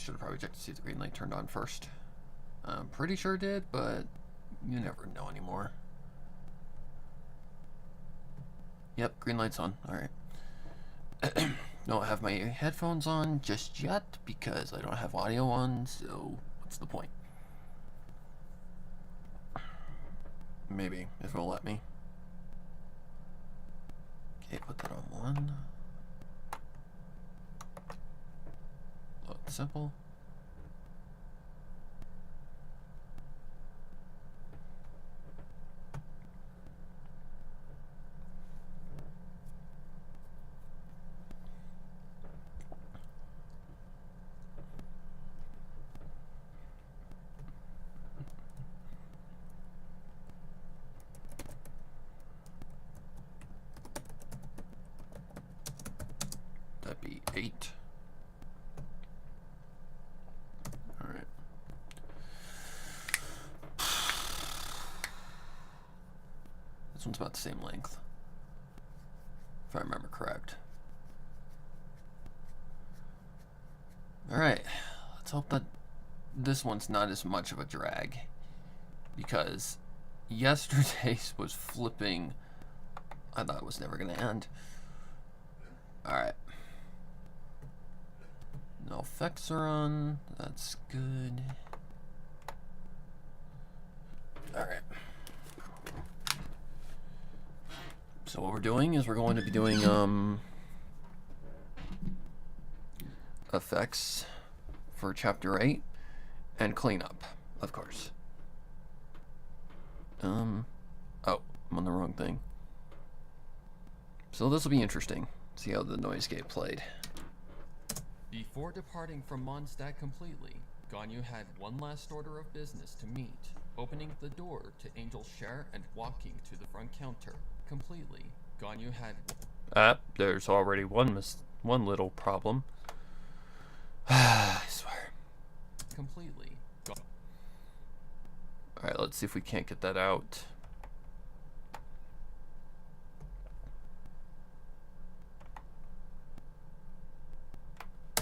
should have probably checked to see if the green light turned on first. I'm pretty sure it did, but you never know anymore. Yep, green light's on. Alright. Don't have my headphones on just yet because I don't have audio on, so what's the point? Maybe, if it'll let me. Okay, put that on 1. Load simple. That'd be 8. Alright. This one's about the same length, if I remember correct. Alright, let's hope that this one's not as much of a drag, because yesterday's was flipping. I thought it was never going to end. Alright. No effects are on. That's good. Alright. So what we're doing is we're going to be doing effects for chapter 8 and cleanup, of course. Oh, I'm on the wrong thing. So this will be interesting. See how the noise gate played. Before departing from Mondstadt completely, Ganyu had one last order of business to meet, opening the door to Angel's share and walking to the front counter. Completely, Ganyu had... There's already one little problem. I swear. Completely. Alright, let's see if we can't get that out.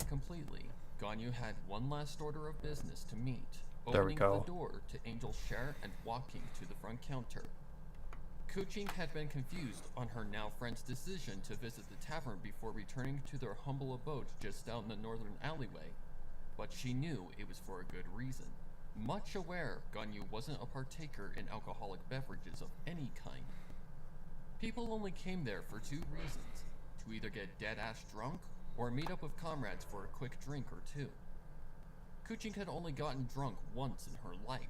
Completely. Ganyu had one last order of business to meet, There we opening go. the door to Angel's share and walking to the front counter. Kuching had been confused on her now friend's decision to visit the tavern before returning to their humble abode just down the northern alleyway, but she knew it was for a good reason. Much aware Ganyu wasn't a partaker in alcoholic beverages of any kind. People only came there for 2 reasons: to either get dead-ass drunk or meet up with comrades for a quick drink or 2. Kuching had only gotten drunk once in her life,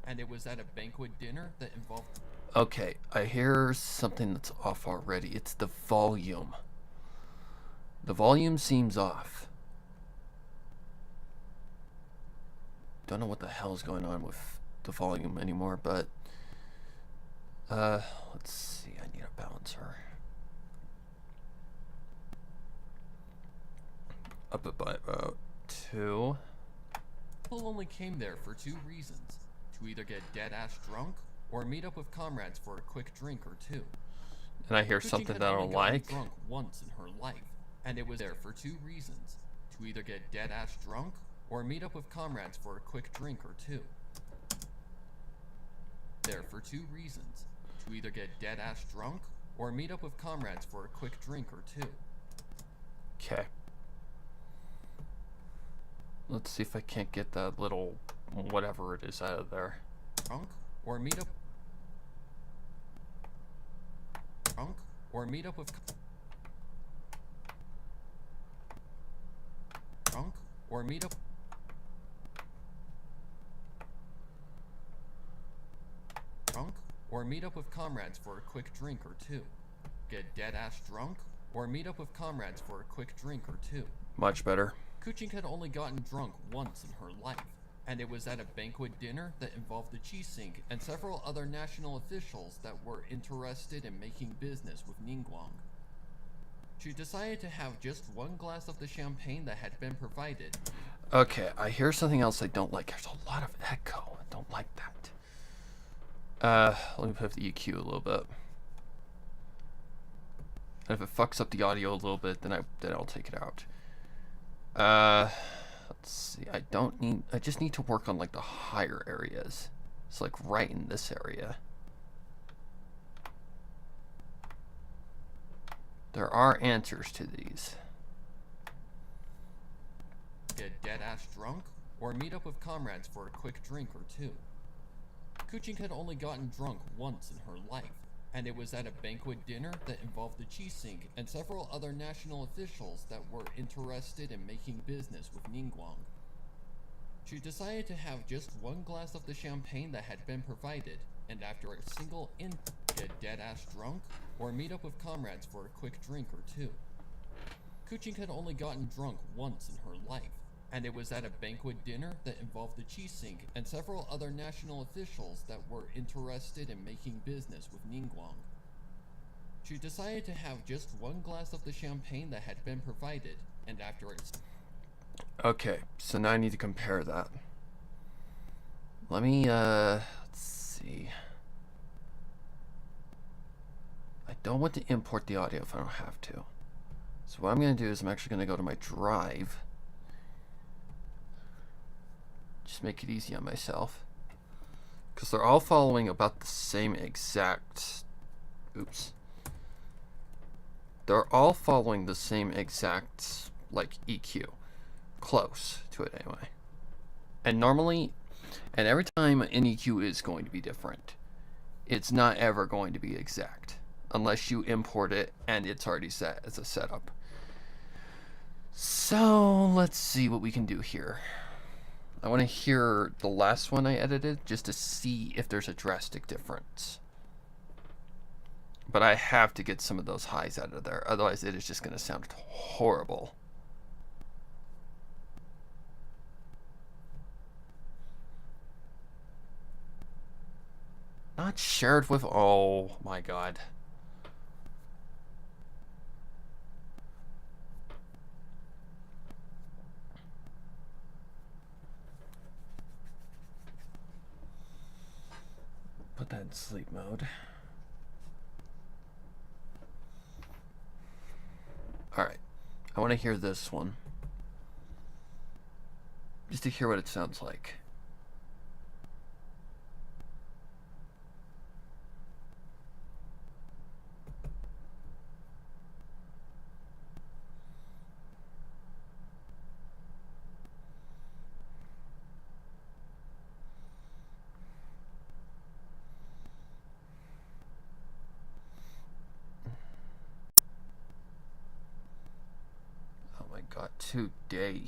and it was at a banquet dinner that involved... Okay, I hear something that's off already. It's the volume. The volume seems off. Don't know what the hell is going on with the volume anymore, but let's see. I need a balancer. Up it by about 2. People only came there for 2 reasons: to either get dead-ass drunk or meet up with comrades for a quick drink or 2. And I hear Kuching something had that I only don't gotten like. drunk once in her life, and it was there for 2 reasons: to either get dead-ass drunk or meet up with comrades for a quick drink or 2. There for 2 reasons: to either get dead-ass drunk or meet up with comrades for a quick drink or 2. Okay. Let's see if I can't get that little whatever it is out of there. Drunk or meet up... Drunk or meet up with... Drunk or meet up... Drunk or meet up with comrades for a quick drink or 2. Get dead-ass drunk or meet up with comrades for a quick drink or 2. Much better. Kuching had only gotten drunk once in her life, and it was at a banquet dinner that involved the Qixing and several other national officials that were interested in making business with Ningguang. She decided to have just 1 glass of the champagne that had been provided. Okay, I hear something else I don't like. There's a lot of echo. I don't like that. Let me put up the EQ a little bit. And if it fucks up the audio a little bit, then I'll take it out. let's see. I just need to work on like the higher areas. It's like right in this area. There are answers to these. Get dead-ass drunk, or meet up with comrades for a quick drink or two. Kuching had only gotten drunk once in her life, and it was at a banquet dinner that involved the Qixing and several other national officials that were interested in making business with Ningguang. She decided to have just one glass of the champagne that had been provided, and after a single get dead-ass drunk, or meet up with comrades for a quick drink or two. Kuching had only gotten drunk once in her life, and it was at a banquet dinner that involved the Qixing and several other national officials that were interested in making business with Ningguang. She decided to have just one glass of the champagne that had been provided, and after a... Okay, so now I need to compare that. Let me, let's see. I don't want to import the audio if I don't have to. So what I'm going to do is I'm actually going to go to my drive. Just make it easy on myself. Because they're all following about the same exact... Oops. They're all following the same exact, like, EQ. Close to it, anyway. And normally, and every time an EQ is going to be different, it's not ever going to be exact. Unless you import it and it's already set as a setup. So, let's see what we can do here. I want to hear the last one I edited just to see if there's a drastic difference. But I have to get some of those highs out of there, otherwise it is just going to sound horrible. Not shared with... Oh my god. Put that in sleep mode. Alright. I want to hear this one. Just to hear what it sounds like. God, today.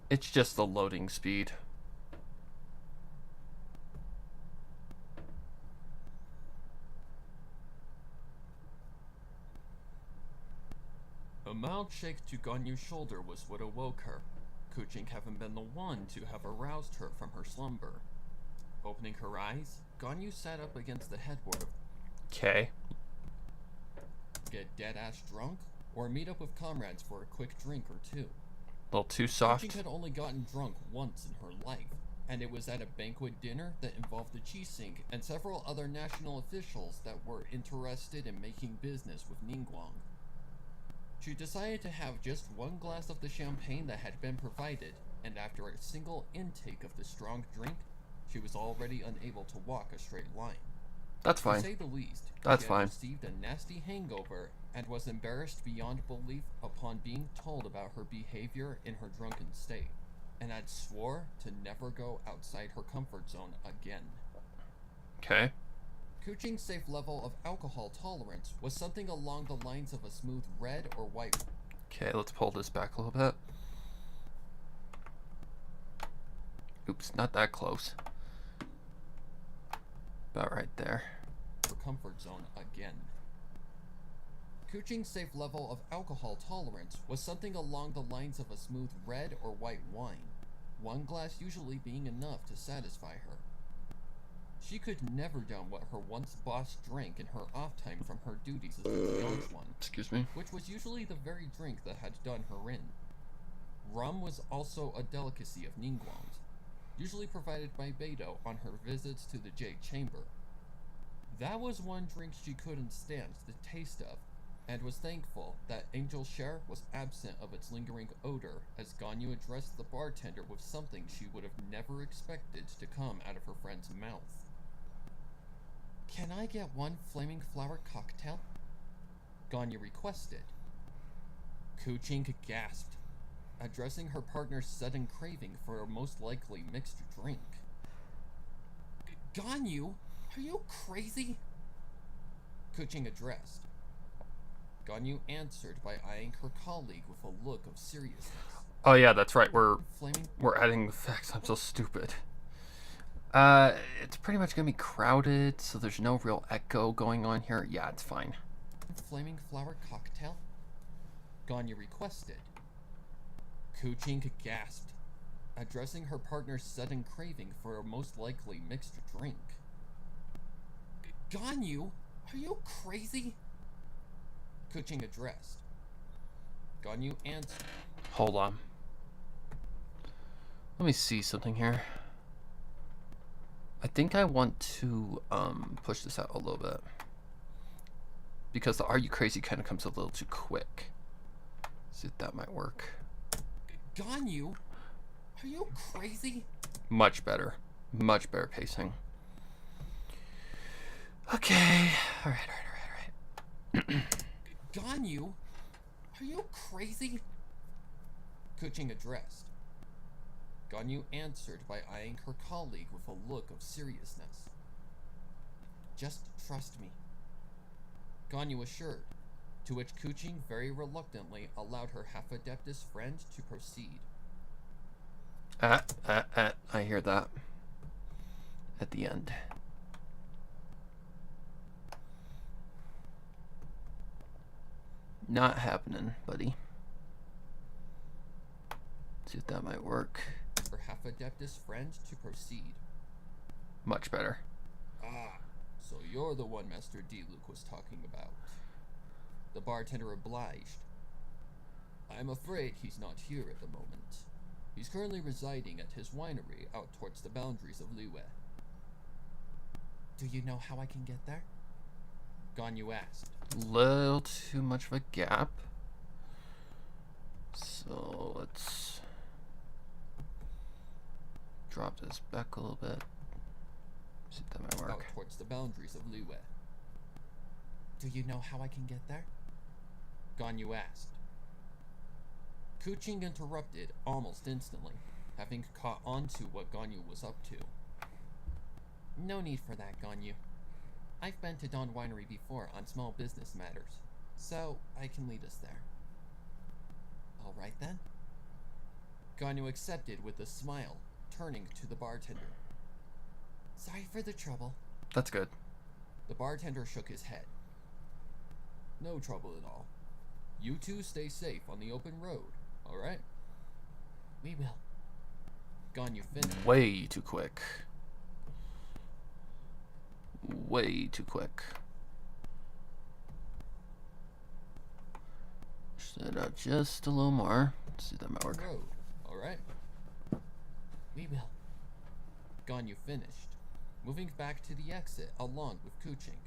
It's just the loading speed. A mild shake to Ganyu's shoulder was what awoke her, Kuching having been the one to have aroused her from her slumber. Opening her eyes, Ganyu sat up against the headboard of... Okay. Get dead-ass drunk, or meet up with comrades for a quick drink or two. A little too soft. Kuching had only gotten drunk once in her life, and it was at a banquet dinner that involved the Qixing and several other national officials that were interested in making business with Ningguang. She decided to have just one glass of the champagne that had been provided, and after a single intake of the strong drink, she was already unable to walk a straight line. That's fine. To say the least, That's she fine. had received a nasty hangover and was embarrassed beyond belief upon being told about her behavior in her drunken state, and had swore to never go outside her comfort zone again. Okay. Kuching's safe level of alcohol tolerance was something along the lines of a smooth red or white. Okay, let's pull this back a little bit. Oops, not that close. About right there. Her comfort zone again. Kuching's safe level of alcohol tolerance was something along the lines of a smooth red or white wine, one glass usually being enough to satisfy her. She could never down what her once boss drank in her off time from her duties as the Beyond one. Excuse me. Which was usually the very drink that had done her in. Rum was also a delicacy of Ningguang's. usually provided by Beto on her visits to the Jade Chamber. That was one drink she couldn't stand the taste of, and was thankful that Angel Share was absent of its lingering odor as Ganyu addressed the bartender with something she would have never expected to come out of her friend's mouth. "Can I get one flaming flower cocktail?" Ganyu requested. Kuching gasped, addressing her partner's sudden craving for a most likely mixed drink. "Ganyu, are you crazy?" Kuching addressed. Ganyu answered by eyeing her colleague with a look of seriousness. Oh yeah, that's right. We're Flaming adding the facts. I'm so stupid. It's pretty much gonna be crowded, so there's no real echo going on here. Yeah, it's fine. flaming flower cocktail? Ganyu requested. Kuching gasped, addressing her partner's sudden craving for a most likely mixed drink. "Ganyu, are you crazy?" Kuching addressed. Ganyu answered. Hold on. Let me see something here. I think I want to push this out a little bit, because the "Are you crazy" kind of comes a little too quick. See if that might work. "Ganyu, are you crazy?" Much better. Much better pacing. Okay. Alright. "Ganyu, are you crazy?" Kuching addressed. Ganyu answered by eyeing her colleague with a look of seriousness. "Just trust me," Ganyu assured, to which Kuching very reluctantly allowed her half-adeptus friend to proceed. I hear that. At the end. Not happening, buddy. See if that might work. Her half-adeptus friend to proceed. Much better. "Ah, so you're the one Master D. Luke was talking about." The bartender obliged. "I'm afraid he's not here at the moment. He's currently residing at his winery out towards the boundaries of Liyue." "Do you know how I can get there?" Ganyu asked. Little too much of a gap. So let's drop this back a little bit. See if that might work. "Out towards the boundaries of Liyue." "Do you know how I can get there?" Ganyu asked. Kuching interrupted almost instantly, having caught on to what Ganyu was up to. "No need for that, Ganyu. I've been to Dawn Winery before on small business matters, so I can lead us there." "Alright then." Ganyu accepted with a smile, turning to the bartender. "Sorry for the trouble." That's good. The bartender shook his head. "No trouble at all. You two stay safe on the open road, alright?" "We will." Ganyu finished. Way too quick. Way too quick. Push that out just a little more. Let's see if that might work. Road, alright? "We will." Ganyu finished, moving back to the exit along with Kuching.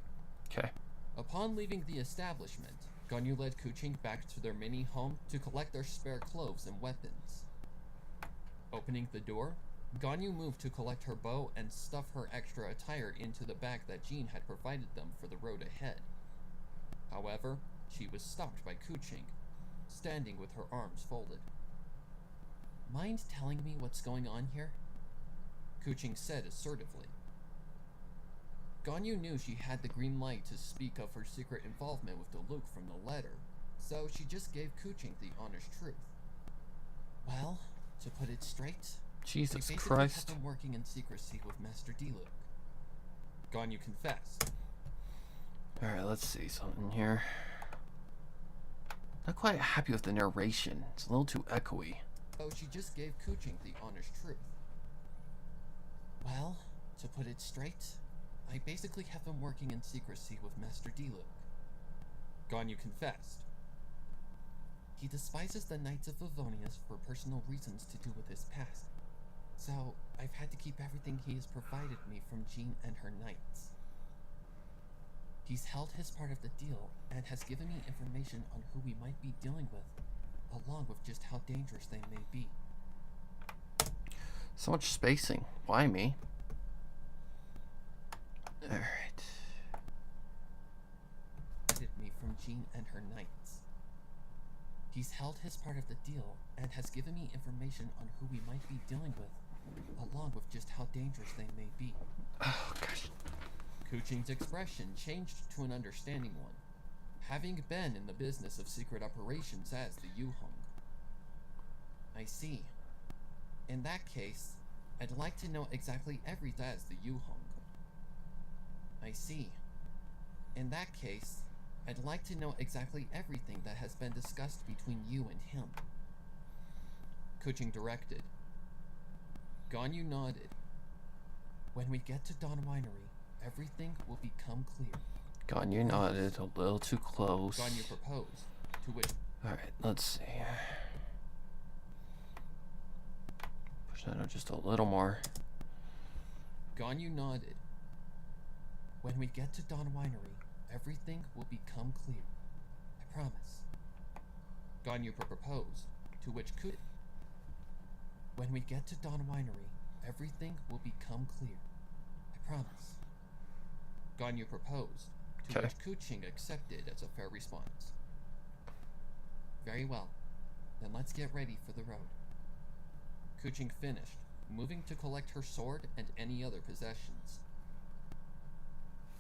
Okay. Upon leaving the establishment, Ganyu led Kuching back to their mini home to collect their spare clothes and weapons. Opening the door, Ganyu moved to collect her bow and stuff her extra attire into the bag that Jean had provided them for the road ahead. However, she was stopped by Kuching, standing with her arms folded. "Mind telling me what's going on here?" Kuching said assertively. Ganyu knew she had the green light to speak of her secret involvement with the Luke from the letter, so she just gave Kuching the honest truth. "Well, to put it straight, Jesus I basically Christ. have been working in secrecy with Master D. Luke." Ganyu confessed. Alright, let's see something here. Not quite happy with the narration. It's a little too echoey. So she just gave Kuching the honest truth. "Well, to put it straight, I basically have been working in secrecy with Master D. Luke." Ganyu confessed. "He despises the Knights of Favonius for personal reasons to do with his past. So, I've had to keep everything he has provided me from Jean and her knights. He's held his part of the deal and has given me information on who we might be dealing with, along with just how dangerous they may be. So much spacing. Why me? Alright. Me from Jean and her knights. He's held his part of the deal and has given me information on who we might be dealing with, along with just how dangerous they may be. Oh, gosh. Kuching's expression changed to an understanding one, having been in the business of secret operations as the Yuhong. I see. In that case, I'd like to know exactly everything as the Yuhong. I see. In that case, I'd like to know exactly everything that has been discussed between you and him. Kuching directed. Ganyu nodded. When we get to Dawn Winery, everything will become clear. Ganyu nodded a little too close. Ganyu proposed, to which... Alright, let's see. Push that out just a little more. Ganyu nodded. When we get to Dawn Winery, everything will become clear. I promise. Ganyu proposed, to which could... When we get to Dawn Winery, everything will become clear. I promise. Ganyu proposed, to which Kuching accepted as a fair response. Very well. Then let's get ready for the road. Kuching finished, moving to collect her sword and any other possessions.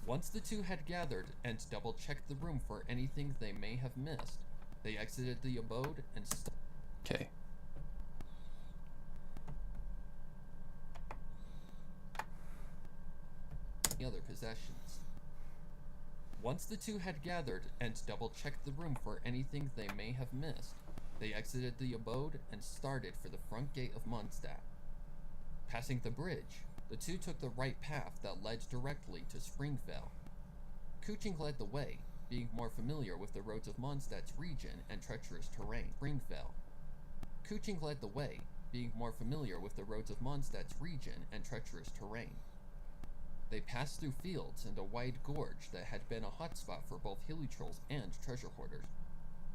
Once the two had gathered and double-checked the room for anything they may have missed, they exited the abode and Okay. other possessions. Once the two had gathered and double-checked the room for anything they may have missed, they exited the abode and started for the front gate of Mondstadt. Passing the bridge, the two took the right path that led directly to Springvale. Kuching led the way, being more familiar with the roads of Mondstadt's region and treacherous terrain. Springvale. Kuching led the way, being more familiar with the roads of Mondstadt's region and treacherous terrain. They passed through fields and a wide gorge that had been a hotspot for both hilly trolls and treasure hoarders,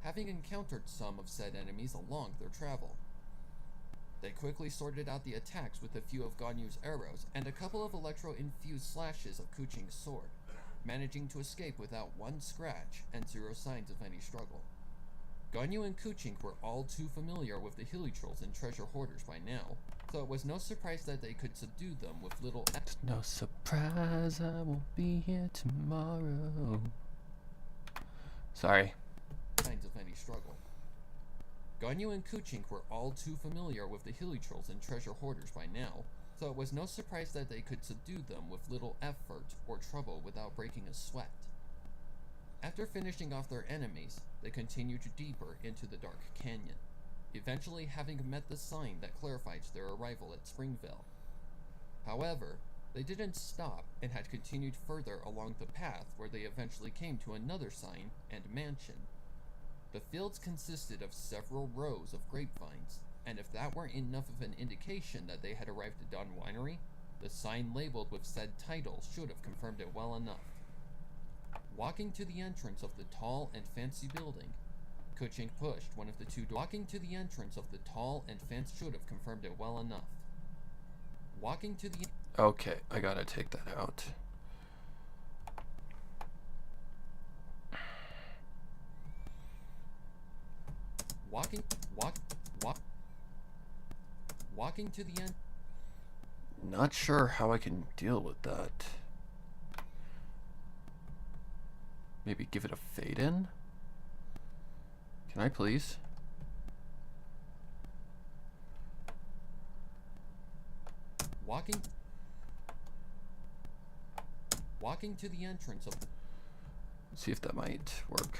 having encountered some of said enemies along their travel. They quickly sorted out the attacks with a few of Ganyu's arrows and a couple of electro-infused slashes of Kuching's sword, managing to escape without one scratch and zero signs of any struggle. Ganyu and Kuching were all too familiar with the hilly trolls and treasure hoarders by now, so it was no surprise that they could subdue them with little It's no surprise I won't be here tomorrow. Sorry. signs of any struggle. Ganyu and Kuching were all too familiar with the hilly trolls and treasure hoarders by now, so it was no surprise that they could subdue them with little effort or trouble without breaking a sweat. After finishing off their enemies, they continued deeper into the dark canyon, eventually having met the sign that clarified their arrival at Springvale. However, they didn't stop and had continued further along the path where they eventually came to another sign and mansion. The fields consisted of several rows of grapevines, and if that weren't enough of an indication that they had arrived at Dawn Winery, the sign labeled with said title should have confirmed it well enough. Walking to the entrance of the tall and fancy building, Kuching pushed one of the two doors. Walking to the entrance of the tall and fancy should have confirmed it well enough. Walking to the Okay, I gotta take that out. Walking to the end. Not sure how I can deal with that. Maybe give it a fade in? Can I please? Walking to the entrance of the Let's see if that might work.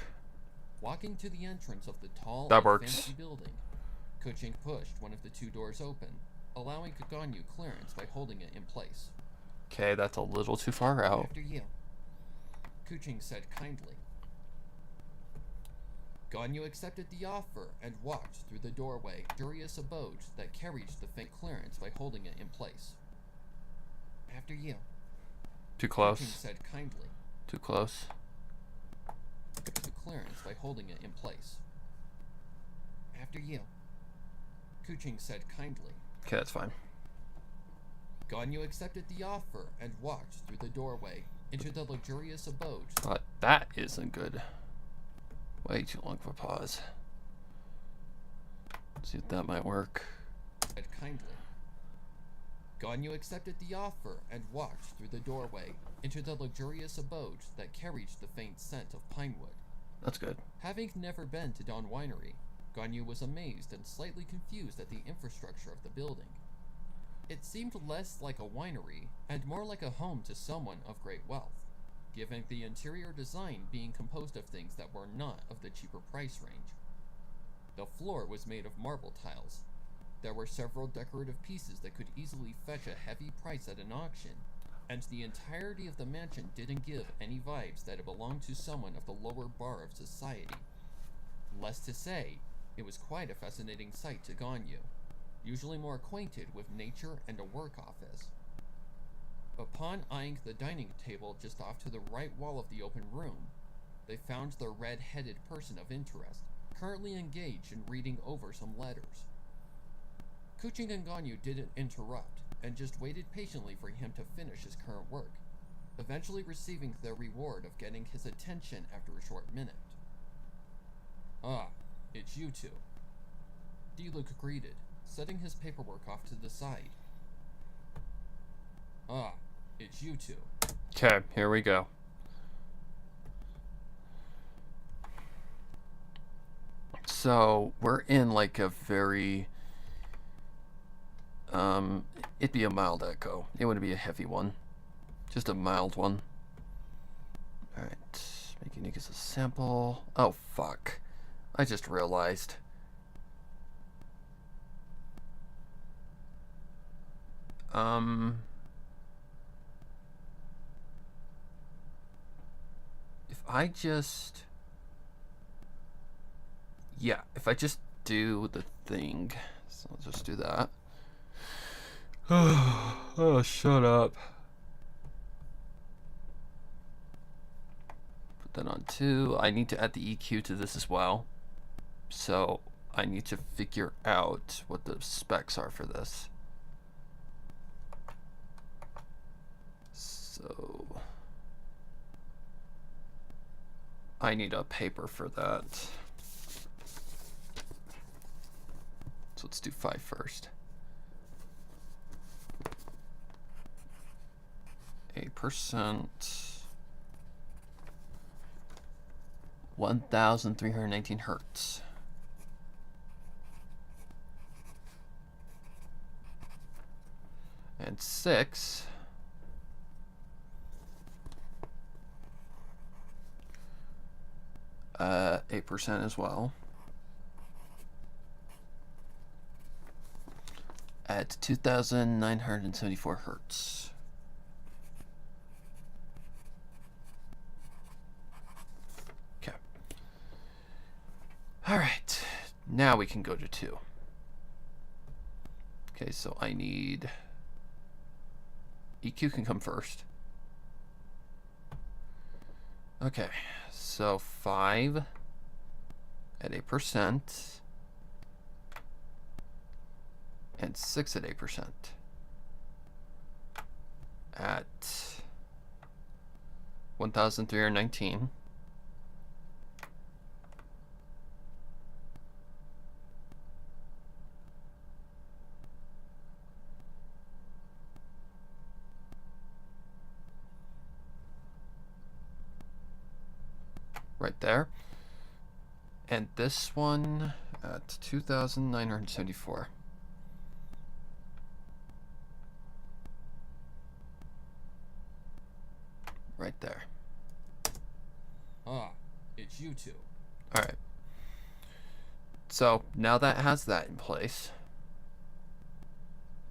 Walking to the entrance of the tall That and works. fancy building, Kuching pushed one of the two doors open, allowing Ganyu clearance by holding it in place. Okay, that's a little too far out. After you, Kuching said kindly. Ganyu accepted the offer and walked through the doorway, luxurious abode that carried the faint clearance by holding it in place. After you. Too close. Kuching said kindly. Too close. The clearance by holding it in place. After you. Kuching said kindly. Okay, that's fine. Ganyu accepted the offer and walked through the doorway into the luxurious abode. But that isn't good. Way too long of a pause. See if that might work. Said kindly. Ganyu accepted the offer and walked through the doorway into the luxurious abode that carried the faint scent of pinewood. That's good. Having never been to Dawn Winery, Ganyu was amazed and slightly confused at the infrastructure of the building. It seemed less like a winery and more like a home to someone of great wealth, given the interior design being composed of things that were not of the cheaper price range. The floor was made of marble tiles. There were several decorative pieces that could easily fetch a heavy price at an auction, and the entirety of the mansion didn't give any vibes that it belonged to someone of the lower bar of society. Less to say, it was quite a fascinating sight to Ganyu, usually more acquainted with nature and a work office. Upon eyeing the dining table just off to the right wall of the open room, they found the red-headed person of interest, currently engaged in reading over some letters. Kuching and Ganyu didn't interrupt, and just waited patiently for him to finish his current work, eventually receiving the reward of getting his attention after a short minute. Ah, it's you two. Diluc greeted, setting his paperwork off to the side. Ah, it's you two. Okay, here we go. So, we're in like a very... it'd be a mild echo. It wouldn't be a heavy one. Just a mild one. Alright, make unique as a sample. Oh, fuck. I just realized. If I just... Yeah, if I just do the thing. So I'll just do that. Oh, shut up. Put that on 2. I need to add the EQ to this as well. So I need to figure out what the specs are for this. So I need a paper for that. So let's do 5 first. 8%. 1,319 hertz. And 6. 8% as well. At 2,974 hertz. Okay. All right. Now we can go to 2. Okay, so I need... EQ can come first. Okay, so 5 at 8% and 6 at 8% at 1,319. Right there. And this one at 2,974. Right there. Ah, it's you two. Alright. So now that has that in place.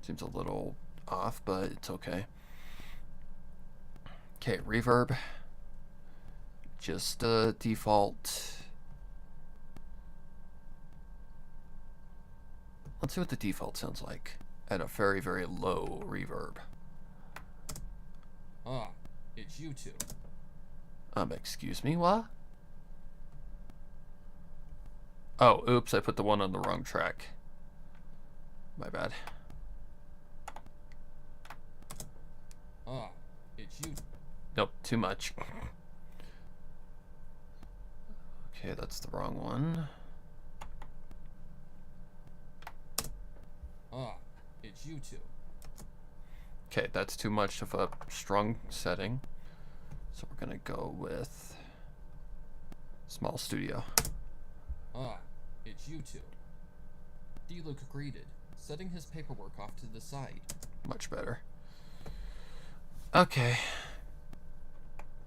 Seems a little off, but it's okay. Okay, reverb. Just default Let's see what the default sounds like at a very, very low reverb. Ah, it's you two. Excuse me, what? Oh, oops, I put the one on the wrong track. My bad. Ah, it's you. Nope, too much. Okay, that's the wrong one. Ah, it's you two. Okay, that's too much of a strong setting. So we're gonna go with small studio. Ah, it's you two. D-Luke greeted, setting his paperwork off to the side. Much better. Okay.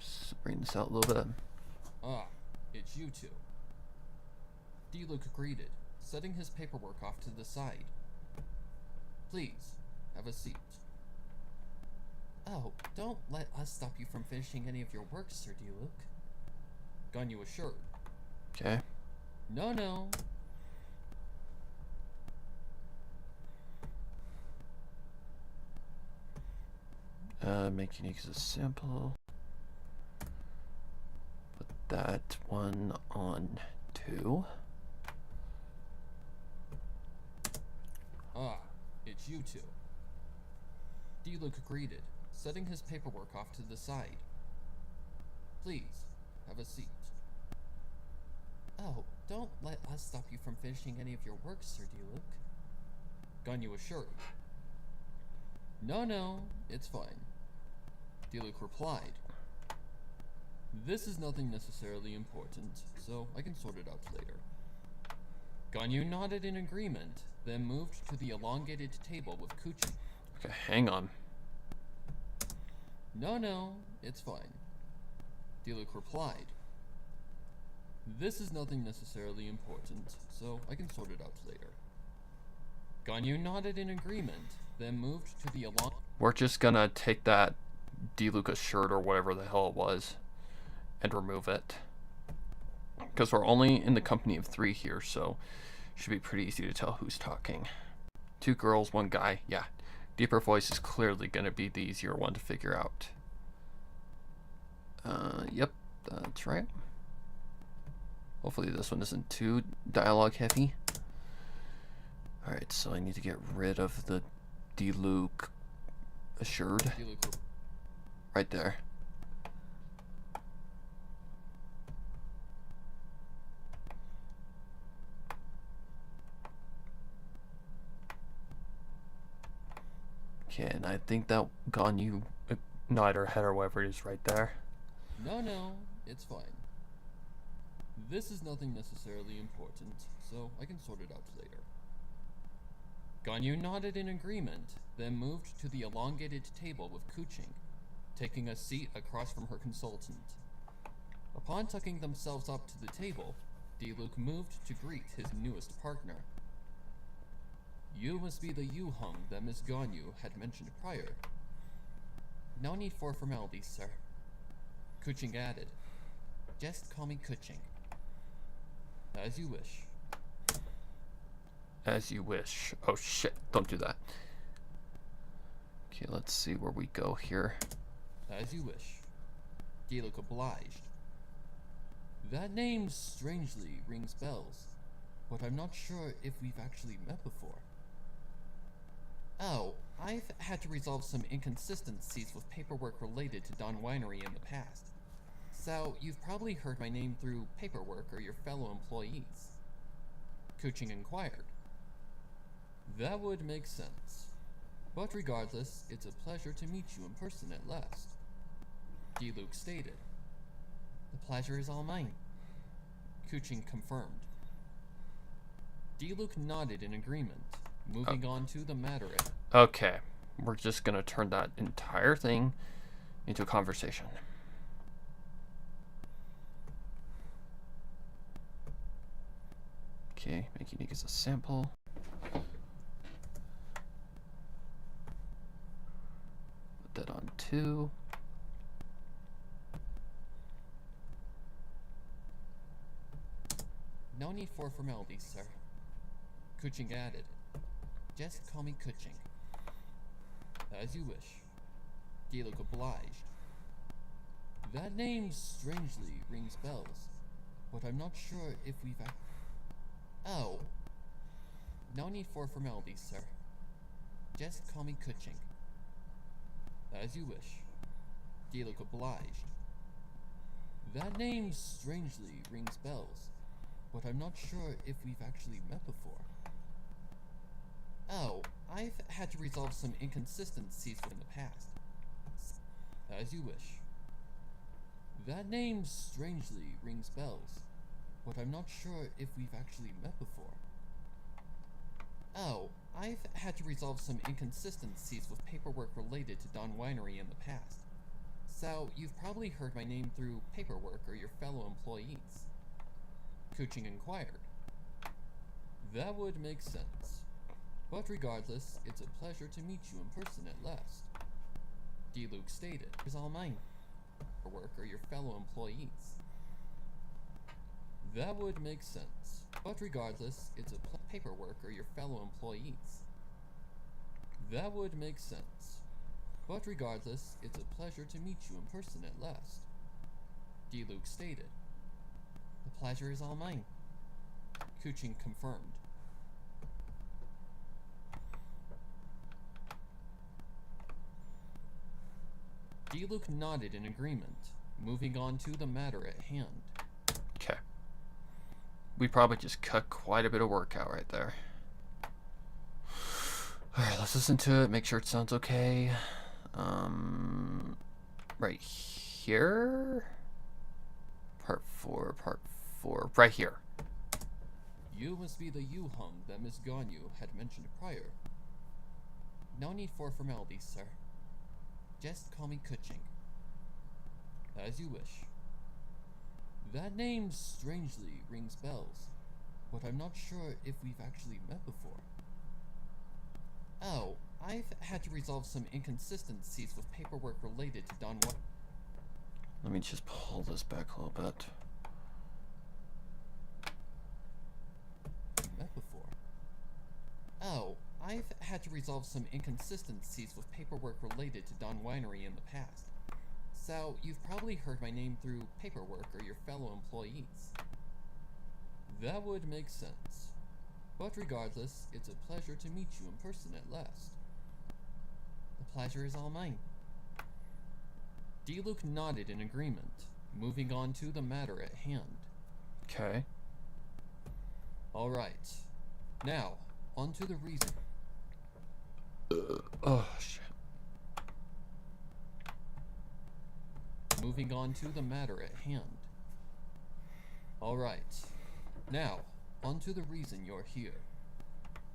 Just bring this out a little bit. Ah, it's you two. D-Luke greeted, setting his paperwork off to the side. Please, have a seat. Oh, don't let us stop you from finishing any of your work, Sir D-Luke. Ganyu assured. Okay. No. Make unique as a sample. Put that one on 2. Ah, it's you two. D-Luke greeted, setting his paperwork off to the side. Please, have a seat. Oh, don't let us stop you from finishing any of your work, Sir D-Luke. Ganyu assured. No, it's fine. D-Luke replied. This is nothing necessarily important, so I can sort it out later. Ganyu nodded in agreement, then moved to the elongated table with Kuchi. Okay, hang on. No, it's fine. D-Luke replied. This is nothing necessarily important, so I can sort it out later. Ganyu nodded in agreement, then moved to the We're just gonna take that D-Lucas shirt or whatever the hell it was and remove it. Because we're only in the company of 3 here, so it should be pretty easy to tell who's talking. 2 girls, 1 guy. Yeah, deeper voice is clearly gonna be the easier one to figure out. Yep, that's right. Hopefully this one isn't too dialogue heavy. Alright, so I need to get rid of the D-Luke assured. Right there. Okay, and I think that Ganyu nod or head or whatever it is right there. No, it's fine. This is nothing necessarily important, so I can sort it out later. Ganyu nodded in agreement, then moved to the elongated table with Kuching, taking a seat across from her consultant. Upon tucking themselves up to the table, D-Luke moved to greet his newest partner. You must be the Yu-Hung that Miss Ganyu had mentioned prior. No need for formalities, sir. Kuching added. Just call me Kuching. As you wish. As you wish. Oh shit, don't do that. Okay, let's see where we go here. As you wish. D-Luke obliged. That name strangely rings bells, but I'm not sure if we've actually met before. Oh, I've had to resolve some inconsistencies with paperwork related to Dawn Winery in the past. So, you've probably heard my name through paperwork or your fellow employees. Kuching inquired. That would make sense. But regardless, it's a pleasure to meet you in person at last. D-Luke stated. The pleasure is all mine. Kuching confirmed. D-Luke nodded in agreement, moving on to the matter at... Okay, we're just gonna turn that entire thing into a conversation. Okay, make unique as a sample. Put that on 2. No need for formalities, sir. Kuching added. Just call me Kuching. As you wish. Diluc obliged. That name strangely rings bells, but I'm not sure if we've Oh. No need for formalities, sir. Just call me Kuching. As you wish. Diluc obliged. That name strangely rings bells, but I'm not sure if we've actually met before. Oh, I've had to resolve some inconsistencies in the past. As you wish. That name strangely rings bells, but I'm not sure if we've actually met before. Oh, I've had to resolve some inconsistencies with paperwork related to Dawn Winery in the past. So, you've probably heard my name through paperwork or your fellow employees. Kuching inquired. That would make sense. But regardless, it's a pleasure to meet you in person at last. Diluc stated. It's all mine. Paperwork or your fellow employees. That would make sense. But regardless, it's a paperwork or your fellow employees. That would make sense. But regardless, it's a pleasure to meet you in person at last. Diluc stated. The pleasure is all mine. Kuching confirmed. Diluc nodded in agreement, moving on to the matter at hand. Okay. We probably just cut quite a bit of work out right there. Alright, let's listen to it, make sure it sounds okay. Right here? Part 4, right here. You must be the Yu-Hung that Miss Ganyu had mentioned prior. No need for formalities, sir. Just call me Kuching. As you wish. That name strangely rings bells, but I'm not sure if we've actually met before. Oh, I've had to resolve some inconsistencies with paperwork related to Dawn Winery. Let me just pull this back a little bit. Met before. Oh, I've had to resolve some inconsistencies with paperwork related to Dawn Winery in the past. So, you've probably heard my name through paperwork or your fellow employees. That would make sense. But regardless, it's a pleasure to meet you in person at last. The pleasure is all mine. Diluc nodded in agreement, moving on to the matter at hand. Okay. Alright. Now, on to the reason. Oh, shit. Moving on to the matter at hand. Alright. Now, on to the reason you're here.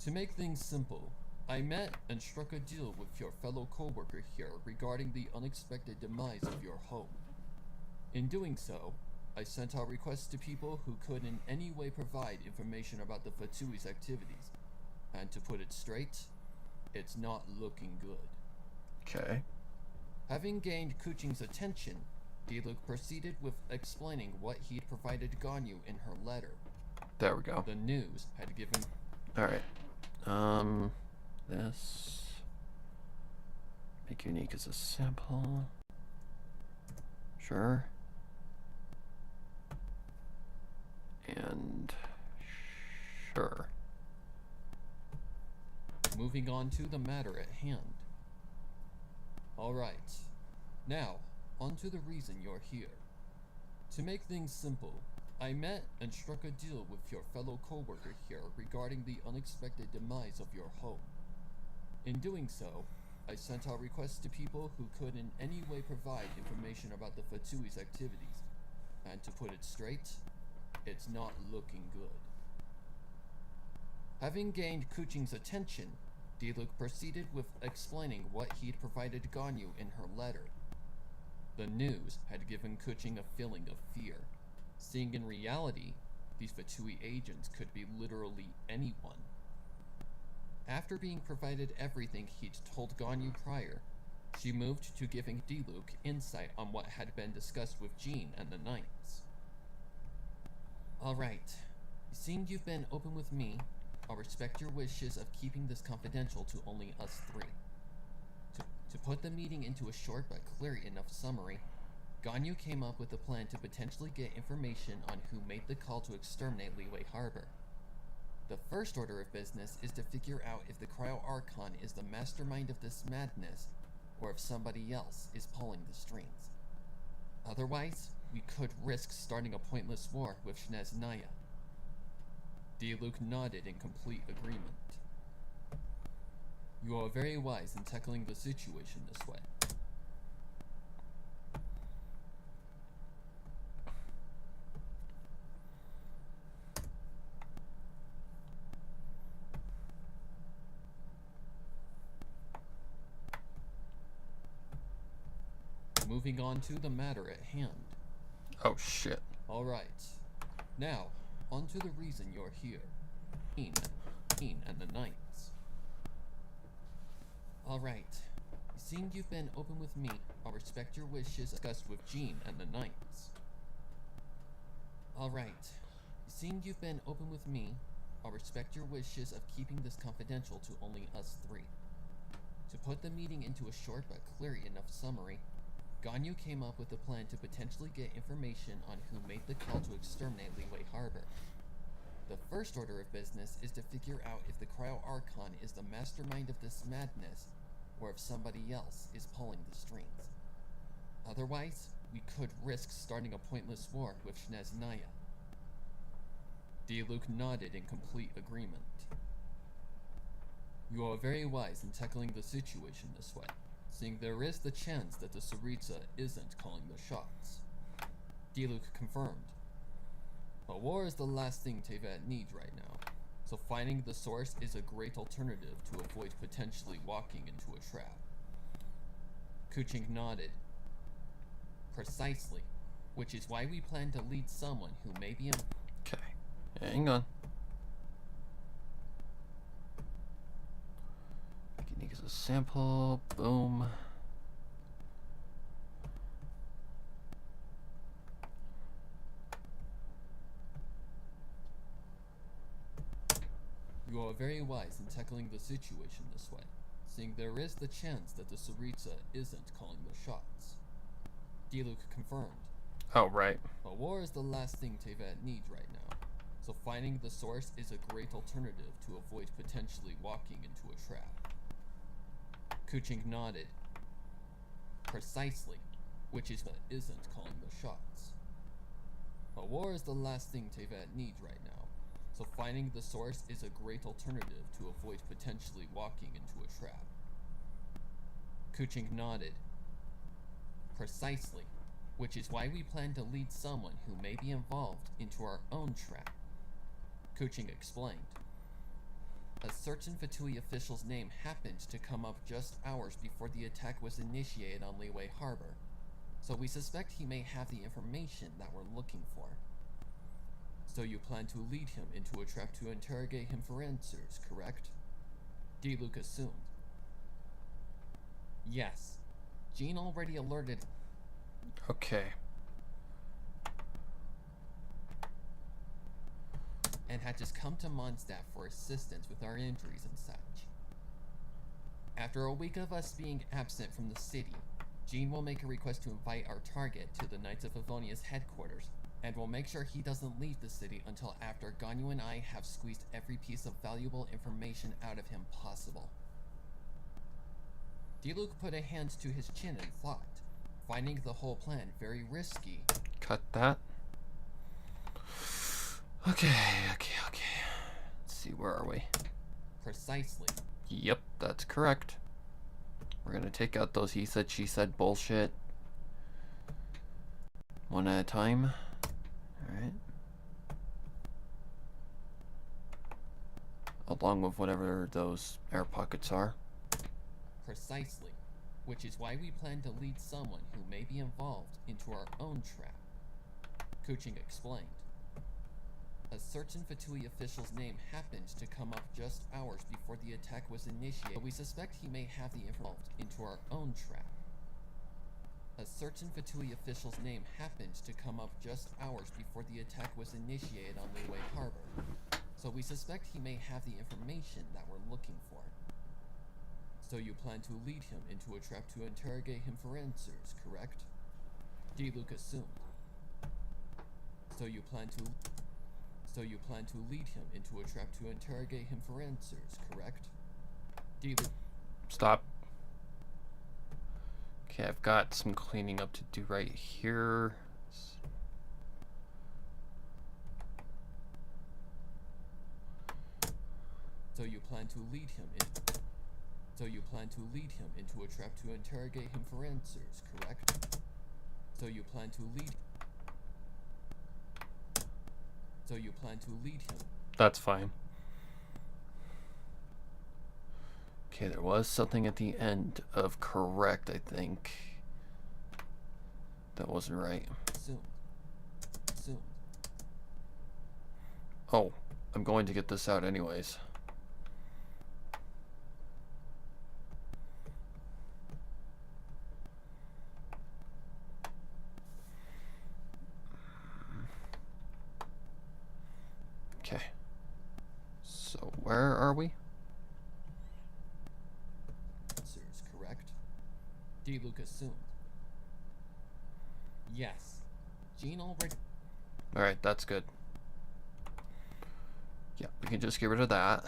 To make things simple, I met and struck a deal with your fellow co-worker here regarding the unexpected demise of your home. In doing so, I sent out requests to people who could in any way provide information about the Fatui's activities. And to put it straight, it's not looking good. Okay. Having gained Kuching's attention, Diluc proceeded with explaining what he'd provided Ganyu in her letter. There we go. The news had given... Alright. This. Make unique as a sample. Sure. And... sure. Moving on to the matter at hand. Alright. Now, on to the reason you're here. To make things simple, I met and struck a deal with your fellow co-worker here regarding the unexpected demise of your home. In doing so, I sent out requests to people who could in any way provide information about the Fatui's activities. And to put it straight, it's not looking good. Having gained Kuching's attention, Diluc proceeded with explaining what he'd provided Ganyu in her letter. The news had given Kuching a feeling of fear, seeing in reality, these Fatui agents could be literally anyone. After being provided everything he'd told Ganyu prior, she moved to giving Diluc insight on what had been discussed with Jean and the Knights. Alright, seeing you've been open with me, I'll respect your wishes of keeping this confidential to only us three. To put the meeting into a short but clear enough summary, Ganyu came up with a plan to potentially get information on who made the call to exterminate Liyue Harbor. The first order of business is to figure out if the Cryo Archon is the mastermind of this madness, or if somebody else is pulling the strings. Otherwise, we could risk starting a pointless war with Shneznaya. Diluc nodded in complete agreement. You are very wise in tackling the situation this way. Moving on to the matter at hand. Oh shit. Alright. Now, on to the reason you're here. Jean and the Knights. Alright. Seeing you've been open with me, I'll respect your wishes discussed with Jean and the Knights. Alright. Seeing you've been open with me, I'll respect your wishes of keeping this confidential to only us three. To put the meeting into a short but clear enough summary, Ganyu came up with a plan to potentially get information on who made the call to exterminate Liyue Harbor. The first order of business is to figure out if the Cryo Archon is the mastermind of this madness, or if somebody else is pulling the strings. Otherwise, we could risk starting a pointless war with Shneznaya. Diluc nodded in complete agreement. You are very wise in tackling the situation this way, seeing there is the chance that the Tsaritsa isn't calling the shots. Diluc confirmed. But war is the last thing Tevat needs right now, so finding the source is a great alternative to avoid potentially walking into a trap. Kuching nodded. Precisely, which is why we plan to lead someone who may be Okay, hang on. Unique as a sample, boom. You are very wise in tackling the situation this way, seeing there is the chance that the Tsaritsa isn't calling the shots. Diluc confirmed. Oh, right. But war is the last thing Tevat needs right now, so finding the source is a great alternative to avoid potentially walking into a trap. Kuching nodded. Precisely, which is what isn't calling the shots. But war is the last thing Tevat needs right now, so finding the source is a great alternative to avoid potentially walking into a trap. Kuching nodded. Precisely, which is why we plan to lead someone who may be involved into our own trap. Kuching explained. A certain Fatui official's name happened to come up just hours before the attack was initiated on Liyue Harbor, so we suspect he may have the information that we're looking for. So you plan to lead him into a trap to interrogate him for answers, correct? Diluc assumed. Yes. Jean already alerted. Okay. And had just come to Mondstadt for assistance with our injuries and such. After a week of us being absent from the city, Jean will make a request to invite our target to the Knights of Avonia's headquarters, and will make sure he doesn't leave the city until after Ganyu and I have squeezed every piece of valuable information out of him possible. Diluc put a hand to his chin and thought, finding the whole plan very risky. Cut that. Okay. Let's see, where are we? Precisely. Yep, that's correct. We're gonna take out those he said, she said bullshit. One at a time. Alright. Along with whatever those air pockets are. Precisely. Which is why we plan to lead someone who may be involved into our own trap. Kuching explained. A certain Fatui official's name happened to come up just hours before the attack was initiated, but we suspect he may have the involved into our own trap. A certain Fatui official's name happened to come up just hours before the attack was initiated on Liyue Harbor, So we suspect he may have the information that we're looking for. So you plan to lead him into a trap to interrogate him for answers, correct? D. Luke assumed. So you plan to lead him into a trap to interrogate him for answers, correct? D. Luke. Stop. Okay, I've got some cleaning up to do right here. So you plan to lead him into a trap to interrogate him for answers, correct? So you plan to lead him. That's fine. Okay, there was something at the end of correct, I think. That wasn't right. Soon. Oh, I'm going to get this out anyways. Okay. So where are we? Answers, correct? D. Luke assumed. Yes. Jean already. Alright, that's good. Yeah, we can just get rid of that.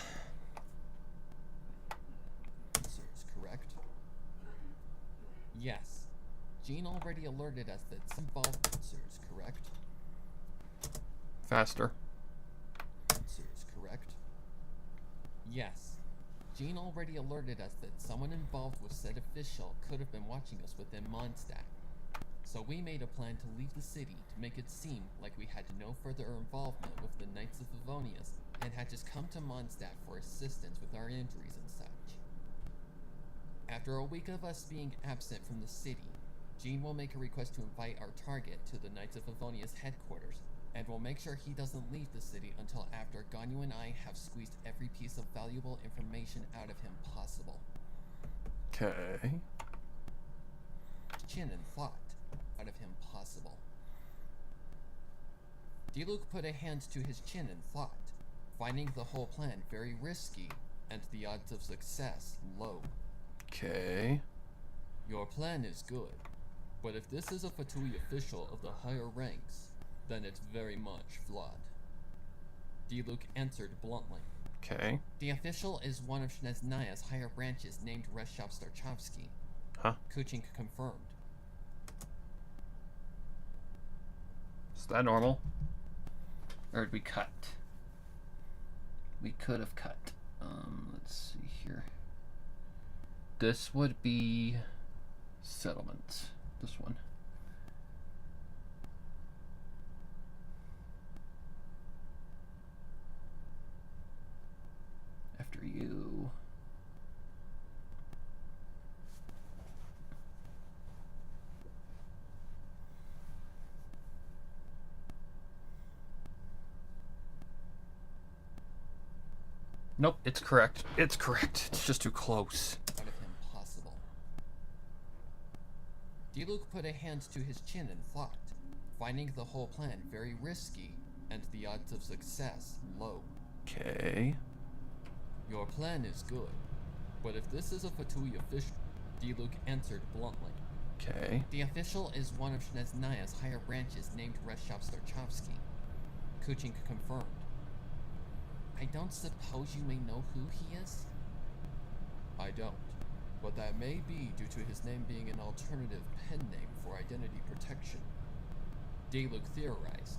Answers, correct? Yes. Jean already alerted us that some involved. Answers, correct? Faster. Answers, correct? Yes. Jean already alerted us that someone involved with said official could have been watching us within Mondstadt. So we made a plan to leave the city to make it seem like we had no further involvement with the Knights of Favonius and had just come to Mondstadt for assistance with our injuries and such. After a week of us being absent from the city, Jean will make a request to invite our target to the Knights of Favonius headquarters, and we'll make sure he doesn't leave the city until after Ganyu and I have squeezed every piece of valuable information out of him possible. Okay. Chin and thought out of him possible. D-Luke put a hand to his chin and thought, finding the whole plan very risky and the odds of success low. Okay. Your plan is good, but if this is a Fatui official of the higher ranks, then it's very much flawed. D-Luke answered bluntly. Okay. The official is one of Shneznaya's higher branches named Reshov Starchovsky. Huh? Kuchink confirmed. Is that normal? Or did we cut? We could have cut. Let's see here. This would be settlement. This one. After you. Nope, it's correct. It's correct. It's just too close. Out of him possible. D-Luke put a hand to his chin and thought, finding the whole plan very risky and the odds of success low. Okay. Your plan is good, but if this is a Fatui official, D-Luke answered bluntly. Okay. The official is one of Shneznaya's higher branches named Reshov Starchovsky. Kuchink confirmed. I don't suppose you may know who he is? I don't, but that may be due to his name being an alternative pen name for identity protection. D-Luke theorized.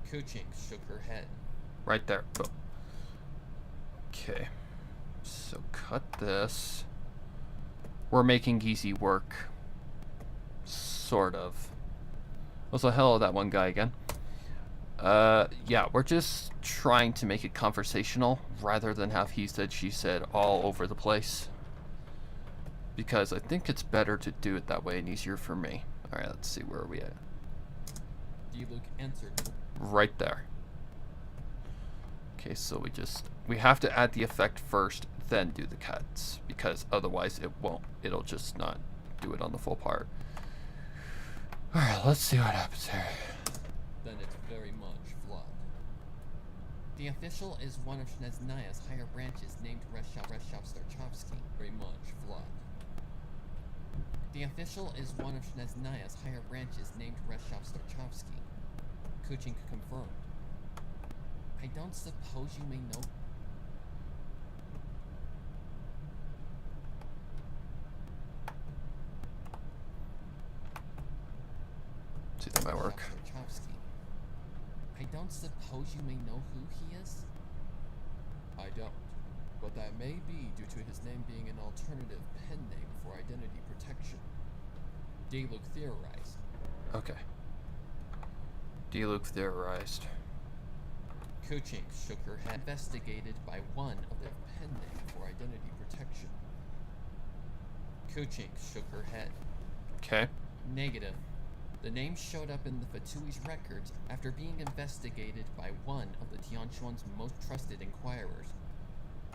Kuchink shook her head. Right there. Boom. Okay. So cut this. We're making Geezy work. Sort of. What's the hell of that one guy again? Yeah, we're just trying to make it conversational rather than have he said, she said all over the place. Because I think it's better to do it that way and easier for me. Alright, let's see, where are we at? D-Luke answered. Right there. Okay, so we have to add the effect first, then do the cuts. Because otherwise it won't. It'll just not do it on the full part. Alright, let's see what happens here. Then it's very much flawed. The official is one of Shneznaya's higher branches named Reshov Starchovsky. Very much flawed. The official is one of Shneznaya's higher branches named Reshov Starchovsky. Kuching confirmed. I don't suppose you may know. See, that might work. Starchovsky. I don't suppose you may know who he is? I don't. But that may be due to his name being an alternative pen name for identity protection. Dayluk theorized. Okay. Dayluk theorized. Kuching shook her head. Investigated by one of the pen name for identity protection. Kuching shook her head. Okay. Negative. The name showed up in the Fatui's records after being investigated by one of the Tianquan's most trusted inquirers.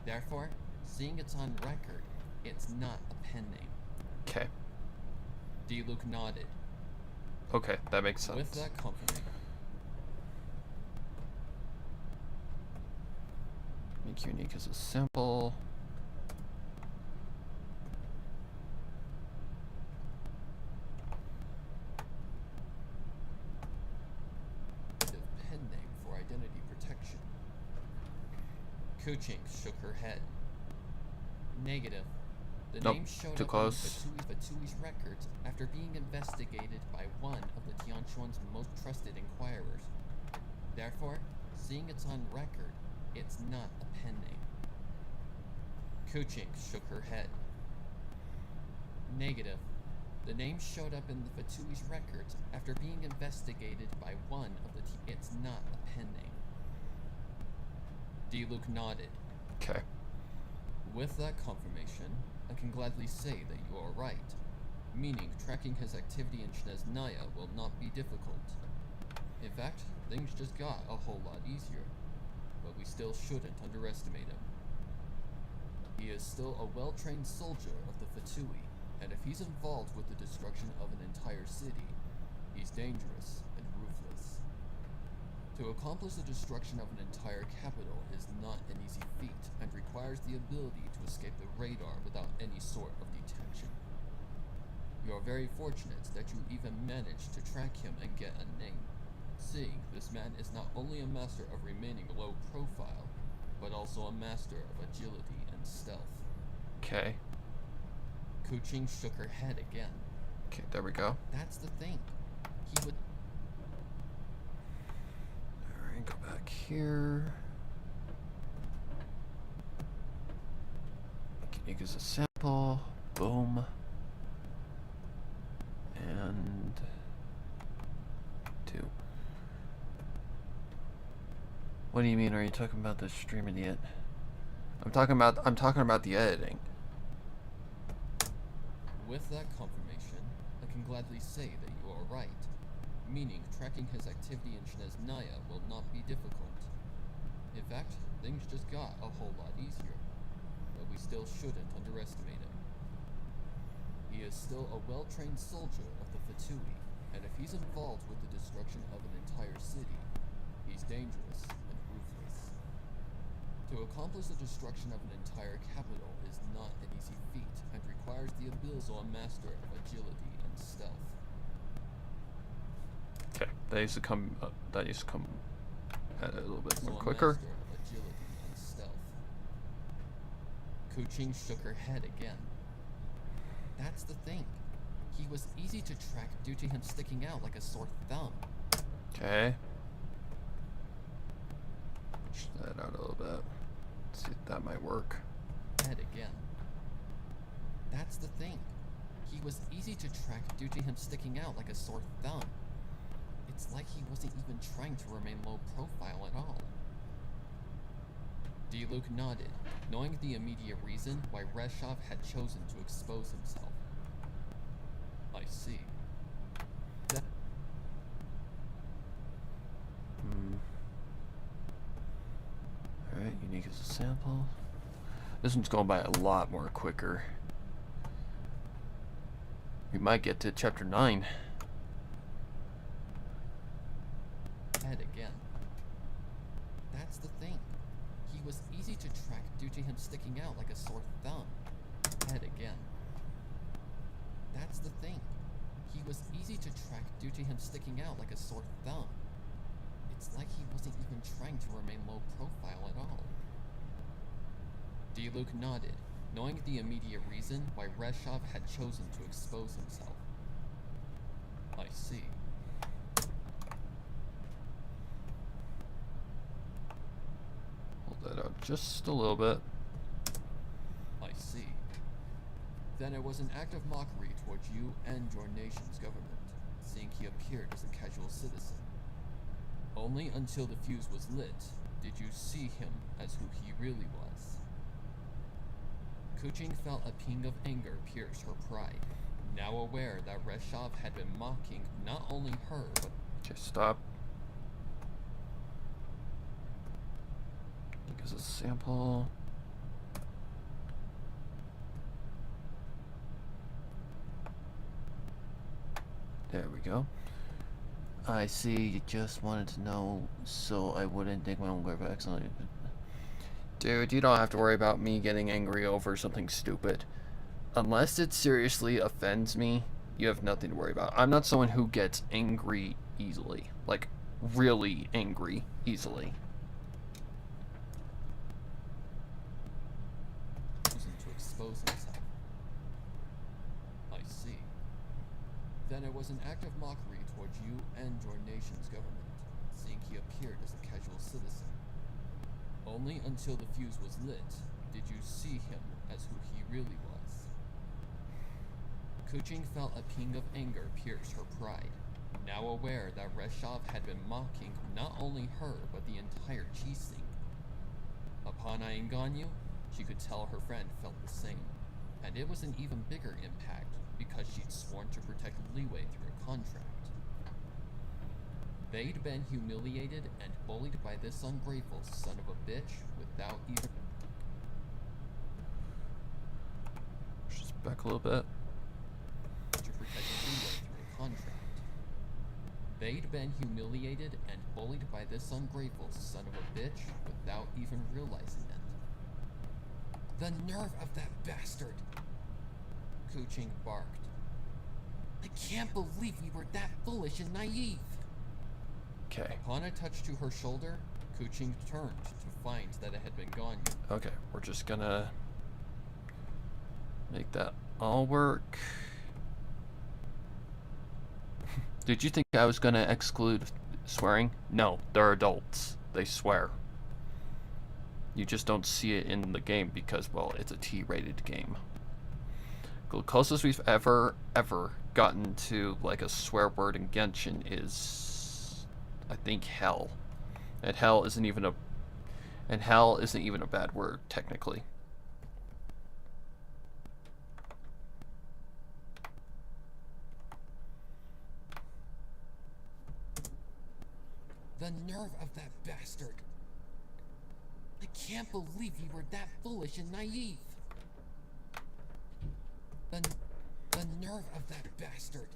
Therefore, seeing it's on record, it's not a pen name. Okay. Dayluk nodded. Okay, that makes sense. With that company. Make unique as a sample. Pen name for identity protection. Kuching shook her head. Negative. The Nope, name showed too up close. in Fatui's records after being investigated by one of the Tianquan's most trusted inquirers. Therefore, seeing it's on record, it's not a pen name. Kuching shook her head. Negative. The name showed up in the Fatui's records after being investigated by one of the It's not a pen name. Dayluk nodded. Okay. With that confirmation, I can gladly say that you are right, meaning tracking his activity in Shneznaya will not be difficult. In fact, things just got a whole lot easier, but we still shouldn't underestimate him. He is still a well-trained soldier of the Fatui, and if he's involved with the destruction of an entire city, he's dangerous and ruthless. To accomplish the destruction of an entire capital is not an easy feat and requires the ability to escape the radar without any sort of detection. You are very fortunate that you even managed to track him and get a name, seeing this man is not only a master of remaining low profile, but also a master of agility and stealth. Okay. Kuching shook her head again. Okay, there we go. That's the thing. He would... Alright, go back here. Unique as a sample. Boom. And 2. What do you mean? Are you talking about the stream idiot? I'm talking about the editing. With that confirmation, I can gladly say that you are right, meaning tracking his activity in Shneznaya will not be difficult. In fact, things just got a whole lot easier, but we still shouldn't underestimate him. He is still a well-trained soldier of the Fatui, and if he's involved with the destruction of an entire city, he's dangerous and ruthless. To accomplish the destruction of an entire capital is not an easy feat and requires the ability of a master of agility and stealth. Okay, that used to come at it a little bit more A quicker. master of agility and stealth. Kuching shook her head again. That's the thing. He was easy to track due to him sticking out like a sore thumb. Okay. Push that out a little bit. Let's see if that might work. Head again. That's the thing. He was easy to track due to him sticking out like a sore thumb. It's like he wasn't even trying to remain low profile at all. Dayluk nodded, knowing the immediate reason why Reshov had chosen to expose himself. I see. Alright, unique as a sample. This one's going by a lot more quicker. We might get to chapter 9. Head again. That's the thing. was easy to track due to him sticking out like a sore thumb. Head again. That's the thing. He was easy to track due to him sticking out like a sore thumb. It's like he wasn't even trying to remain low profile at all. D-Luke nodded, knowing the immediate reason why Reshov had chosen to expose himself. I see. Hold that out just a little bit. I see. Then it was an act of mockery towards you and your nation's government, seeing he appeared as a casual citizen. Only until the fuse was lit did you see him as who he really was. Kuching felt a ping of anger pierce her pride, now aware that Reshov had been mocking not only her, but... Okay, stop. Because a sample. There we go. I see, you just wanted to know so I wouldn't dig my own grave accidentally. Dude, you don't have to worry about me getting angry over something stupid. Unless it seriously offends me, you have nothing to worry about. I'm not someone who gets angry easily. Like, really angry easily. Chosen to expose himself. I see. Then it was an act of mockery towards you and your nation's government, seeing he appeared as a casual citizen. Only until the fuse was lit did you see him as who he really was. Kuching felt a ping of anger pierce her pride, now aware that Reshov had been mocking not only her but the entire Qixing. Upon eyeing Ganyu, she could tell her friend felt the same, and it was an even bigger impact because she'd sworn to protect Leeway through a contract. They'd been humiliated and bullied by this ungrateful son of a bitch without even... Just back a little bit. ...to protect Leeway through a contract. They'd been humiliated and bullied by this ungrateful son of a bitch without even realizing it. The nerve of that bastard! Kuching barked. I can't believe we were that foolish and naive! Okay. Upon a touch to her shoulder, Kuching turned to find that it had been Ganyu. Okay, we're just gonna make that all work. Did you think I was gonna exclude swearing? No, they're adults. They swear. You just don't see it in the game because, well, it's a T-rated game. The closest we've ever gotten to like a swear word in Genshin is, I think, hell. And hell isn't even a bad word technically. The nerve of that bastard! I can't believe we were that foolish and naive! The nerve of that bastard!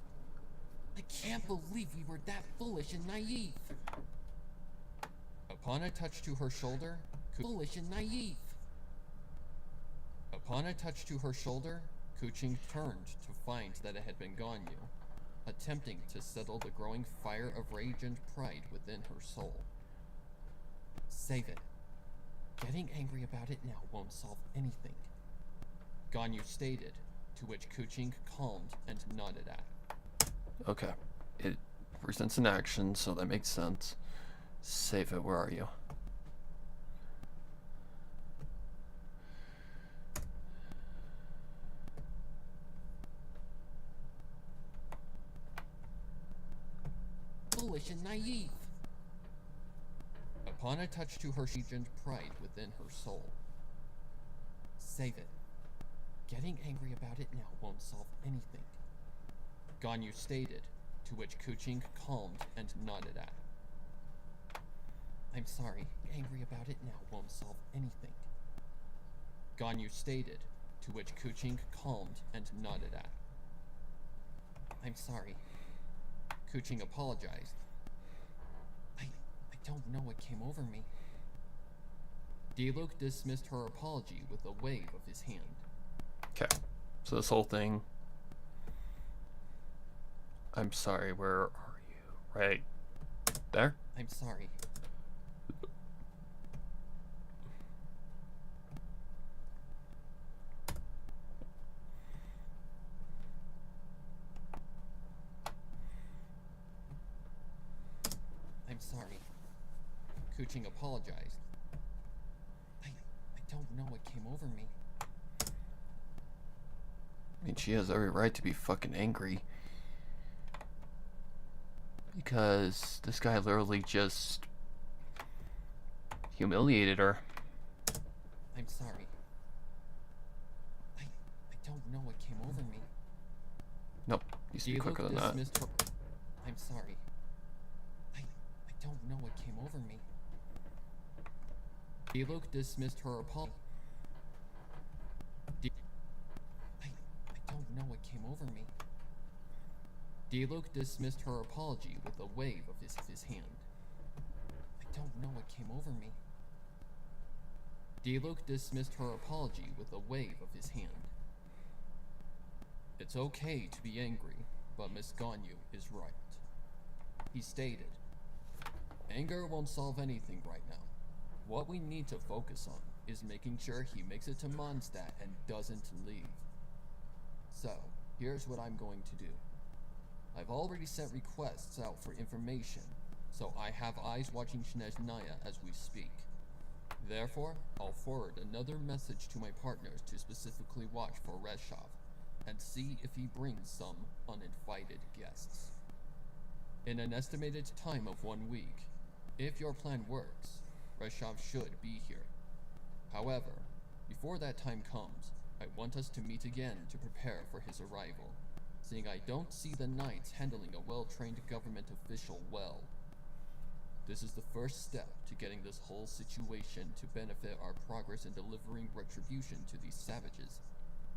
I can't believe we were that foolish and naive! Upon a touch to her shoulder, foolish and naive! Upon a touch to her shoulder, Kuching turned to find that it had been Ganyu, attempting to settle the growing fire of rage and pride within her soul. Save it. Getting angry about it now won't solve anything. Ganyu stated, to which Kuching calmed and nodded at. Okay. It presents an action, so that makes sense. Save it, where are you? Foolish and naive! Upon a touch to her rage and pride within her soul. Save it. Getting angry about it now won't solve anything. Ganyu stated, to which Kuching calmed and nodded at. I'm sorry, angry about it now won't solve anything. Ganyu stated, to which Kuching calmed and nodded at. I'm sorry. Kuching apologized. I don't know what came over me. Dialog dismissed her apology with a wave of his hand. Okay. So this whole thing. I'm sorry, where are you? Right there? I'm sorry. I'm sorry. Kuching apologized. I don't know what came over me. I mean, she has every right to be fucking angry. Because this guy literally just humiliated her. I'm sorry. I don't know what came over me. Nope, needs to be quicker than that. I'm sorry. I don't know what came over me. Dialog dismissed her apology. I don't know what came over me. Dialog dismissed her apology with a wave of his hand. I don't know what came over me. Dialog dismissed her apology with a wave of his hand. It's okay to be angry, but Miss Ganyu is right. He stated, anger won't solve anything right now. What we need to focus on is making sure he makes it to Mondstadt and doesn't leave. So, here's what I'm going to do. I've already sent requests out for information, so I have eyes watching Snezhnaya as we speak. Therefore, I'll forward another message to my partners to specifically watch for Reshov, and see if he brings some uninvited guests. In an estimated time of 1 week, if your plan works, Reshov should be here. However, before that time comes, I want us to meet again to prepare for his arrival, seeing I don't see the Knights handling a well-trained government official well. This is the first step to getting this whole situation to benefit our progress in delivering retribution to these savages,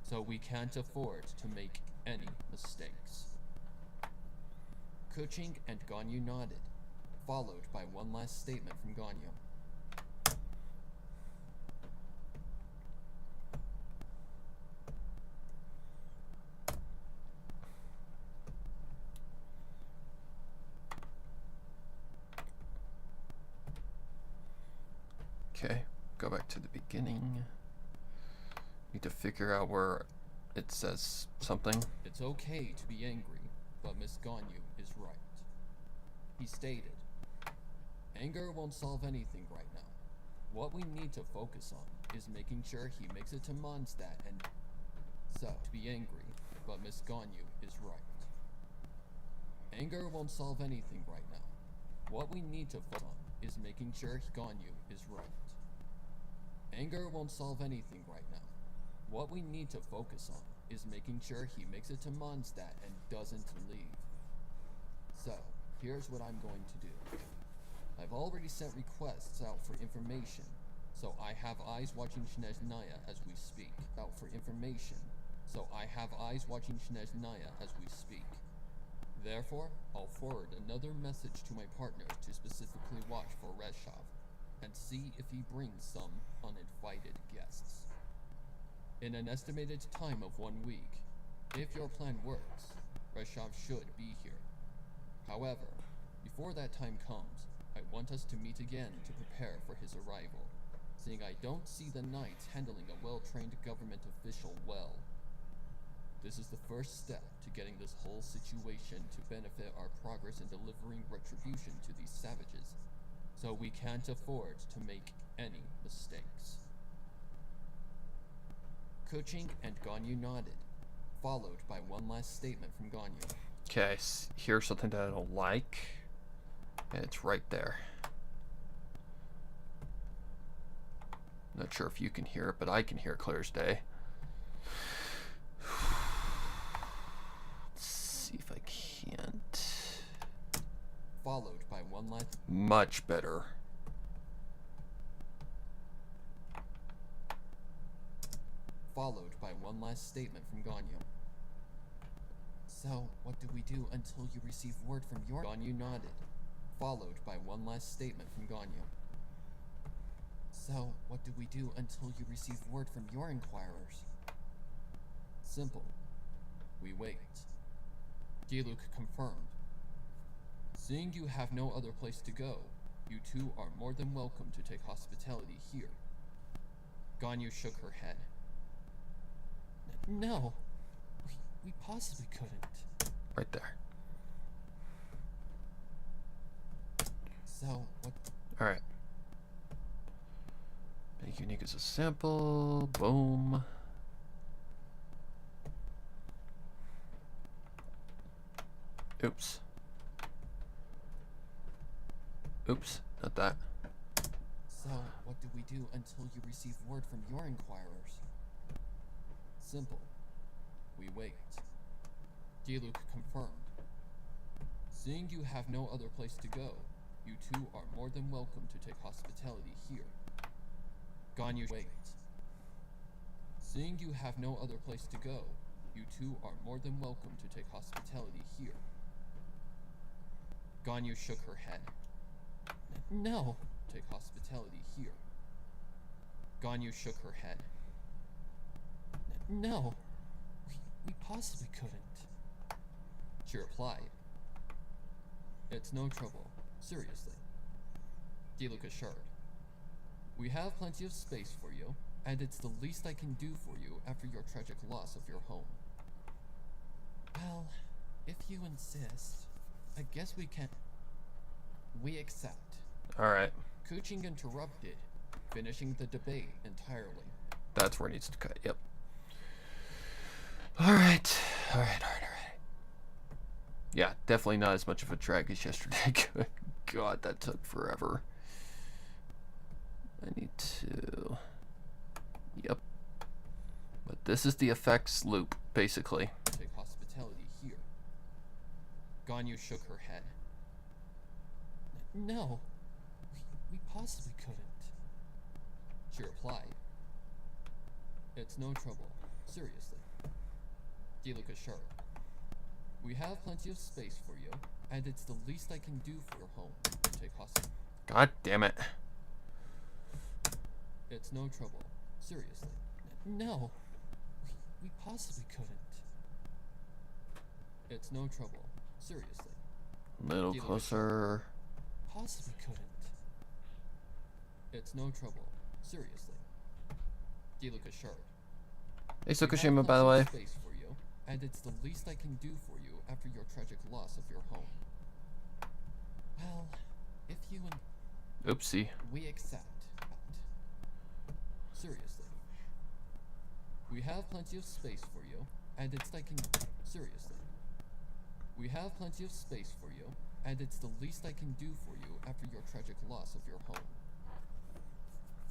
so we can't afford to make any mistakes. Kuching and Ganyu nodded, followed by one last statement from Ganyu. Okay, go back to the beginning. Need to figure out where it says something. It's okay to be angry, but Miss Ganyu is right. He stated, anger won't solve anything right now. What we need to focus on is making sure he makes it to Mondstadt and... So, to be angry, but Miss Ganyu is right. Anger won't solve anything right now. What we need to focus on is making sure Ganyu is right. Anger won't solve anything right now. What we need to focus on is making sure he makes it to Mondstadt and doesn't leave. So, here's what I'm going to do. I've already sent requests out for information, so I have eyes watching Snezhnaya as we speak. Therefore, I'll forward another message to my partners to specifically watch for Reshov, and see if he brings some uninvited guests. In an estimated time of 1 week, if your plan works, Reshov should be here. However, before that time comes, I want us to meet again to prepare for his arrival, seeing I don't see the Knights handling a well-trained government official well. This is the first step to getting this whole situation to benefit our progress in delivering retribution to these savages, so we can't afford to make any mistakes. Kuching and Ganyu nodded, followed by one last statement from Ganyu. Okay, here's something that I don't like. And it's right there. Not sure if you can hear it, but I can hear it clear as day. Let's see if I can't. Followed by one last... Much better. Followed by one last statement from Ganyu. So, what do we do until you receive word from your... Ganyu nodded, followed by one last statement from Ganyu. So, what do we do until you receive word from your inquirers? Simple. We wait. Diluc confirmed. Seeing you have no other place to go, you two are more than welcome to take hospitality here. Ganyu shook her head. No. We possibly couldn't. Right there. So, what? Alright. Make unique as a sample. Boom. Oops. Oops, not that. So, what do we do until you receive word from your inquirers? Simple. We wait. Diluc confirmed. Seeing you have no other place to go, you two are more than welcome to take hospitality here. Ganyu wait. Seeing you have no other place to go, you two are more than welcome to take hospitality here. Ganyu shook her head. No. Take hospitality here. Ganyu shook her head. No. We possibly couldn't. She replied. It's no trouble. Seriously. Diluc assured. We have plenty of space for you, and it's the least I can do for you after your tragic loss of your home. Well, if you insist, I guess we can. We accept. Alright. Kuching interrupted, finishing the debate entirely. That's where it needs to cut. Yep. Alright. Alright. Yeah, definitely not as much of a drag as yesterday. Good God, that took forever. I need to... Yep. But this is the effects loop, basically. Take hospitality here. Ganyu shook her head. No. We possibly couldn't. She replied. It's no trouble. Seriously. Diluc assured. We have plenty of space for you, and it's the least I can do for your home. Take hospitality. God damn it. It's no trouble. Seriously. No. We possibly couldn't. It's no trouble. Seriously. A little Diluc closer. Possibly couldn't. It's no trouble. Seriously. Diluc assured. Hey, We have Tsukushima, by the plenty way. of space for you, and it's the least I can do for you after your tragic loss of your home. Well, if you and Oopsie. we accept. Seriously. We have plenty of space for you, and it's like in seriously. We have plenty of space for you, and it's the least I can do for you after your tragic loss of your home.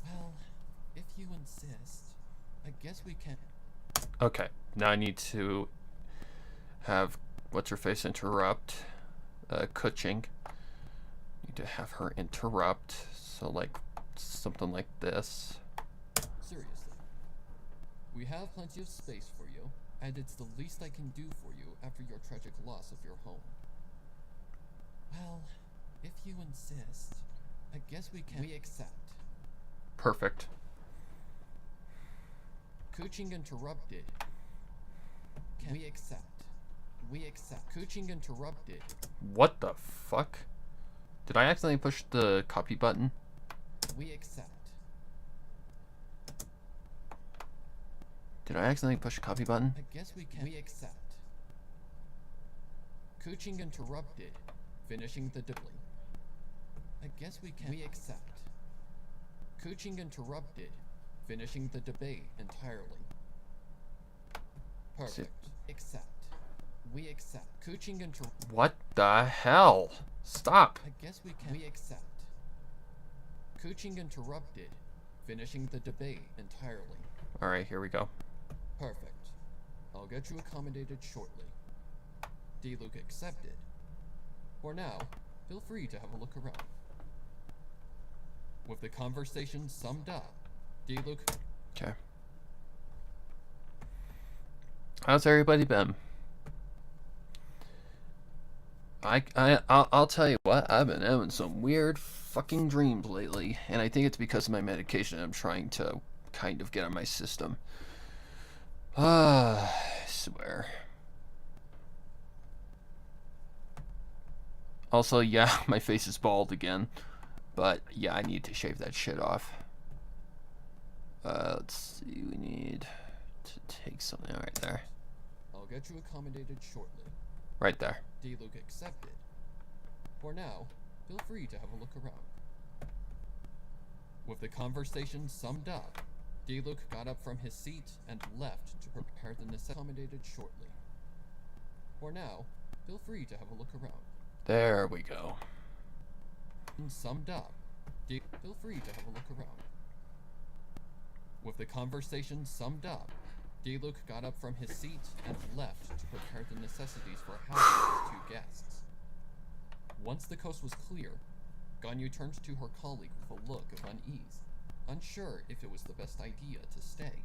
Well, if you insist, I guess we can. Okay, now I need to have what's-her-face interrupt. Kuching. Need to have her interrupt. So, like, something like this. Seriously. We have plenty of space for you, and it's the least I can do for you after your tragic loss of your home. Well, if you insist, I guess we can. We accept. Perfect. Kuching interrupted. We accept. We accept. Kuching interrupted. What the fuck? Did I accidentally push the copy button? We accept. Did I accidentally push the copy button? I guess we can. We accept. Kuching interrupted, finishing the debate. I guess we can. We accept. Kuching interrupted, finishing the debate entirely. Perfect. Accept. We accept. Kuching What the hell? Stop. I guess we can. We accept. Kuching interrupted, finishing the debate entirely. Alright, here we go. Perfect. I'll get you accommodated shortly. Diluc accepted. For now, feel free to have a look around. With the conversation summed up, Diluc. Okay. How's everybody been? I'll tell you what, I've been having some weird fucking dreams lately, and I think it's because of my medication I'm trying to kind of get on my system. I swear. Also, yeah, my face is bald again, but yeah, I need to shave that shit off. Let's see, we need to take something right there. I'll get you accommodated shortly. Right there. D-Luke accepted. For now, feel free to have a look around. With the conversation summed up, D-Luke got up from his seat and left to prepare the accommodated shortly. For now, feel free to have a look around. There we go. Summed up, feel free to have a look around. With the conversation summed up, D-Luke got up from his seat and left to prepare the necessities for housing his 2 guests. Once the coast was clear, Ganyu turned to her colleague with a look of unease, unsure if it was the best idea to stay.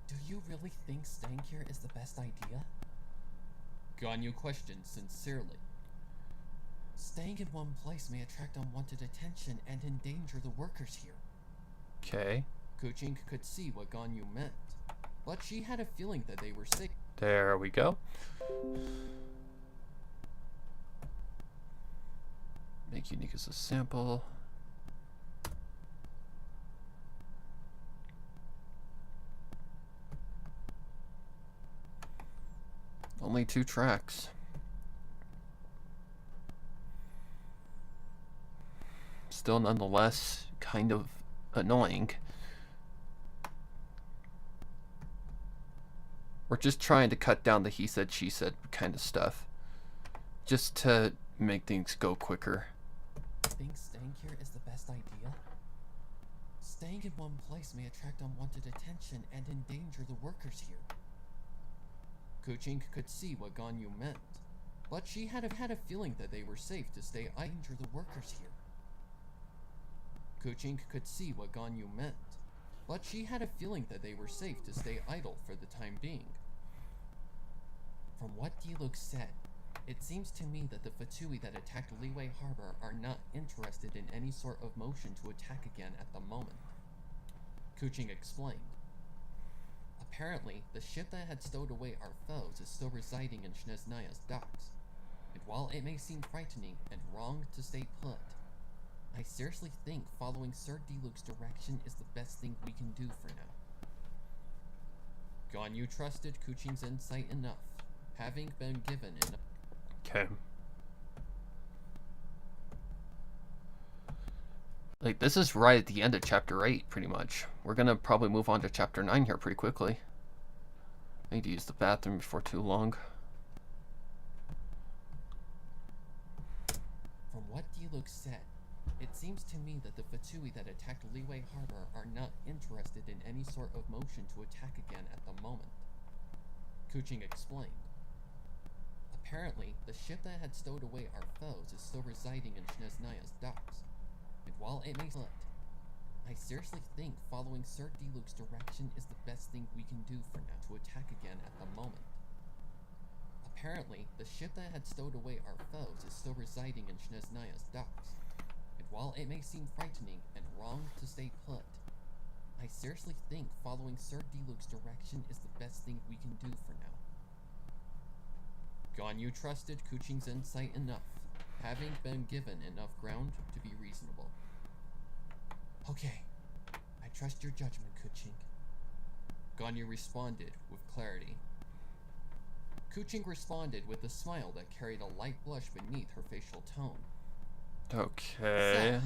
Do you really think staying here is the best idea? Ganyu questioned sincerely. Staying in one place may attract unwanted attention and endanger the workers here. Okay. Kuching could see what Ganyu meant, but she had a feeling that they were safe. There we go. Make unique as a sample. Only 2 tracks. Still nonetheless kind of annoying. We're just trying to cut down the he said, she said kind of stuff. Just to make things go quicker. Think staying here is the best idea? Staying in one place may attract unwanted attention and endanger the workers here. Kuching could see what Ganyu meant, but she had a feeling that they were safe to stay Endanger the workers here. Kuching could see what Ganyu meant, but she had a feeling that they were safe to stay idle for the time being. From what D-Luke said, it seems to me that the Fatui that attacked Liyue Harbor are not interested in any sort of motion to attack again at the moment. Kuching explained. Apparently, the ship that had stowed away our foes is still residing in Shneznaya's docks, and while it may seem frightening and wrong to stay put, I seriously think following Sir D-Luke's direction is the best thing we can do for now. Ganyu trusted Kuching's insight enough, having been given enough. Okay. Like, this is right at the end of chapter 8, pretty much. We're gonna probably move on to chapter 9 here pretty quickly. I need to use the bathroom before too long. From what D-Luke said, it seems to me that the Fatui that attacked Liyue Harbor are not interested in any sort of motion to attack again at the moment. Kuching explained. Apparently, the ship that had stowed away our foes is still residing in Shneznaya's docks, and while it may slip, I seriously think following Sir D-Luke's direction is the best thing we can do for now to attack again at the moment. Apparently, the ship that had stowed away our foes is still residing in Shneznaya's docks, and while it may seem frightening and wrong to stay put, I seriously think following Sir D-Luke's direction is the best thing we can do for now. Ganyu trusted Kuching's insight enough, having been given enough ground to be reasonable. Okay, I trust your judgment, Kuching. Ganyu responded with clarity. Kuching responded with a smile that carried a light blush beneath her facial tone. Okay. So,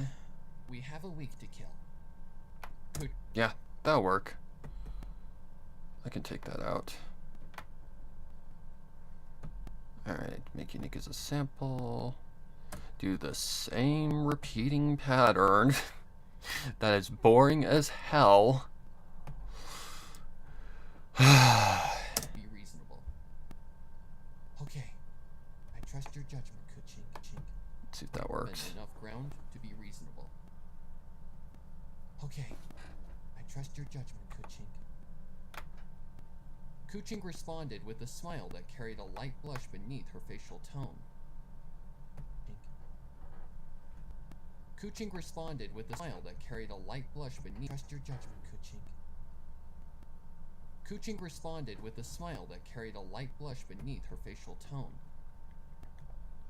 we have a week to kill. Yeah, that'll work. I can take that out. Alright, make unique as a sample. Do the same repeating pattern that is boring as hell. Be reasonable. Okay, I trust your judgment, Kuching. Let's see if that works. Enough ground to be reasonable. Okay, I trust your judgment, Kuching. Kuching responded with a smile that carried a light blush beneath her facial tone. Kuching responded with a smile that carried a light blush beneath. Trust your judgment, Kuching. Kuching responded with a smile that carried a light blush beneath her facial tone.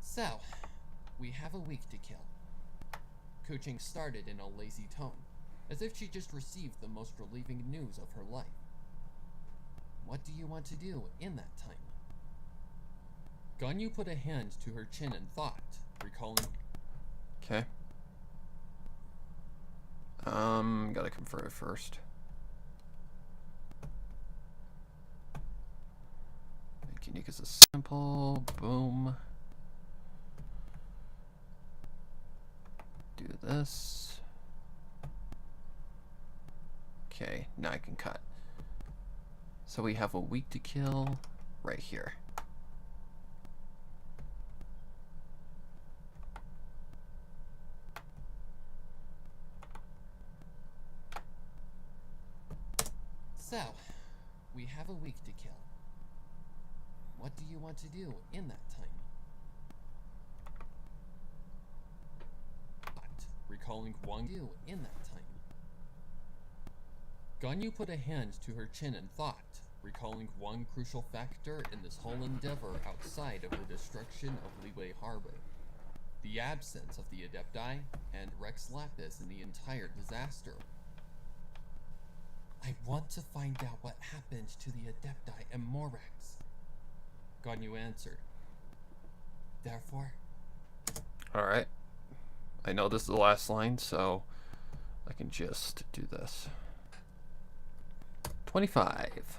So, we have a week to kill. Kuching started in a lazy tone, as if she just received the most relieving news of her life. What do you want to do in that time? Ganyu put a hand to her chin and thought, recalling... Okay. Gotta convert it first. Make unique as a simple. Boom. Do this. Okay, now I can cut. So we have a week to kill right here. So, we have a week to kill. What do you want to do in that time? Recalling one Do in that time? Ganyu put a hand to her chin and thought, recalling one crucial factor in this whole endeavor outside of the destruction of Liyue Harbor. The absence of the Adepti and Rex Lapis in the entire disaster. I want to find out what happened to the Adepti and Morax. Ganyu answered. Therefore, Alright. I know this is the last line, so I can just do this. 25.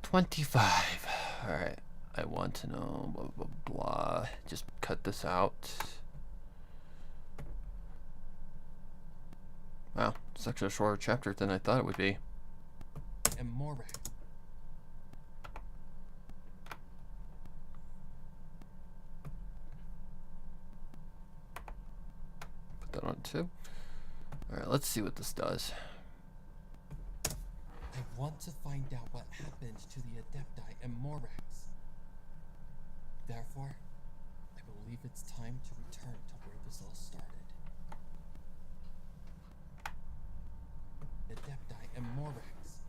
25. Alright. I want to know blah blah blah. Just cut this out. Wow, it's actually a shorter chapter than I thought it would be. and Morax. Put that on too. Alright, let's see what this does. I want to find out what happened to the Adepti and Morax. Therefore, I believe it's time to return to where this all started. Adepti and Morax.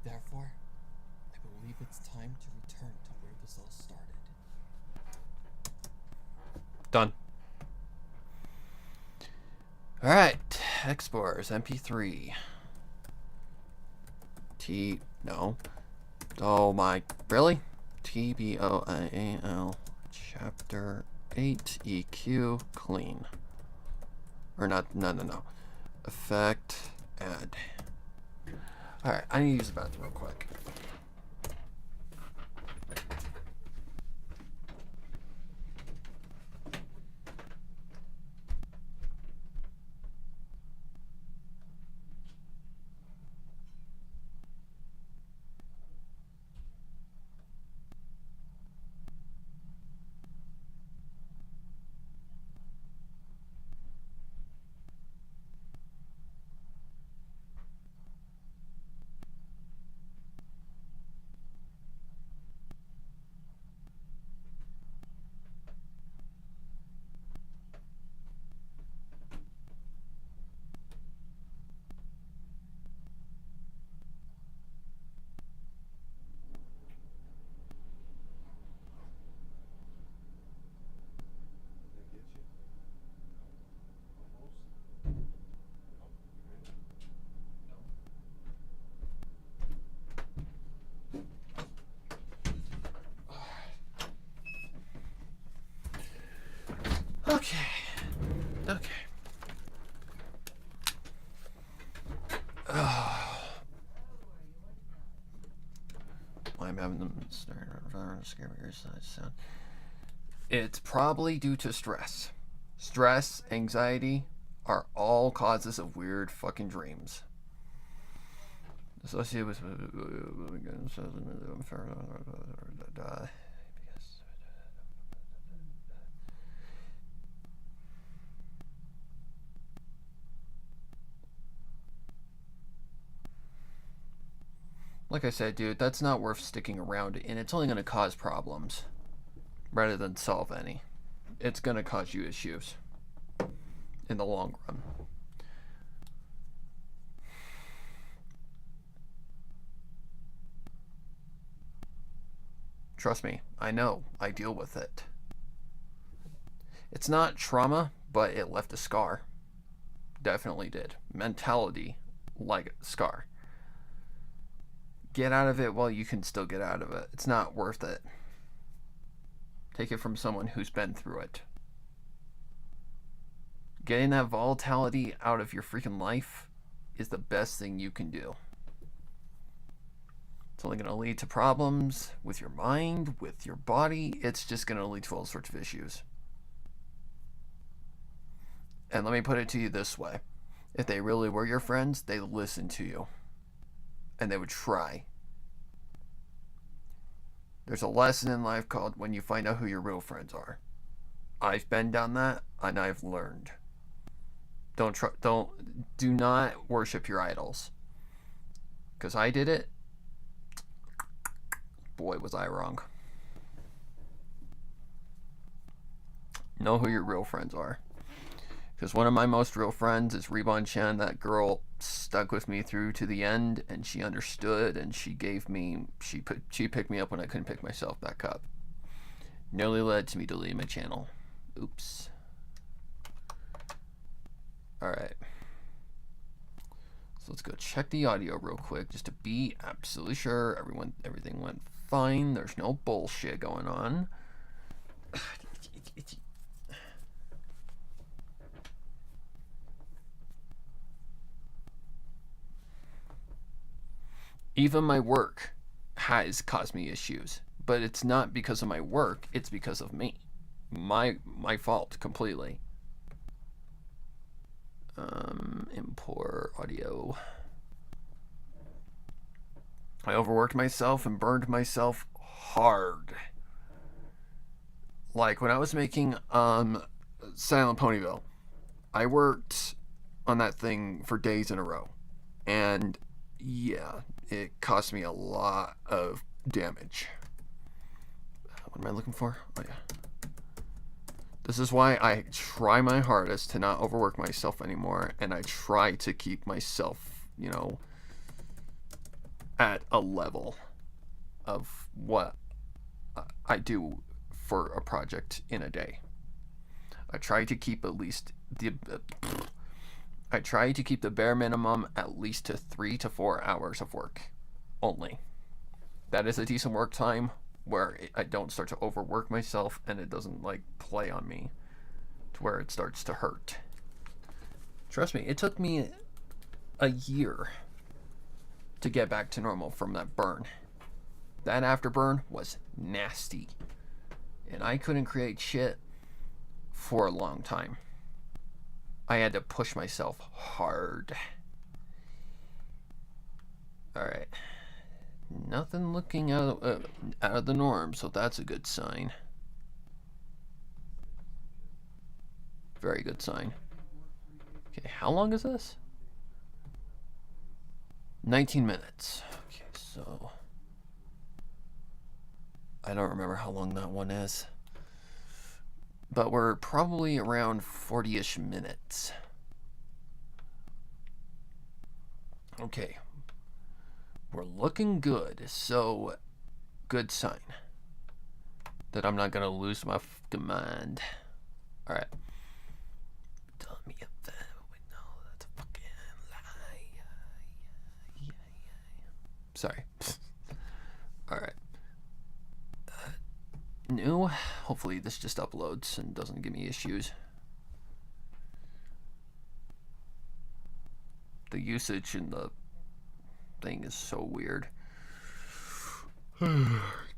Therefore, I believe it's time to return to where this all started. Done. Alright, Explorers, MP3. No. Oh my, really? TBOIAL, Chapter 8, EQ, clean. Or not, no. Effect, add. Alright, I need to use the bathroom real quick. Okay. I'm having them scare your side sound. It's probably due to stress. Stress, anxiety are all causes of weird fucking dreams. Associated with like I said, dude, that's not worth sticking around, and it's only going to cause problems rather than solve any. It's going to cause you issues. in the long run. Trust me, I know. I deal with it. It's not trauma, but it left a scar. Definitely did. Mentality, like a scar. Get out of it while you can still get out of it. It's not worth it. Take it from someone who's been through it. Getting that volatility out of your freaking life is the best thing you can do. It's only going to lead to problems with your mind, with your body. It's just going to lead to all sorts of issues. And let me put it to you this way. If they really were your friends, they'd listen to you. And they would try. There's a lesson in life called when you find out who your real friends are. I've been down that, and I've learned. Do not worship your idols. Because I did it. Boy, was I wrong. Know who your real friends are. Because one of my most real friends is Rebon Chen. That girl stuck with me through to the end, and she understood, and she picked me up when I couldn't pick myself back up. Nearly led to me deleting my channel. Oops. Alright. So let's go check the audio real quick, just to be absolutely sure everything went fine. There's no bullshit going on. Even my work has caused me issues, but it's not because of my work, it's because of me. My fault completely. Import audio. I overworked myself and burned myself hard. Like when I was making Silent Ponyville, I worked on that thing for days in a row. And yeah, it cost me a lot of damage. What am I looking for? Oh yeah. This is why I try my hardest to not overwork myself anymore, and I try to keep myself, you know, at a level of what I do for a project in a day. I try to keep at least the bare minimum at least to 3 to 4 hours of work only. That is a decent work time where I don't start to overwork myself and it doesn't like play on me to where it starts to hurt. Trust me, it took me a year to get back to normal from that burn. That afterburn was nasty. And I couldn't create shit for a long time. I had to push myself hard. Alright. Nothing looking out of the norm, so that's a good sign. Very good sign. Okay, how long is this? 19 minutes. Okay, so I don't remember how long that one is. But we're probably around 40-ish minutes. Okay. We're looking good, so good sign that I'm not gonna lose my fucking mind. Alright. Tell me if that we know that's a fucking lie. Sorry. Alright. New. Hopefully this just uploads and doesn't give me issues. The usage in the thing is so weird.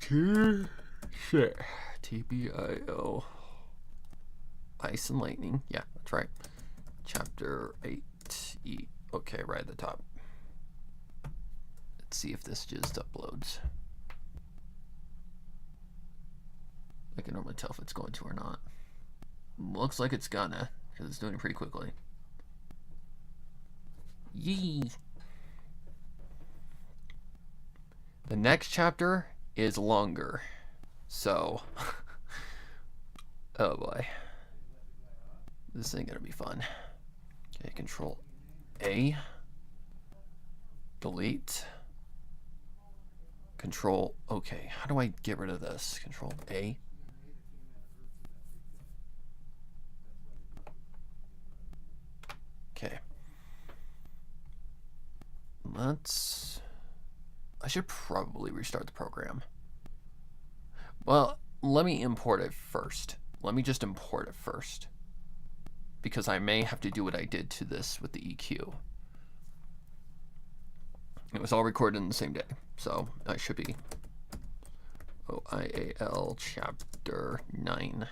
Shit. TBIO. Ice and Lightning. Yeah, that's right. Chapter 8E. Okay, right at the top. Let's see if this just uploads. I can normally tell if it's going to or not. Looks like it's gonna, because it's doing it pretty quickly. Yee! The next chapter is longer. So, oh boy. This ain't gonna be fun. Okay, Control A. Delete. Control, okay, how do I get rid of this? Control A. Okay. I should probably restart the program. Well, let me import it first. Let me just import it first. Because I may have to do what I did to this with the EQ. It was all recorded in the same day, so I should be OIAL Chapter 9.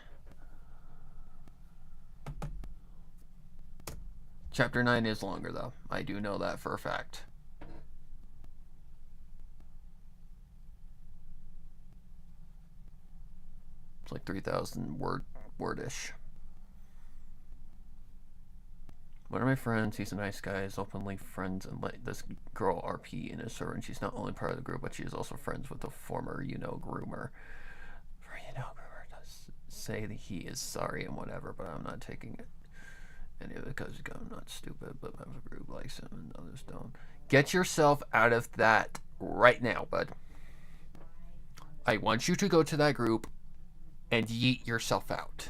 Chapter 9 is longer, though. I do know that for a fact. It's like 3,000 wordish. One of my friends, he's a nice guy, is openly friends and let this girl RP in his server, and she's not only part of the group, but she is also friends with the former, groomer. Groomer does say that he is sorry and whatever, but I'm not taking it. Any of it because I'm not stupid, but my group likes him and others don't. Get yourself out of that right now, bud. I want you to go to that group and yeet yourself out.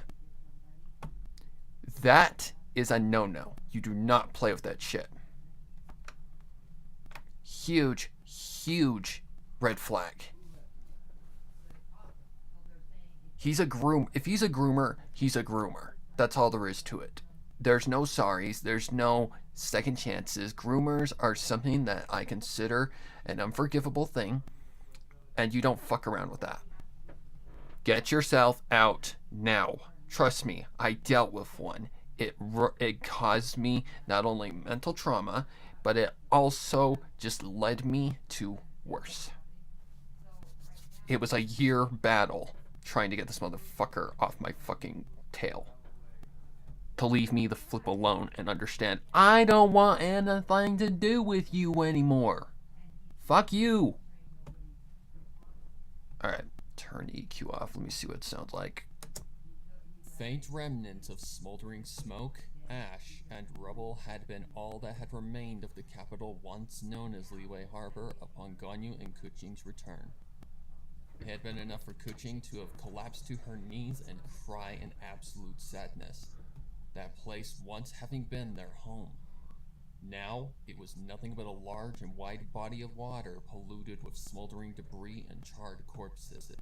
That is a no-no. You do not play with that shit. Huge, huge red flag. He's a groom. If he's a groomer, he's a groomer. That's all there is to it. There's no sorries. There's no second chances. Groomers are something that I consider an unforgivable thing, and you don't fuck around with that. Get yourself out now. Trust me, I dealt with one. It caused me not only mental trauma, but it also just led me to worse. It was a year battle trying to get this motherfucker off my fucking tail. To leave me the flip alone and understand, I don't want anything to do with you anymore. Fuck you. Alright, turn EQ off. Let me see what it sounds like. Faint remnants of smoldering smoke, ash, and rubble had been all that had remained of the capital once known as Liyue Harbor upon Ganyu and Kuching's return. It had been enough for Kuching to have collapsed to her knees and cry in absolute sadness, that place once having been their home. Now, it was nothing but a large and wide body of water polluted with smoldering debris and charred corpses.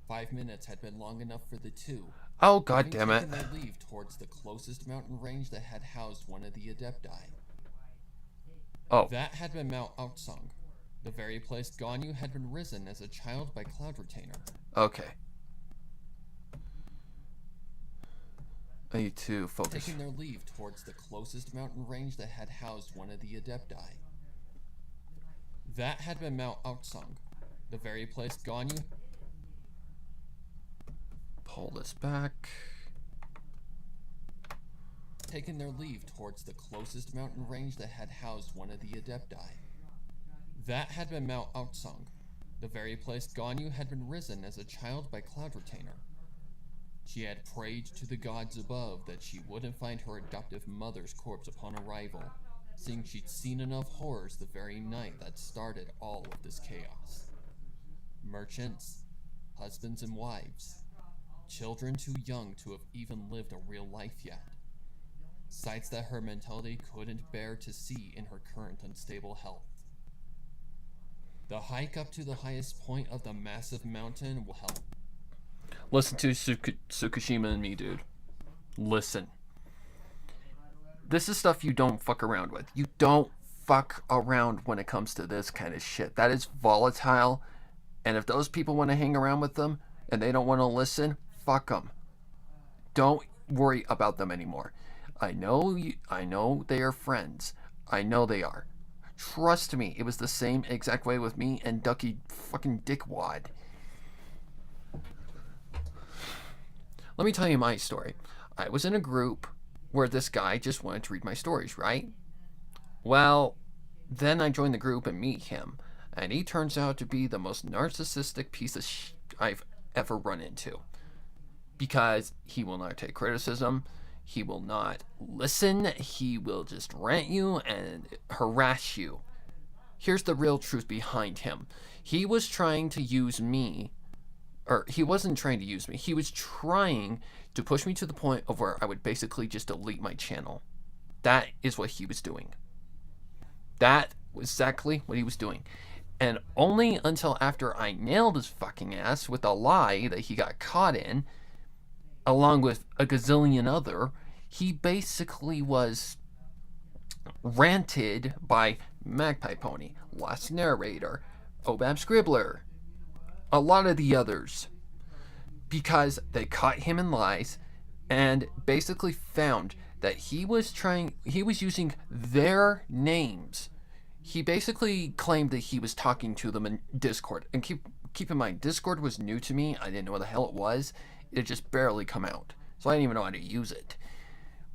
5 minutes had been long enough for the two. Oh, god damn it. Taken their leave towards the closest mountain range that had housed one of the Adepti. Oh. That had been Mount Aotsung, the very place Ganyu had been risen as a child by Cloud Retainer. Okay. I need to focus. Taking their leave towards the closest mountain range that had housed one of the Adepti. That had been Mount Aotsung, the very place Ganyu... Pull this back. Taking their leave towards the closest mountain range that had housed one of the Adepti. That had been Mount Aotsung, the very place Ganyu had been risen as a child by Cloud Retainer. She had prayed to the gods above that she wouldn't find her adoptive mother's corpse upon arrival, seeing she'd seen enough horrors the very night that started all of this chaos. Merchants, husbands and wives, children too young to have even lived a real life yet. Sights that her mentality couldn't bear to see in her current unstable health. The hike up to the highest point of the massive mountain will help. Listen to Tsukushima and me, dude. Listen. This is stuff you don't fuck around with. You don't fuck around when it comes to this kind of shit. That is volatile. And if those people want to hang around with them and they don't want to listen, fuck them. Don't worry about them anymore. I know they are friends. I know they are. Trust me, it was the same exact way with me and Ducky fucking Dickwad. Let me tell you my story. I was in a group where this guy just wanted to read my stories, right? Well, then I joined the group and meet him, and he turns out to be the most narcissistic piece of I've ever run into. because he will not take criticism. He will not listen. He will just rant you and harass you. Here's the real truth behind him. He was trying to use me, or he wasn't trying to use me. He was trying to push me to the point of where I would basically just delete my channel. That is what he was doing. That was exactly what he was doing. And only until after I nailed his fucking ass with a lie that he got caught in, along with a gazillion other, he basically was ranted by Magpie Pony, Lost Narrator, Obab Scribbler, a lot of the others, because they caught him in lies and basically found that he was using their names. He basically claimed that he was talking to them in Discord. And keep in mind, Discord was new to me. I didn't know what the hell it was. It had just barely come out. So I didn't even know how to use it.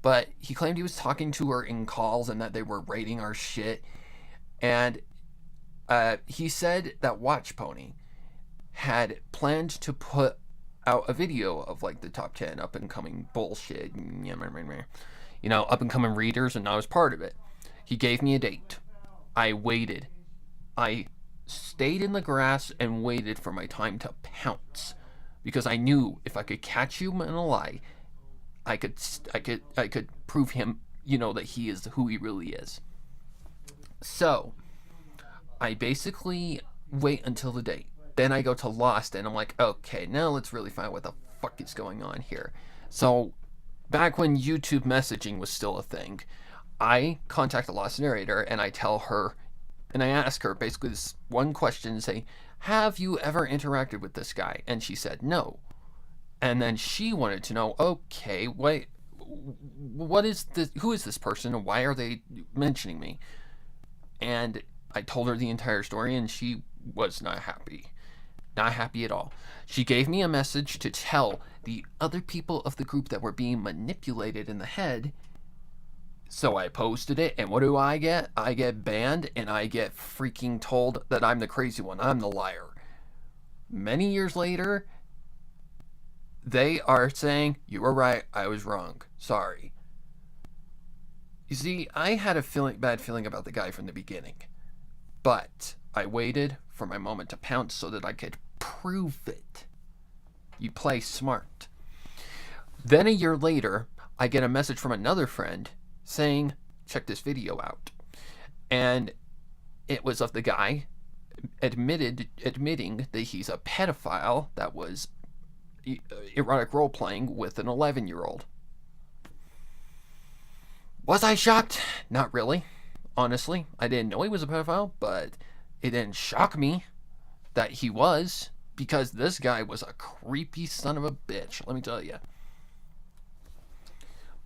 But he claimed he was talking to her in calls and that they were rating our shit. And he said that Watch Pony had planned to put out a video of like the top 10 up and coming bullshit, you know, up and coming readers, and I was part of it. He gave me a date. I waited. I stayed in the grass and waited for my time to pounce, because I knew if I could catch him in a lie, I could prove him, you know, that he is who he really is. So I basically wait until the date. Then I go to Lost and I'm like, okay, now let's really find what the fuck is going on here. So back when YouTube messaging was still a thing, I contact the Lost Narrator and I tell her, and I ask her basically this one question and say, have you ever interacted with this guy? And she said no. And then she wanted to know, okay, what is this? Who is this person and why are they mentioning me? And I told her the entire story and she was not happy. Not happy at all. She gave me a message to tell the other people of the group that were being manipulated in the head. So I posted it, and what do I get? I get banned, and I get freaking told that I'm the crazy one. I'm the liar. Many years later, they are saying, you were right, I was wrong. Sorry. You see, I had a bad feeling about the guy from the beginning. But I waited for my moment to pounce so that I could prove it. You play smart. Then a year later, I get a message from another friend saying, check this video out. And it was of the guy admitting that he's a pedophile that was erotic role-playing with an 11-year-old. Was I shocked? Not really. Honestly, I didn't know he was a pedophile, but it didn't shock me that he was, because this guy was a creepy son of a bitch, let me tell you.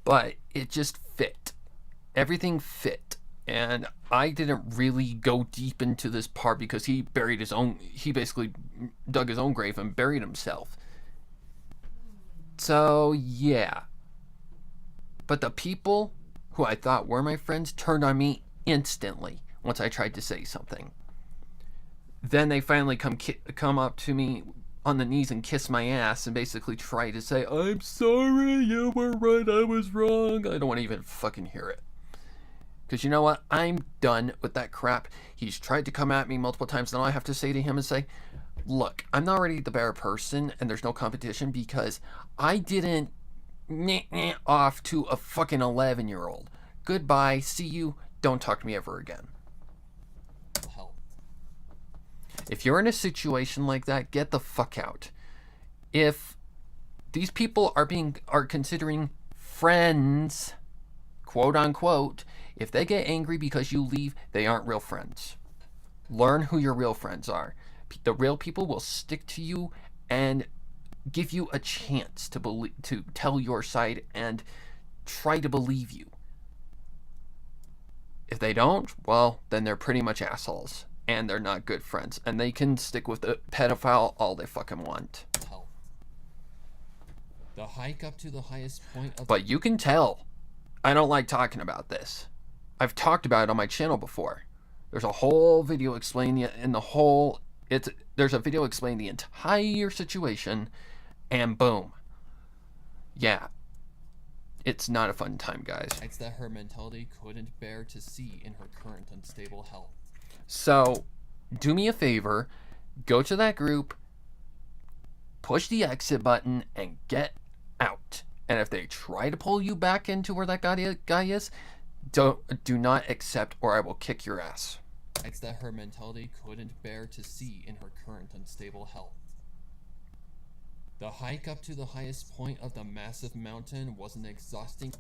But it just fit. Everything fit. And I didn't really go deep into this part because he basically dug his own grave and buried himself. So, yeah. But the people who I thought were my friends turned on me instantly once I tried to say something. Then they finally come up to me on the knees and kiss my ass and basically try to say, I'm sorry, you were right, I was wrong. I don't want to even fucking hear it. Because you know what? I'm done with that crap. He's tried to come at me multiple times, and all I have to say to him is say, look, I'm not already the better person, and there's no competition because I didn't off to a fucking 11-year-old. Goodbye, see you, don't talk to me ever again. Help. If you're in a situation like that, get the fuck out. If these people are considering friends, quote unquote, if they get angry because you leave, they aren't real friends. Learn who your real friends are. The real people will stick to you and give you a chance to tell your side and try to believe you. If they don't, well, then they're pretty much assholes. And they're not good friends. And they can stick with the pedophile all they fucking want. Help. The hike up to the highest point of... But you can tell I don't like talking about this. I've talked about it on my channel before. There's a whole video explaining there's a video explaining the entire situation, and boom. Yeah. It's not a fun time, guys. It's that her mentality couldn't bear to see in her current unstable health. So, do me a favor, go to that group, push the exit button, and get out. And if they try to pull you back into where that guy is, do not accept or I will kick your ass. It's that her mentality couldn't bear to see in her current unstable health. The hike up to the highest point of the massive mountain was an exhausting...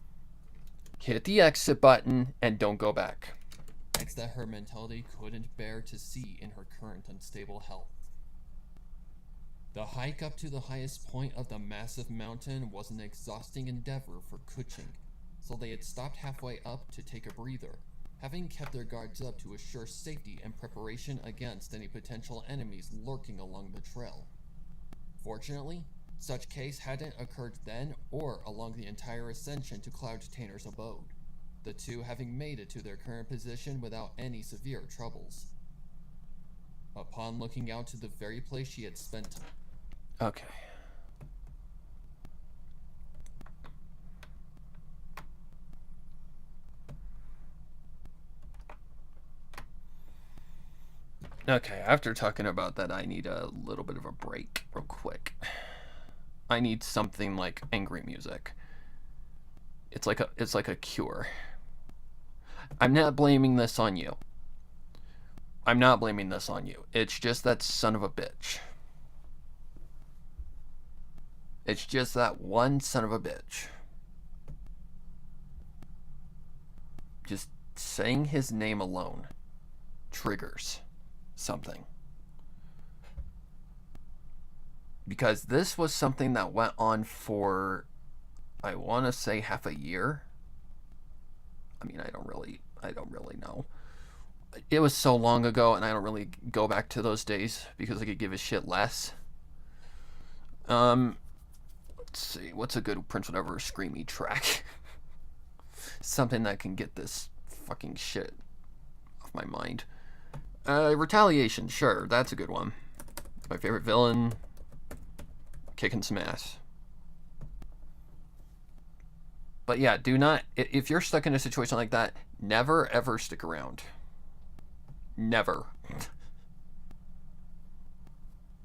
Hit the exit button and don't go back. It's that her mentality couldn't bear to see in her current unstable health. The hike up to the highest point of the massive mountain was an exhausting endeavor for Kuching, so they had stopped halfway up to take a breather, having kept their guards up to assure safety and preparation against any potential enemies lurking along the trail. Fortunately, such case hadn't occurred then or along the entire ascension to Cloudtainer's abode, the two having made it to their current position without any severe troubles. Upon looking out to the very place she had spent time. Okay. Okay, after talking about that, I need a little bit of a break real quick. I need something like angry music. It's like a cure. I'm not blaming this on you. I'm not blaming this on you. It's just that son of a bitch. It's just that one son of a bitch. Just saying his name alone triggers something. Because this was something that went on for, I want to say, half a year. I mean, I don't really know. It was so long ago, and I don't really go back to those days because I could give a shit less. Let's see, what's a good Prince Whatever screamy track? Something that can get this fucking shit off my mind. Retaliation, sure, that's a good one. My favorite villain, kicking some ass. But yeah, do not, if you're stuck in a situation like that, never ever stick around. Never.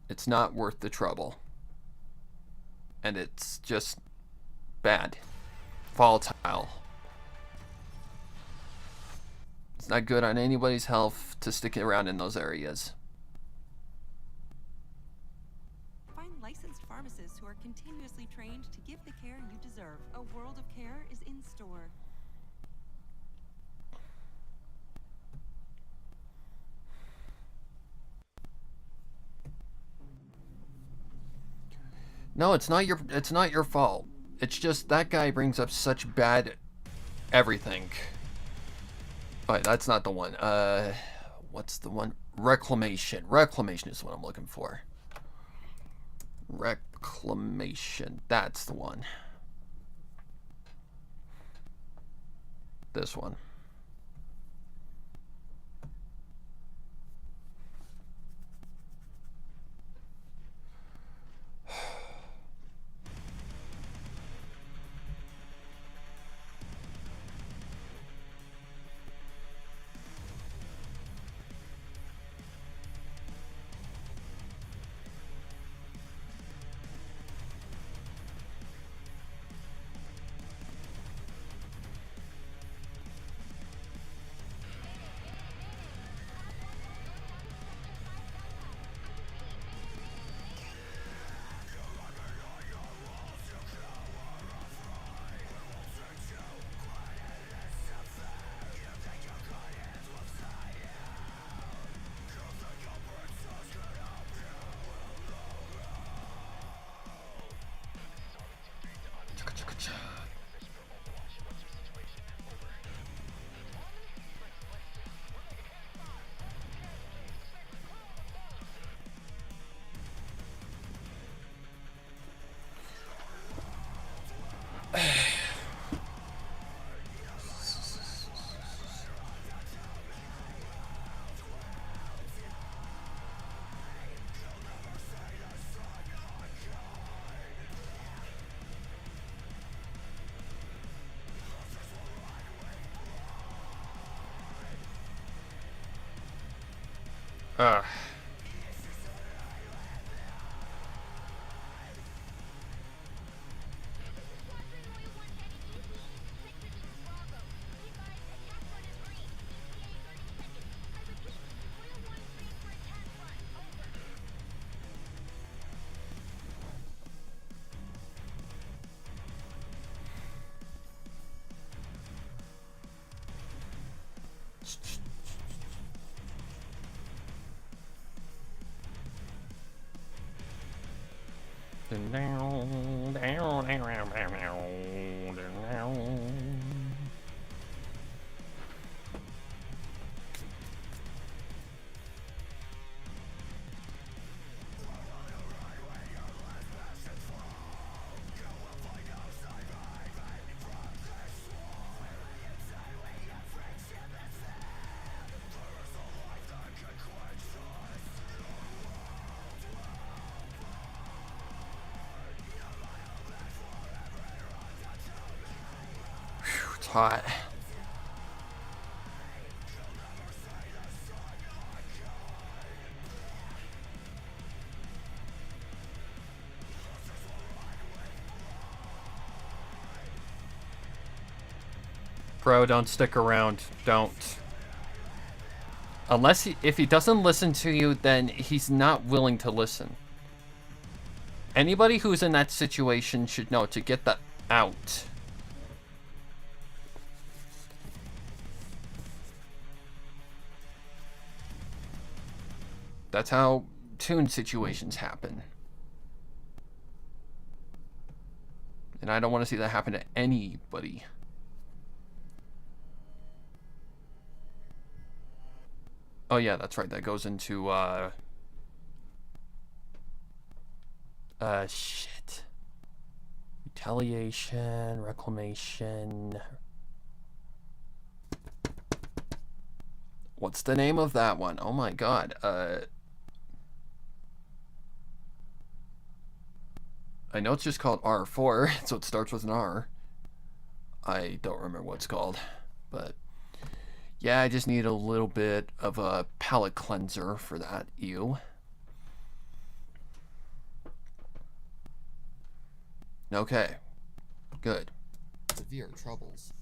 It's not worth the trouble. And it's just bad. Volatile. It's not good on anybody's health to stick around in those areas. Find licensed pharmacists who are continuously trained to give the care you deserve. A world of care is in store. No, it's not your fault. It's just that guy brings up such bad everything. Alright, that's not the one. What's the one? Reclamation. Reclamation is what I'm looking for. Reclamation. That's the one. This one. Ugh. It's hot. Bro, don't stick around. Don't. Unless if he doesn't listen to you, then he's not willing to listen. Anybody who's in that situation should know to get that out. That's how tune situations happen. And I don't want to see that happen to anybody. Oh yeah, that's right. That goes into shit. Retaliation, reclamation. What's the name of that one? Oh my god. I know it's just called R4, so it starts with an R. I don't remember what it's called, but yeah, I just need a little bit of a palate cleanser for that. Ew. Okay. Good. Severe troubles.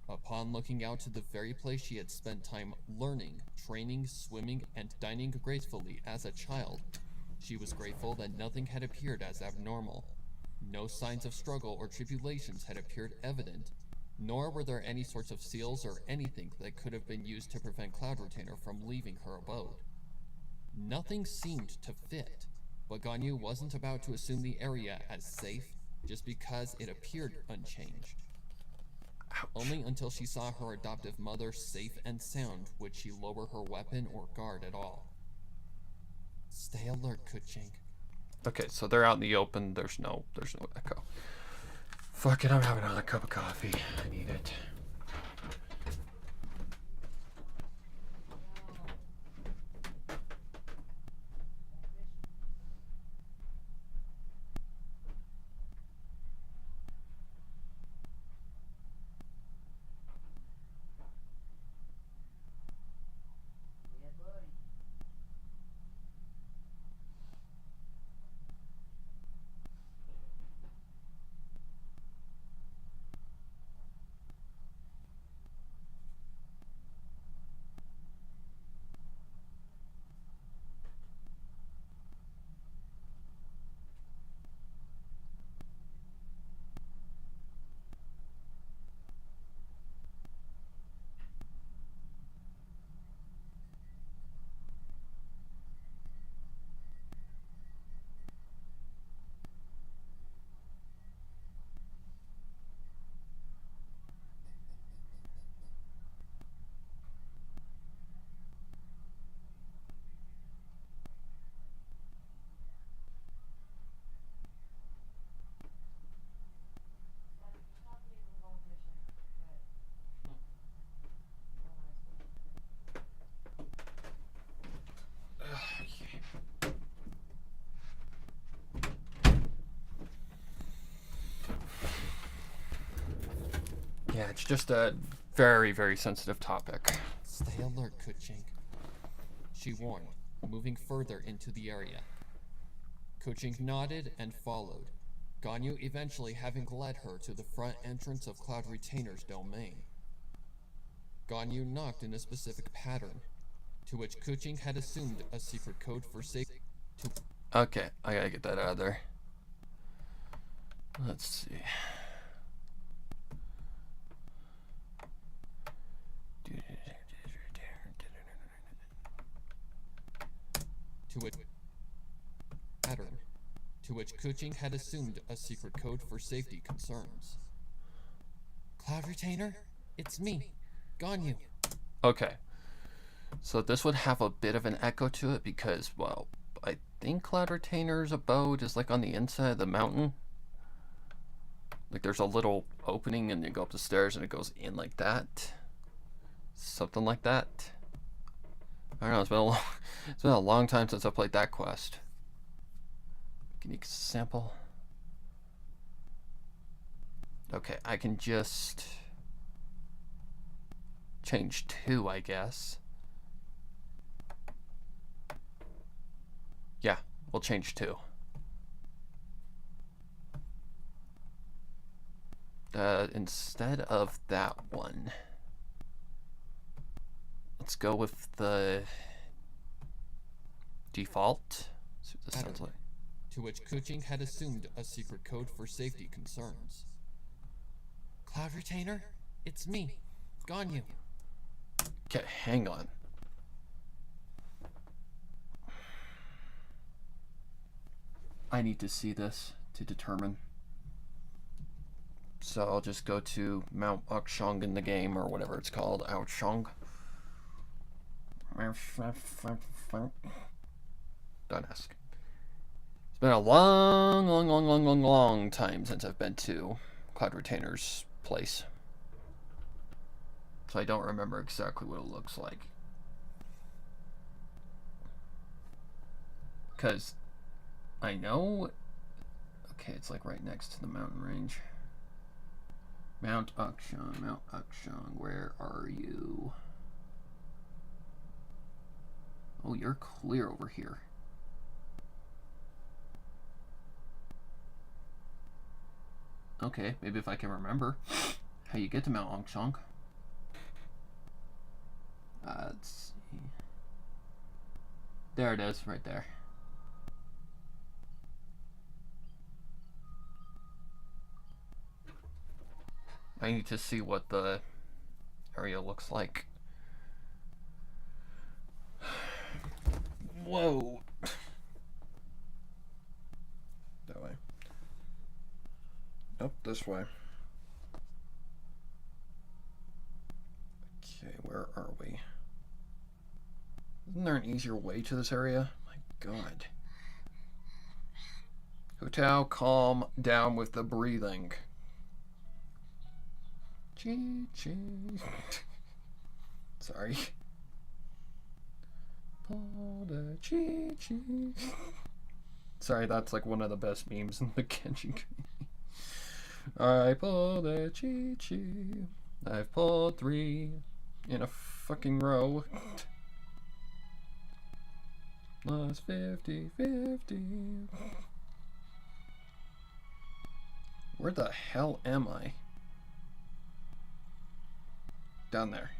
Upon looking out to the very place she had spent time learning, training, swimming, and dining gracefully as a child, she was grateful that nothing had appeared as abnormal. No signs of struggle or tribulations had appeared evident, nor were there any sorts of seals or anything that could have been used to prevent Cloud Retainer from leaving her abode. Nothing seemed to fit, but Ganyu wasn't about to assume the area as safe just because it appeared unchanged. Ouch. Only until she saw her adoptive mother safe and sound would she lower her weapon or guard at all. Stay alert, Kuching. Okay, so they're out in the open. There's no echo. Fuck it, I'm having another cup of coffee. I need it. Yeah, it's just a very, very sensitive topic. Stay alert, Kuching. she warned, moving further into the area. Kuching nodded and followed, Ganyu eventually having led her to the front entrance of Cloud Retainer's domain. Ganyu knocked in a specific pattern, to which Kuching had assumed a secret code for safety. Okay, I gotta get that out of there. Let's see. To which Kuching had assumed a secret code for safety concerns. Cloud Retainer, it's me, Ganyu. Okay. So this would have a bit of an echo to it because, well, I think Cloud Retainer's abode is like on the inside of the mountain. Like there's a little opening and you go up the stairs and it goes in like that. Something like that. I don't know, it's been a long time since I played that quest. Can you sample? Okay, I can just change 2, I guess. Yeah, we'll change 2. Instead of that one, let's go with the default. See what this sounds like. To which Kuching had assumed a secret code for safety concerns. Cloud Retainer, it's me, Ganyu. Okay, hang on. I need to see this to determine. So I'll just go to Mount Akshong in the game, or whatever it's called, Outshong. Don't ask. It's been a long time since I've been to Cloud Retainer's place. So I don't remember exactly what it looks like. Because I know... Okay, it's like right next to the mountain range. Mount Akshong, where are you? Oh, you're clear over here. Okay, maybe if I can remember how you get to Mount Akshong. Let's see. There it is, right there. I need to see what the area looks like. Whoa. That way. Nope, this way. Okay, where are we? Isn't there an easier way to this area? My God. Hutao, calm down with the breathing. Chi-chi. Sorry. Pull the chi-chi. Sorry, that's like one of the best memes in the Genshin community. I pulled a chi-chi. I've pulled 3 in a fucking row. Plus 50-50. Where the hell am I? Down there.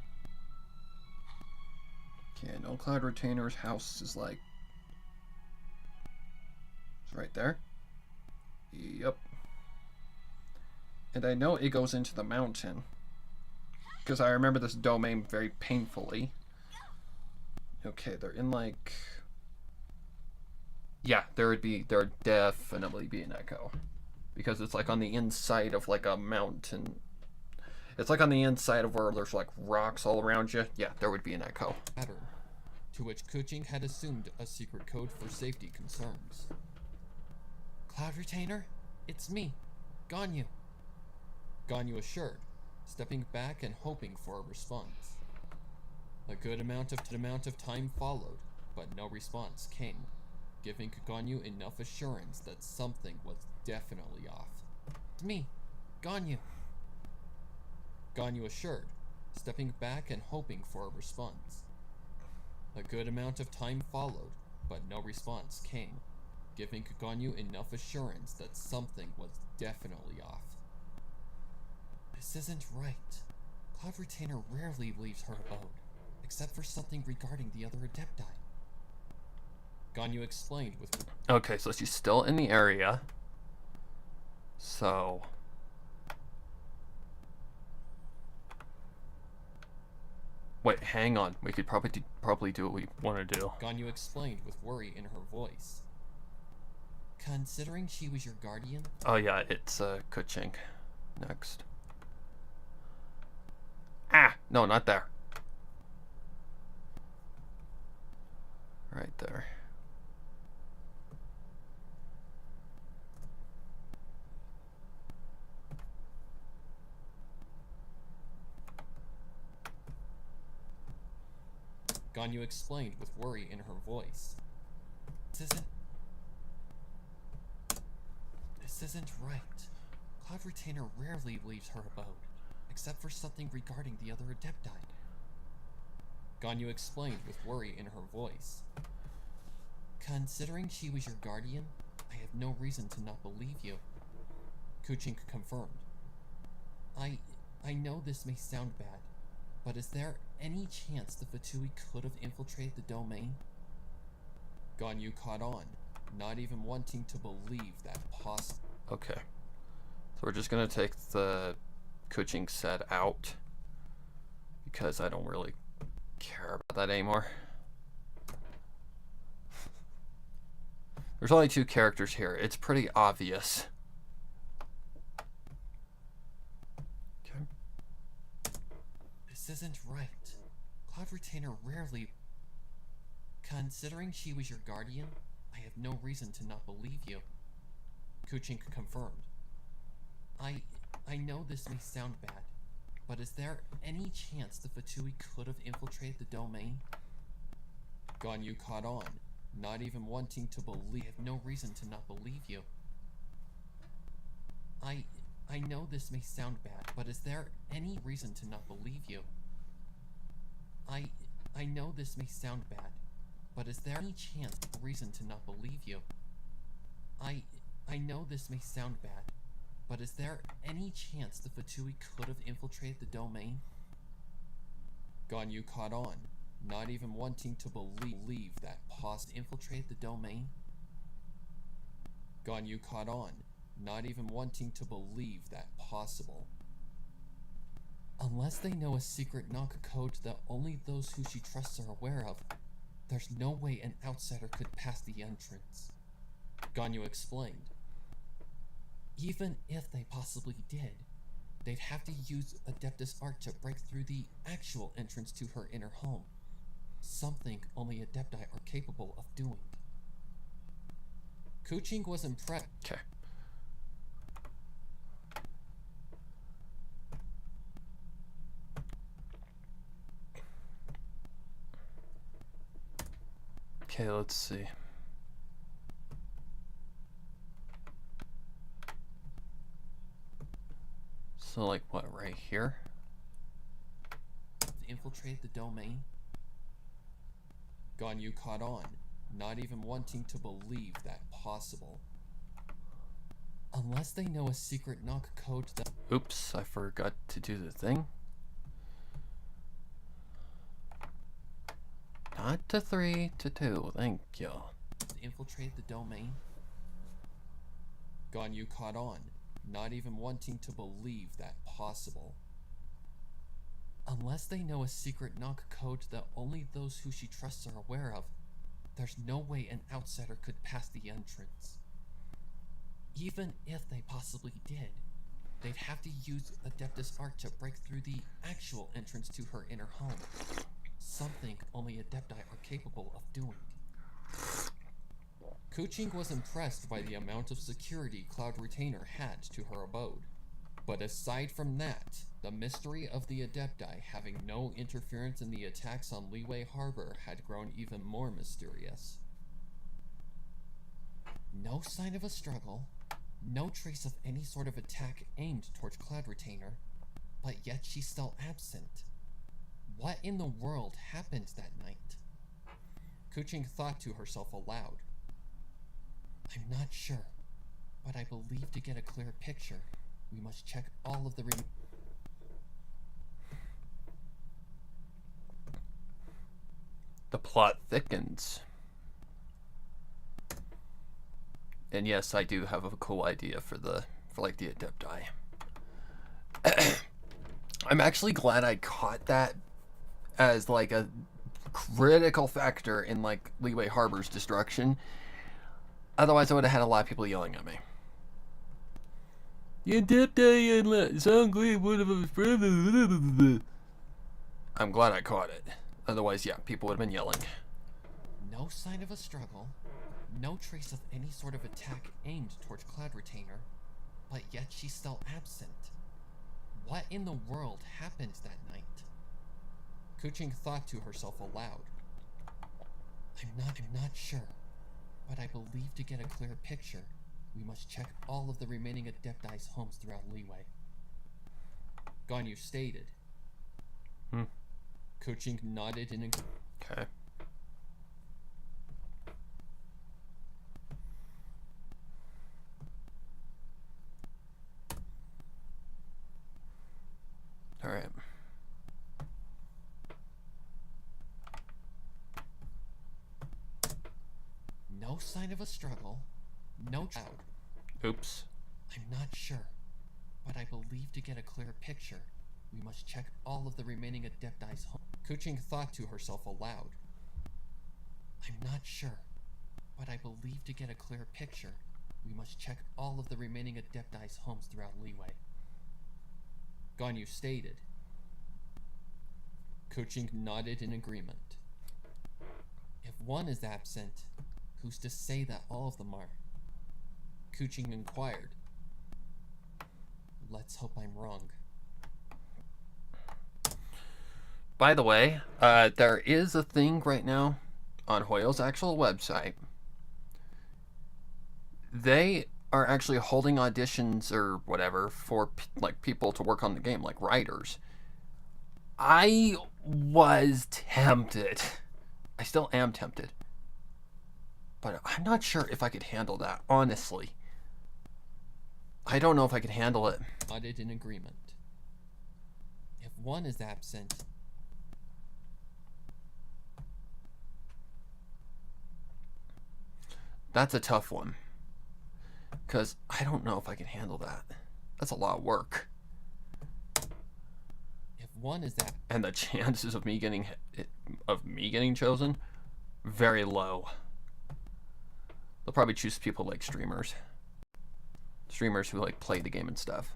Okay, no Cloud Retainer's house is like... It's right there. Yep. And I know it goes into the mountain. Because I remember this domain very painfully. Okay, they're in like... Yeah, there would definitely be an echo. Because it's like on the inside of like a mountain. It's like on the inside of where there's like rocks all around you. Yeah, there would be an echo. Pattern, to which Kuching had assumed a secret code for safety concerns. Cloud Retainer, it's me, Ganyu. Ganyu assured, stepping back and hoping for a response. A good amount of time followed, but no response came, giving Ganyu enough assurance that something was definitely off. It's me, Ganyu. Ganyu assured, stepping back and hoping for a response. A good amount of time followed, but no response came, giving Ganyu enough assurance that something was definitely off. This isn't right. Cloud Retainer rarely leaves her abode, except for something regarding the other Adepti. Ganyu explained with... Okay, so she's still in the area. So... Wait, hang on. We could probably do what we want to do. Ganyu explained with worry in her voice. Considering she was your guardian... Oh yeah, it's Kuching. Next. Ah! No, not there. Right there. Ganyu explained with worry in her voice. This isn't right. Cloud Retainer rarely leaves her abode, except for something regarding the other Adepti. Ganyu explained with worry in her voice. Considering she was your guardian, I have no reason to not believe you. Kuching confirmed. I know this may sound bad, but is there any chance the Fatui could have infiltrated the domain? Ganyu caught on, not even wanting to believe that possible. Okay. So we're just gonna take the Kuching set out because I don't really care about that anymore. There's only 2 characters here. It's pretty obvious. Okay. This isn't right. Cloud Retainer rarely... Considering she was your guardian, I have no reason to not believe you. Kuching confirmed. I know this may sound bad, but is there any chance the Fatui could have infiltrated the domain? Ganyu caught on, not even wanting to believe. I have no reason to not believe you. I know this may sound bad, but is there any reason to not believe you? I know this may sound bad, but is there any chance reason to not believe you? I know this may sound bad, but is there any chance the Fatui could have infiltrated the domain? Ganyu caught on, not even wanting to believe that infiltrated the domain? Ganyu caught on, not even wanting to believe that possible. Unless they know a secret Naka code that only those who she trusts are aware of, there's no way an outsider could pass the entrance. Ganyu explained. Even if they possibly did, they'd have to use Adeptus Art to break through the actual entrance to her inner home. Something only Adepti are capable of doing. Kuching was impressed. Okay. Okay, let's see. So, like, what, right here? Infiltrate the domain? Ganyu caught on, not even wanting to believe that possible. Unless they know a secret Naka code that... Oops, I forgot to do the thing. Not to 3, to 2, thank you. Infiltrate the domain? Ganyu caught on, not even wanting to believe that possible. Unless they know a secret Naka code that only those who she trusts are aware of, there's no way an outsider could pass the entrance. Even if they possibly did, they'd have to use Adeptus Art to break through the actual entrance to her inner home. Something only Adepti are capable of doing. Kuching was impressed by the amount of security Cloud Retainer had to her abode. But aside from that, the mystery of the Adepti having no interference in the attacks on Liyue Harbor had grown even more mysterious. No sign of a struggle, no trace of any sort of attack aimed towards Cloud Retainer, but yet she's still absent. What in the world happened that night? Kuching thought to herself aloud. I'm not sure, but I believe to get a clear picture, we must check all of the The plot thickens. And yes, I do have a cool idea for like the Adepti. I'm actually glad I caught that as like a critical factor in like Leeway Harbor's destruction. Otherwise, I would have had a lot of people yelling at me. The Adepti and Zhongli would have. I'm glad I caught it. Otherwise, yeah, people would have been yelling. No sign of a struggle, no trace of any sort of attack aimed towards Cloud Retainer, but yet she's still absent. What in the world happened that night? Kuching thought to herself aloud. I'm not sure, but I believe to get a clear picture, we must check all of the remaining Adepti's homes throughout Leeway. Ganyu stated. Kuching nodded in agreement. Okay. All right. No sign of a struggle, no doubt. Oops. I'm not sure, but I believe to get a clear picture, we must check all of the remaining Adepti's homes. Kuching thought to herself aloud. I'm not sure, but I believe to get a clear picture, we must check all of the remaining Adepti's homes throughout Leeway. Ganyu stated. Kuching nodded in agreement. If one is absent, who's to say that all of them are? Kuching inquired. Let's hope I'm wrong. By the way, there is a thing right now on Hoyo's actual website. They are actually holding auditions or whatever for like people to work on the game, like writers. I was tempted. I still am tempted. But I'm not sure if I could handle that, honestly. I don't know if I could handle it. Nodded in agreement. If one is absent, that's a tough one. Because I don't know if I can handle that. That's a lot of work. If one is that, And the chances of me getting chosen, very low. They'll probably choose people like streamers. Streamers who like play the game and stuff.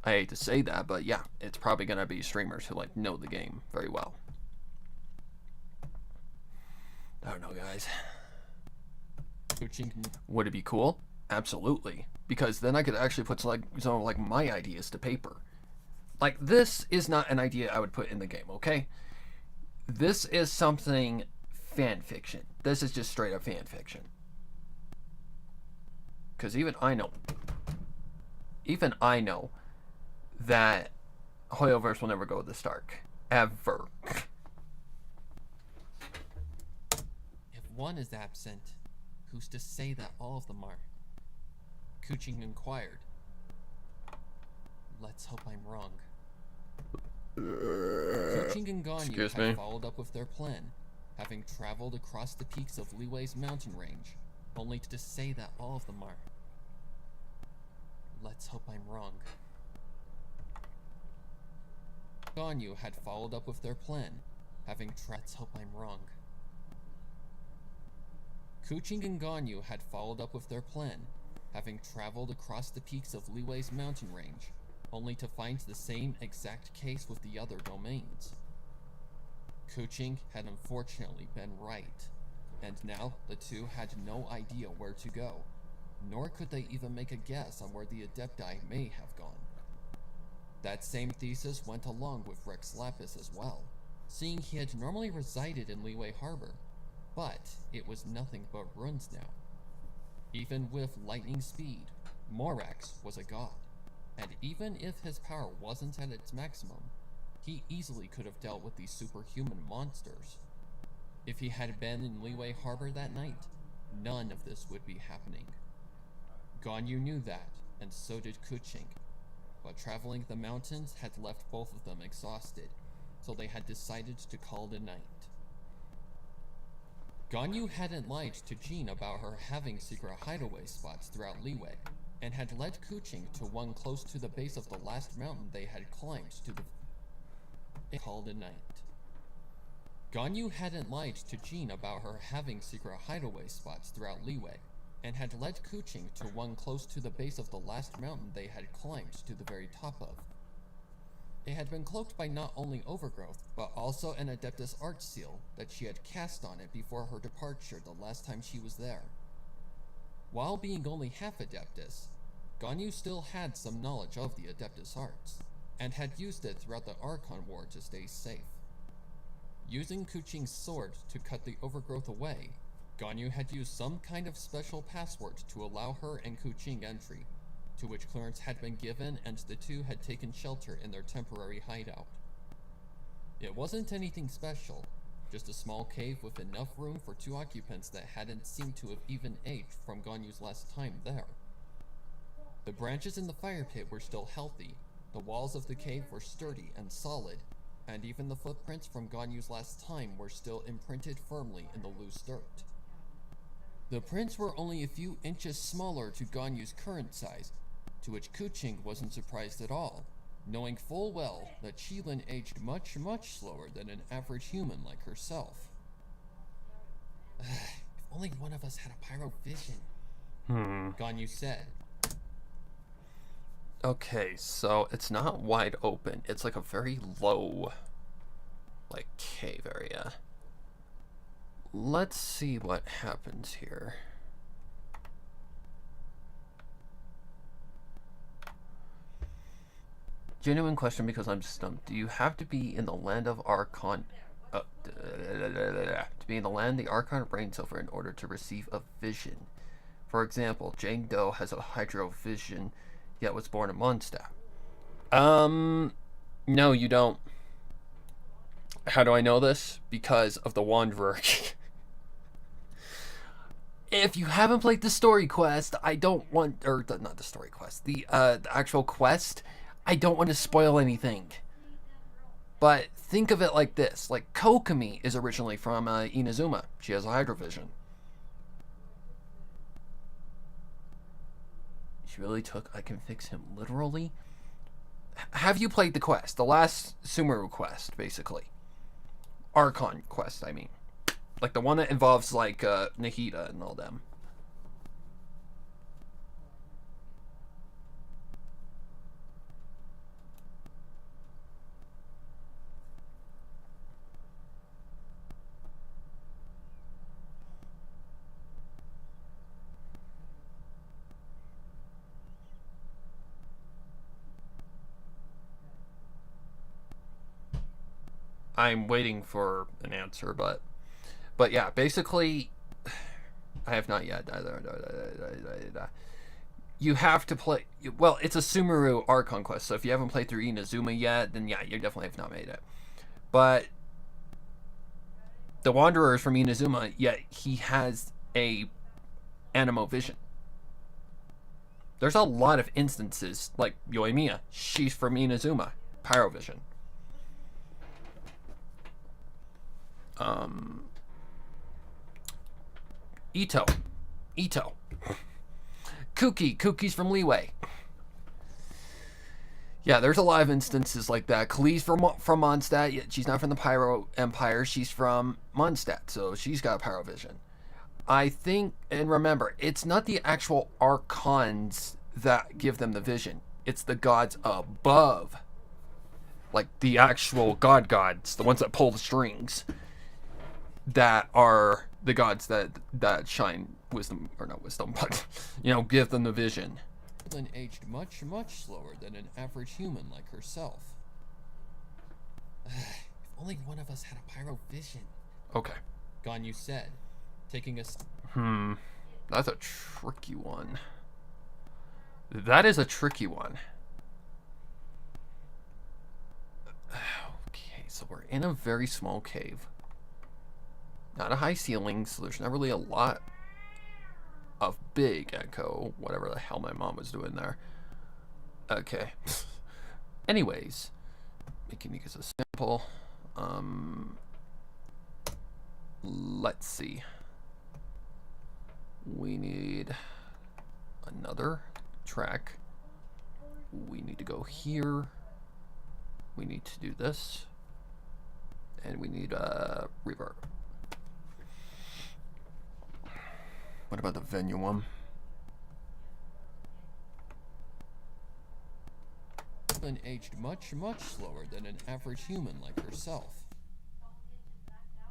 I hate to say that, but yeah, it's probably gonna be streamers who like know the game very well. I don't know, guys. Would it be cool? Absolutely. Because then I could actually put some of like my ideas to paper. Like, this is not an idea I would put in the game, okay? This is something fan fiction. This is just straight up fan fiction. Because even I know that Hoyoverse will never go this dark. Ever. if one is absent, who's to say that all of them are? Kuching inquired. Let's hope I'm wrong. Kuching and Ganyu had followed up with their plan, having traveled across the peaks of Leeway's mountain range, only to say that all of them are. Let's hope I'm wrong. Ganyu had followed up with their plan, having let's hope I'm wrong. Kuching and Ganyu had followed up with their plan, having traveled across the peaks of Leeway's mountain range, only to find the same exact case with the other domains. Kuching had unfortunately been right, and now the two had no idea where to go, nor could they even make a guess on where the Adepti may have gone. That same thesis went along with Rex Lapis as well, seeing he had normally resided in Leeway Harbor, but it was nothing but ruins now. Even with lightning speed, Morax was a god, and even if his power wasn't at its maximum, he easily could have dealt with these superhuman monsters. If he had been in Liyue Harbor that night, none of this would be happening. Ganyu knew that, and so did Kuching, but traveling the mountains had left both of them exhausted, so they had decided to call it a night. Ganyu hadn't lied to Jean about her having secret hideaway spots throughout Liyue, and had led Kuching to one close to the base of the last mountain they had climbed to the called a night. Ganyu hadn't lied to Jean about her having secret hideaway spots throughout Liyue, and had led Kuching to one close to the base of the last mountain they had climbed to the very top of. It had been cloaked by not only overgrowth, but also an Adeptus art seal that she had cast on it before her departure the last time she was there. While being only half Adeptus, Ganyu still had some knowledge of the Adeptus arts, and had used it throughout the Archon War to stay safe. Using Kuching's sword to cut the overgrowth away, Ganyu had used some kind of special password to allow her and Kuching entry, to which clearance had been given and the two had taken shelter in their temporary hideout. It wasn't anything special, just a small cave with enough room for two occupants that hadn't seemed to have even aged from Ganyu's last time there. The branches in the fire pit were still healthy, the walls of the cave were sturdy and solid, and even the footprints from Ganyu's last time were still imprinted firmly in the loose dirt. The prints were only a few inches smaller to Ganyu's current size, to which Kuching wasn't surprised at all, knowing full well that Qilin aged much slower than an average human like herself. If only one of us had a pyro vision, Ganyu said. Okay, so it's not wide open. It's like a very low, like, cave area. Let's see what happens here. Genuine question because I'm stumped. Do you have to be in the land of Archon... to be in the land the Archon reigns over in order to receive a vision? For example, Jane Doe has a hydro vision, yet was born a Mondstadt. No, you don't. How do I know this? Because of the Wanderer. If you haven't played the story quest, I don't want... Or, not the story quest. The actual quest, I don't want to spoil anything. But think of it like this. Like, Kokomi is originally from Inazuma. She has a hydrovision. She really took I can fix him literally? Have you played the quest? The last Sumeru quest, basically. Archon quest, I mean. Like the one that involves like Nahida and all them. I'm waiting for an answer, but yeah, basically, I have not yet. You have to play. Well, it's a Sumeru Archon quest, so if you haven't played through Inazuma yet, then yeah, you definitely have not made it. But the Wanderer is from Inazuma, yet he has a Animo vision. There's a lot of instances, like Yoimiya, she's from Inazuma, Pyrovision. Ito. Kuki's from Liyue. Yeah, there's a lot of instances like that. Klee's from Mondstadt, yet she's not from the Pyro Empire. She's from Mondstadt, so she's got Pyrovision. I think, and remember, it's not the actual Archons that give them the vision. It's the gods above. Like the actual gods, the ones that pull the strings, that are the gods that shine wisdom, or not wisdom, but, you know, give them the vision. Qilin aged much slower than an average human like herself. If only one of us had a pyro vision. Okay. Ganyu said, taking a... That's a tricky one. That is a tricky one. Okay, so we're in a very small cave. Not a high ceiling, so there's not really a lot of big echo. Whatever the hell my mom was doing there. Okay. Anyways, making it as a sample. Let's see. We need another track. We need to go here. We need to do this. And we need a reverb. What about the venue one? And aged much, much slower than an average human like herself.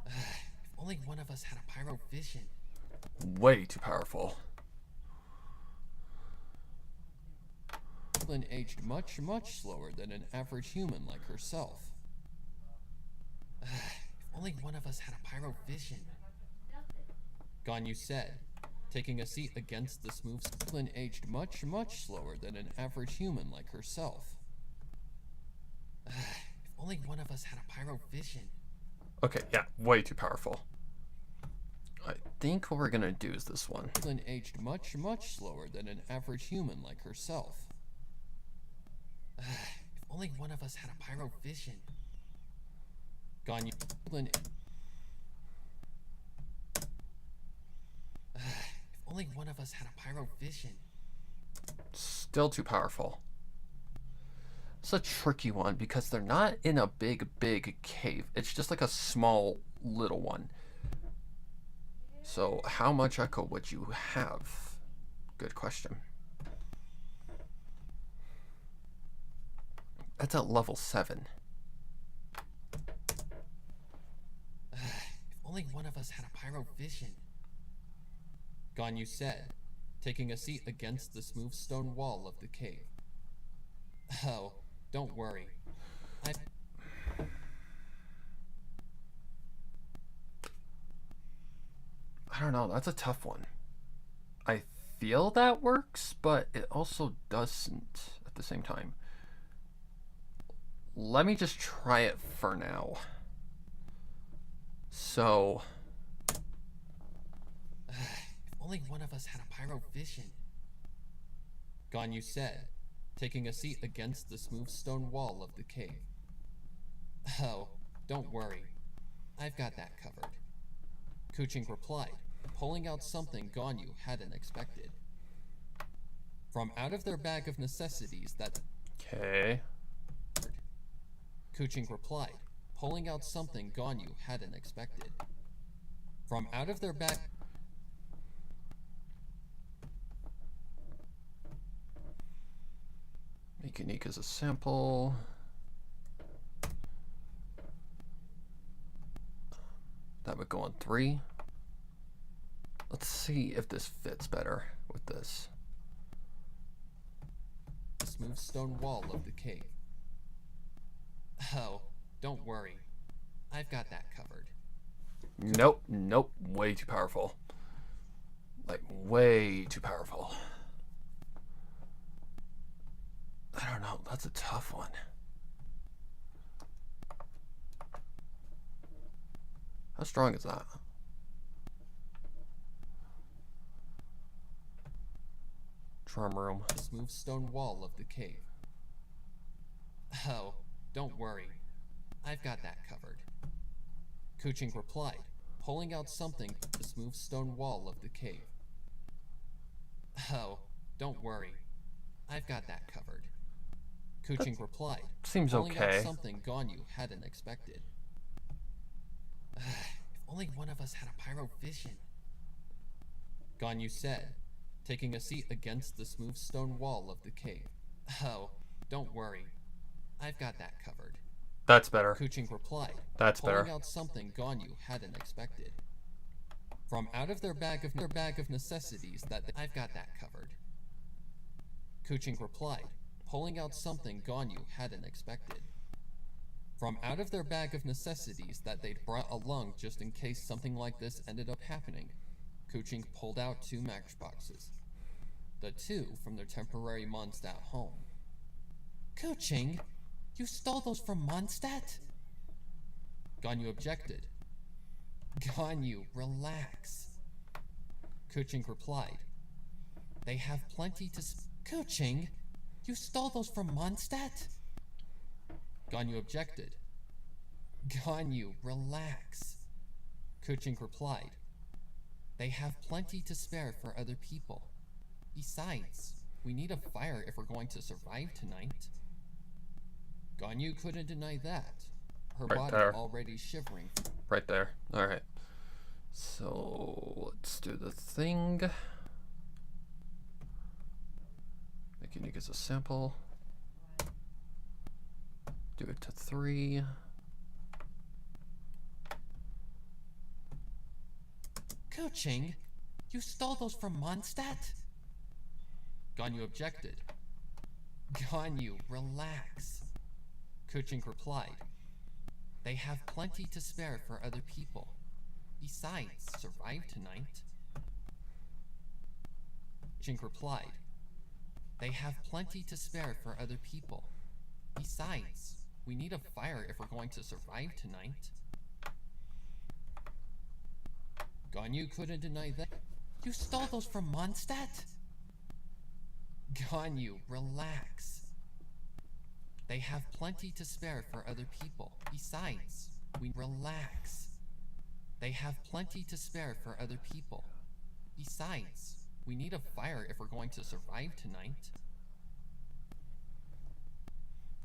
If only one of us had a pyro vision. Way too powerful. And aged much, much slower than an average human like herself. If only one of us had a pyro vision. Ganyu said, taking a seat against the smooth and aged much, much slower than an average human like herself. If only one of us had a pyro vision. Okay, yeah, way too powerful. I think what we're gonna do is this one. And aged much, much slower than an average human like herself. If only one of us had a pyro vision. Ganyu. If only one of us had a pyro vision. Still too powerful. It's a tricky one because they're not in a big cave. It's just like a small little one. So how much echo would you have? Good question. That's at level 7. If only one of us had a pyro vision. Ganyu said, taking a seat against the smooth stone wall of the cave. Oh, don't worry. I don't know, that's a tough one. I feel that works, but it also doesn't at the same time. Let me just try it for now. So... If only one of us had a pyro vision. Ganyu said, taking a seat against the smooth stone wall of the cave. Oh, don't worry. I've got that covered. Kuching replied, pulling out something Ganyu hadn't expected. From out of their bag of necessities that... Okay. Kuching replied, pulling out something Ganyu hadn't expected. From out of their bag... Make unique as a sample. That would go on 3. Let's see if this fits better with this. The smooth stone wall of the cave. Oh, don't worry. I've got that covered. Nope, nope, way too powerful. Like, way too powerful. I don't know, that's a tough one. How strong is that? Drum room. The smooth stone wall of the cave. Oh, don't worry. I've got that covered. Kuching replied, pulling out something the smooth stone wall of the cave. Oh, don't worry. I've got that covered. Kuching replied, Seems pulling okay. out something Ganyu hadn't expected. If only one of us had a pyro vision. Ganyu said, taking a seat against the smooth stone wall of the cave. Oh, don't worry. I've got that covered. That's better. Kuching replied, That's pulling better. out something Ganyu hadn't expected. From out of their bag of necessities that I've got that covered. Kuching replied, pulling out something Ganyu hadn't expected. From out of their bag of necessities that they'd brought along just in case something like this ended up happening, Kuching pulled out 2 matchboxes. The 2 from their temporary Mondstadt home. Kuching, you stole those from Mondstadt? Ganyu objected. Ganyu, relax. Kuching replied, they have plenty to Kuching, you stole those from Mondstadt? Ganyu objected. Ganyu, relax. Kuching replied, they have plenty to spare for other people. Besides, we need a fire if we're going to survive tonight. Ganyu couldn't deny that, her Right body there. already shivering. Right there. Alright. So, let's do the thing. Make unique as a sample. Do it to 3. Kuching, you stole those from Mondstadt? Ganyu objected. Ganyu, relax. Kuching replied, they have plenty to spare for other people. Besides, survive tonight. Kuching replied, they have plenty to spare for other people. Besides, we need a fire if we're going to survive tonight. Ganyu couldn't deny that. You stole those from Mondstadt? Ganyu, relax. They have plenty to spare for other people. Besides, we relax. They have plenty to spare for other people. Besides, we need a fire if we're going to survive tonight.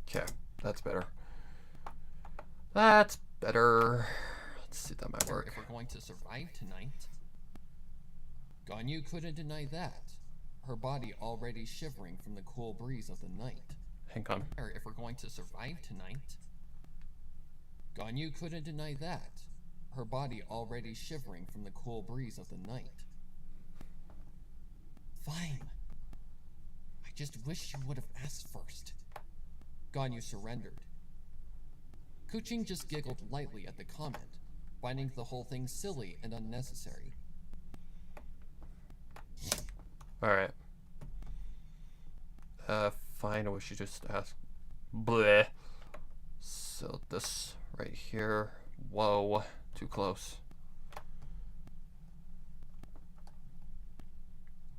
Okay, that's better. That's better. Let's see if that might work. If we're going to survive tonight. Ganyu couldn't deny that, her body already shivering from the cool breeze of the night. Hang on. If we're going to survive tonight. Ganyu couldn't deny that, her body already shivering from the cool breeze of the night. Fine. I just wish you would have asked first. Ganyu surrendered. Kuching just giggled lightly at the comment, finding the whole thing silly and unnecessary. Alright. Fine, I wish you just asked. Bleh. So this right here. Whoa, too close.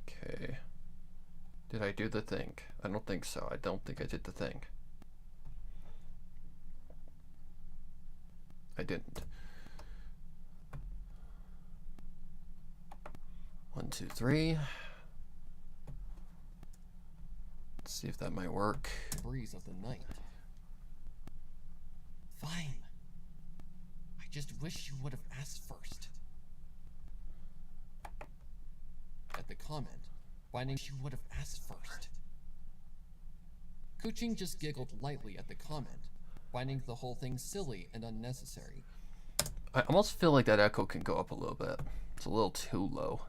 Okay. Did I do the thing? I don't think so. I don't think I did the thing. I didn't. 1, 2, 3. Let's see if that might work. Breeze of the night. Fine. I just wish you would have asked first. At the comment, finding you would have asked first. Kuching just giggled lightly at the comment, finding the whole thing silly and unnecessary. I almost feel like that echo can go up a little bit. It's a little too low.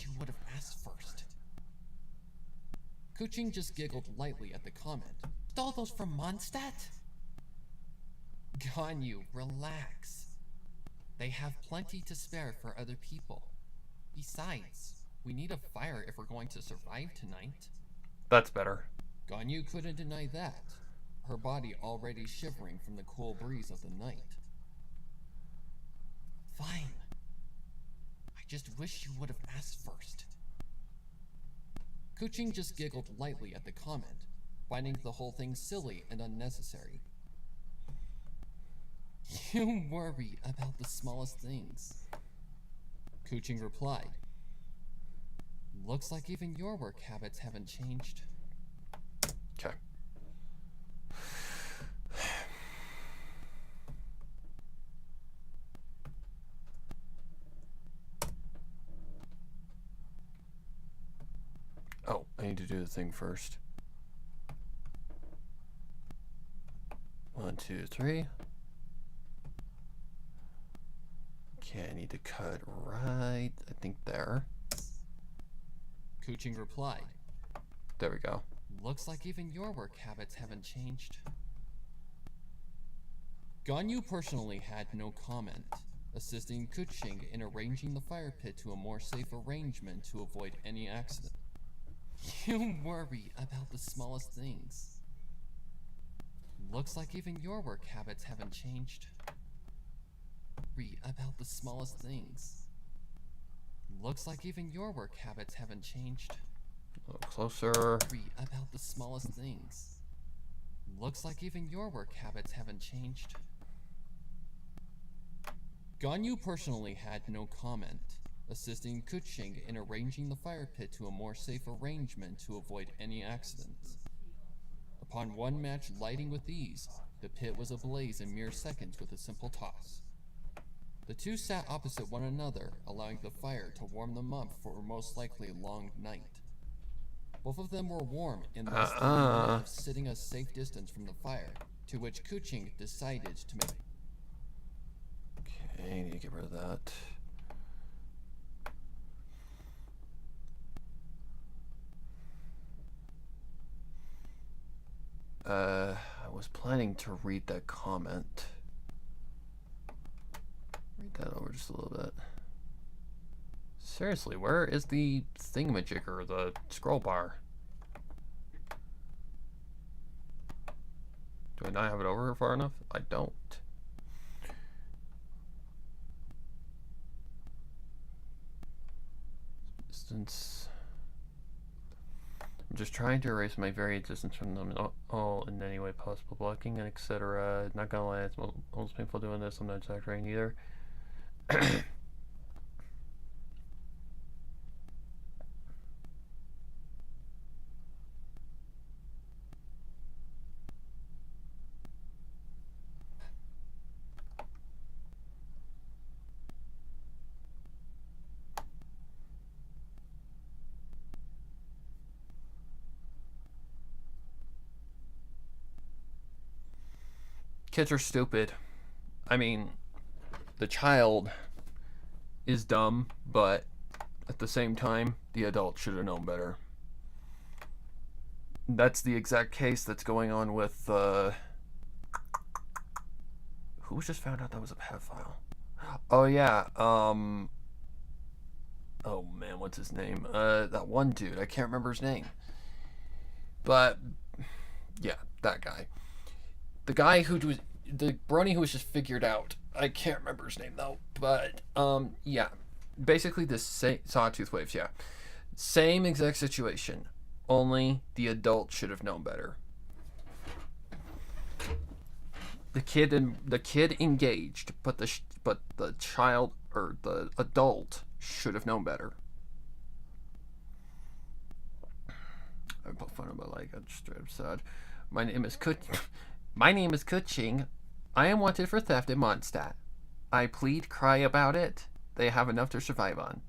You would have asked first. Kuching just giggled lightly at the comment. Stole those from Mondstadt? Ganyu, relax. They have plenty to spare for other people. Besides, we need a fire if we're going to survive tonight. That's better. Ganyu couldn't deny that, her body already shivering from the cool breeze of the night. Fine. I just wish you would have asked first. Kuching just giggled lightly at the comment, finding the whole thing silly and unnecessary. You worry about the smallest things. Kuching replied, looks like even your work habits haven't changed. Okay. Oh, I need to do the thing first. 1, 2, 3. Okay, I need to cut right, I think there. Kuching replied, There we go. looks like even your work habits haven't changed. Ganyu personally had no comment, assisting Kuching in arranging the fire pit to a more safe arrangement to avoid any accident. You worry about the smallest things. Looks like even your work habits haven't changed. Worry about the smallest things. Looks like even your work habits haven't changed. A little closer. Worry about the smallest things. Looks like even your work habits haven't changed. Ganyu personally had no comment, assisting Kuching in arranging the fire pit to a more safe arrangement to avoid any accidents. Upon one match lighting with ease, the pit was ablaze in mere seconds with a simple toss. The two sat opposite one another, allowing the fire to warm them up for a most likely long night. Both of them were warm in less than a minute of sitting a safe distance from the fire, to which Kuching decided to make... Okay, need to get rid of that. I was planning to read that comment. Read that over just a little bit. Seriously, where is the thingamajigger, the scroll bar? Do I not have it over far enough? I don't. Distance. I'm just trying to erase my very existence from them all in any way possible, blocking and etc. Not gonna lie, it's almost painful doing this. I'm not exaggerating either. Kids are stupid. I mean, the child is dumb, but at the same time, the adult should have known better. That's the exact case that's going on with, who just found out that was a pedophile? Oh, yeah, oh man, what's his name? That one dude, I can't remember his name. But, yeah, that guy. The guy who was, the brony who was just figured out. I can't remember his name though, but, yeah. Basically the sawtooth waves, yeah. Same exact situation, only the adult should have known better. The kid engaged, but the child, or the adult, should have known better. I put fun about like I'm straight up sad. My name is Kuching. I am wanted for theft in Mondstadt. I plead, cry about it. They have enough to survive on.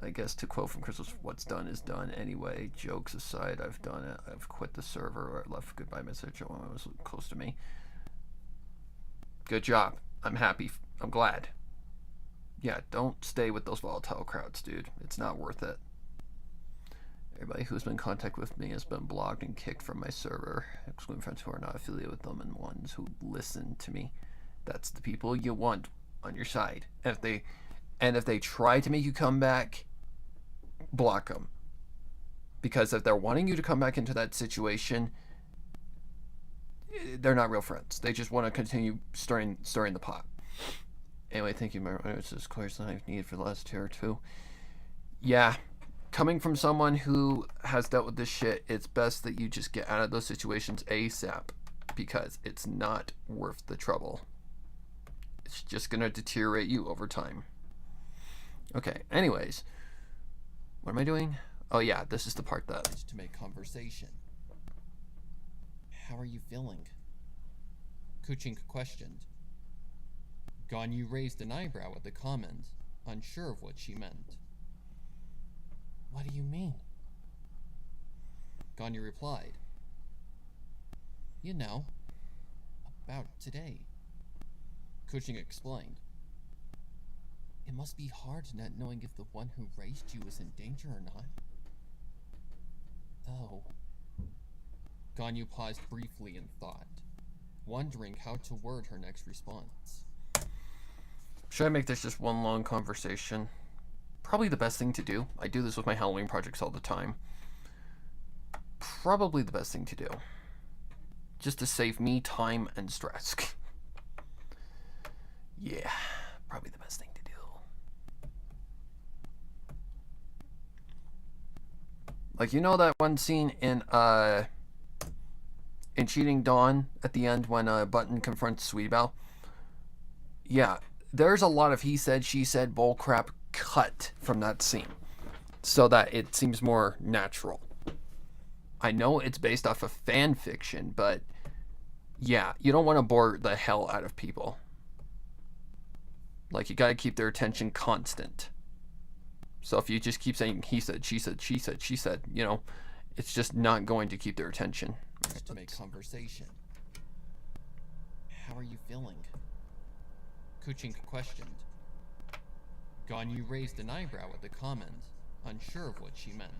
I guess to quote from Crystal's, what's done is done anyway. Jokes aside, I've done it. I've quit the server or left goodbye message when it was close to me. Good job. I'm happy. I'm glad. Yeah, don't stay with those volatile crowds, dude. It's not worth it. Everybody who's been in contact with me has been blocked and kicked from my server, excluding friends who are not affiliated with them and ones who listen to me. That's the people you want on your side. And if they try to make you come back, block them. Because if they're wanting you to come back into that situation, they're not real friends. They just want to continue stirring the pot. Anyway, thank you, Mary. It's as clear as I've needed for the last tier or two. Yeah. Coming from someone who has dealt with this shit, it's best that you just get out of those situations ASAP, because it's not worth the trouble. It's just gonna deteriorate you over time. Okay, anyways. What am I doing? Oh yeah, this is the part that... to make conversation. How are you feeling? Kuching questioned. Ganyu raised an eyebrow at the comment, unsure of what she meant. What do you mean? Ganyu replied. You know, about today. Kuching explained. It must be hard not knowing if the one who raised you is in danger or not. Though. Ganyu paused briefly in thought, wondering how to word her next response. Should I make this just one long conversation? Probably the best thing to do. I do this with my Halloween projects all the time. Probably the best thing to do. just to save me time and stress. Yeah, probably the best thing to do. Like, you know that one scene in Cheating Dawn at the end when Button confronts Sweetbell? Yeah, there's a lot of he said, she said bullcrap cut from that scene so that it seems more natural. I know it's based off of fan fiction, but yeah, you don't want to bore the hell out of people. Like, you gotta keep their attention constant. So if you just keep saying he said, she said, she said, she said, you know, it's just not going to keep their attention. To make conversation. How are you feeling? Kuching questioned. Ganyu raised an eyebrow at the comment, unsure of what she meant.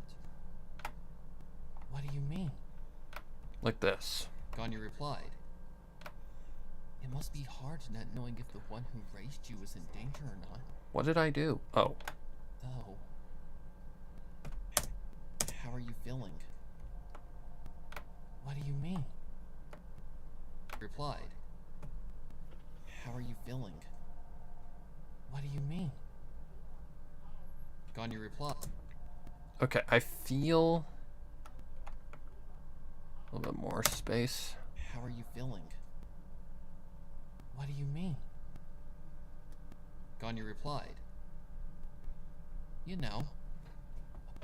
What do you mean? Like this. Ganyu replied. It must be hard not knowing if the one who raised you is in danger or not. What did I do? Oh. Though. How are you feeling? What do you mean? Replied. How are you feeling? What do you mean? Ganyu replied. Okay, I feel a little bit more space. How are you feeling? What do you mean? Ganyu replied. You know,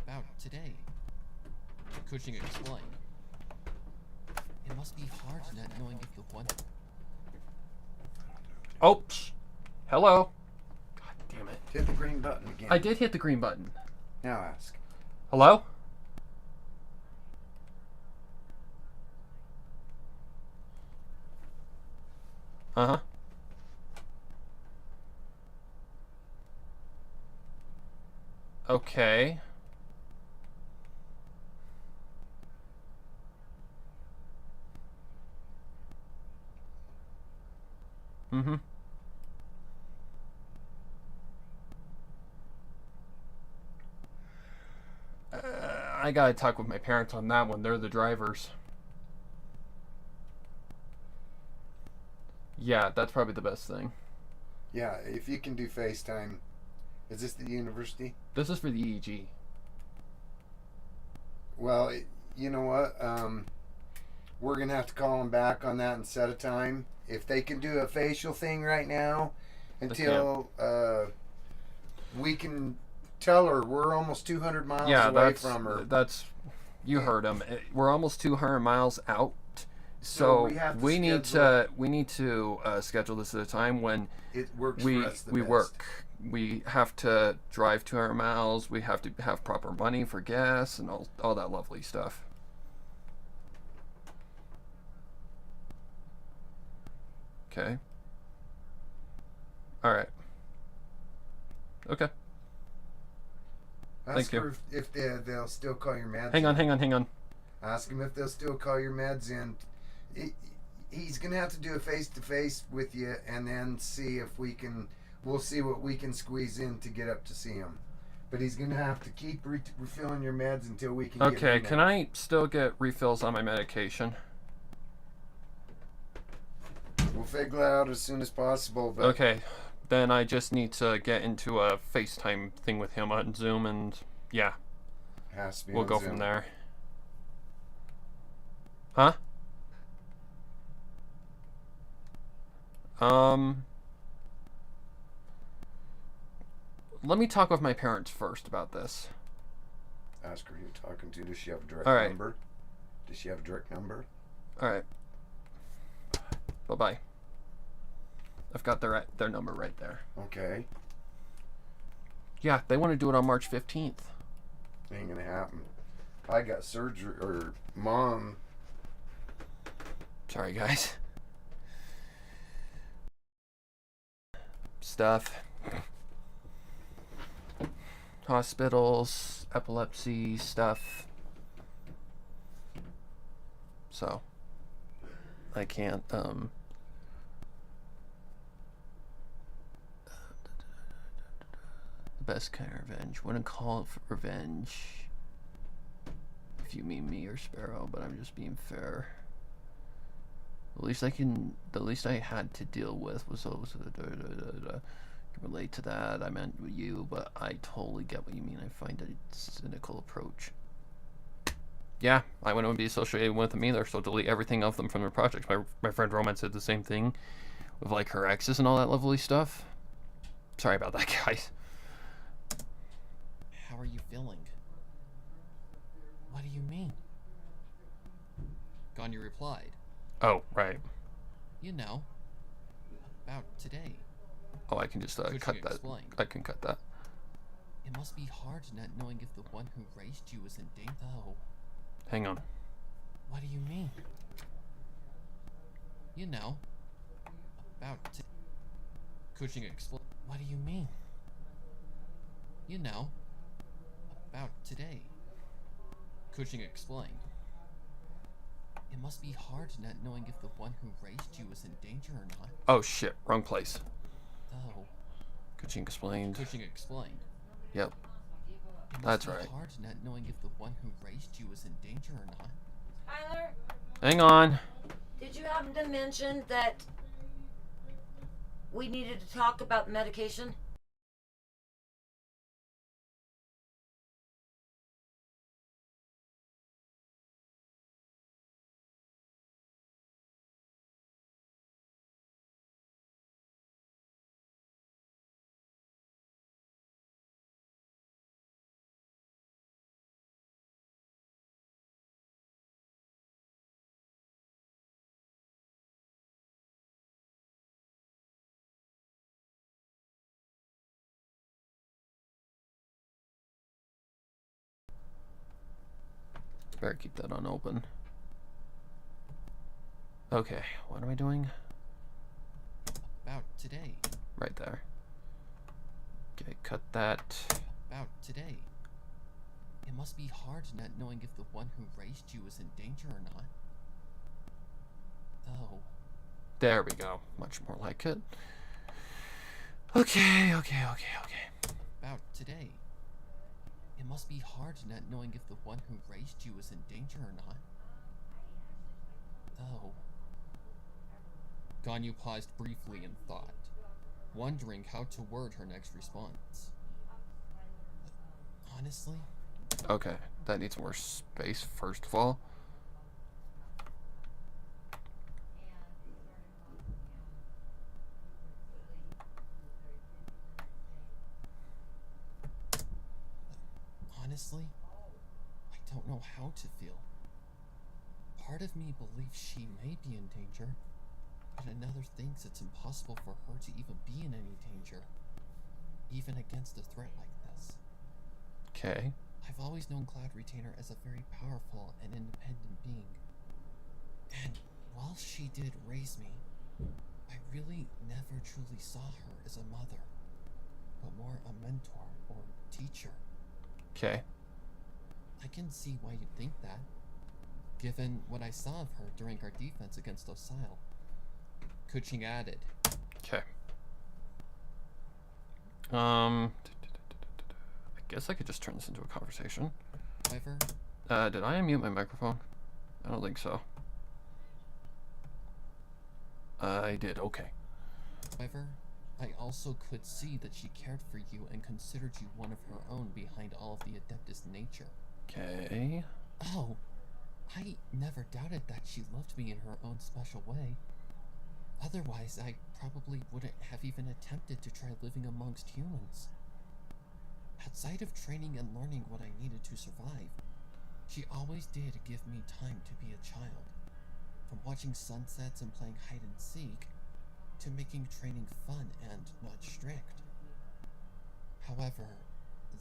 about today. Kuching explained. It must be hard not knowing if the one... Oh, hello. God damn it. Hit the green button again. I did hit the green button. Now ask. Hello? Uh-huh. Okay. Mm-hmm. I gotta talk with my parents on that one. They're the drivers. Yeah, that's probably the best thing. Yeah, if you can do FaceTime. Is this the university? This is for the EEG. Well, you know what? We're going to have to call them back on that and set a time. If they can do a facial thing right now until we can tell her we're almost 200 miles away from her. That's, you heard him. We're almost 200 miles out. So we need to schedule this at a time when it works we for us the we best. work. We have to drive 200 miles. We have to have proper money for gas and all that lovely stuff. Okay. All right. Okay. Ask Thank you. her if they'll still call your meds. Hang on. Ask him if they'll still call your meds in. He's gonna have to do a face-to-face with you, and then see if we can. We'll see what we can squeeze in to get up to see him. But he's gonna have to keep refilling your meds until we can. Okay. Get Can I still get refills on my medication? We'll figure that out as soon as possible. But Okay. Then I just need to get into a FaceTime thing with him on Zoom, and yeah, has to be we'll on go Zoom. from there. Huh? Let me talk with my parents first about this. Ask her who you're talking to. Does she have a direct All right. number? Does she have a direct number? All right. Bye-bye. I've got their number right there. Okay. Yeah, they want to do it on March 15th. Ain't gonna happen. I got surgery, or mom. Sorry, guys. Stuff. Hospitals, epilepsy stuff. So, I can't, the best kind of revenge. Wouldn't call it revenge if you mean me or Sparrow, but I'm just being fair. The least I had to deal with was those. Relate to that. I meant you, but I totally get what you mean. I find a cynical approach. Yeah, I wouldn't be associated with them either, so delete everything of them from their projects. My friend Roman said the same thing with like her exes and all that lovely stuff. Sorry about that, guys. How are you feeling? What do you mean? Ganyu replied, Oh, right. You know, about today. Oh, I can just Could cut you that. explain? I can cut that. It must be hard not knowing if the one who raised you is in danger. Oh, Hang on. what do you mean? You know, about to. Kuching explained. What do you mean? You know, about today. Kuching explained. It must be hard not knowing if the one who raised you is in danger or not. Oh shit, wrong place. Oh, Kuching explained. Kuching explained. Yep. it must That's be right. hard not knowing if the one who raised you is in danger or not. Tyler, Hang on. did you happen to mention that we needed to talk about medication? Better keep that unopened. Okay, what am I doing? About today. Right there. Okay, cut that. About today. It must be hard not knowing if the one who raised you is in danger or not. Oh, There we go. Much more like it. Okay. about today. It must be hard not knowing if the one who raised you is in danger or not. Oh, Ganyu paused briefly in thought, wondering how to word her next response. honestly, Okay, that needs more space first of all. honestly, I don't know how to feel. Part of me believes she may be in danger, but another thinks it's impossible for her to even be in any danger, even against a threat like this. Okay. I've always known Cloud Retainer as a very powerful and independent being. And while she did raise me, I really never truly saw her as a mother, but more a mentor or teacher. Okay. I can see why you'd think that, given what I saw of her during our defense against Osile. Kuching added, Okay. I guess I could just turn this into a conversation. However, Did I unmute my microphone? I don't think so. I did, okay. however, I also could see that she cared for you and considered you one of her own behind all of the Adeptus nature. Okay. Oh, I never doubted that she loved me in her own special way. Otherwise, I probably wouldn't have even attempted to try living amongst humans. Outside of training and learning what I needed to survive, she always did give me time to be a child. From watching sunsets and playing hide and seek, to making training fun and not strict. However,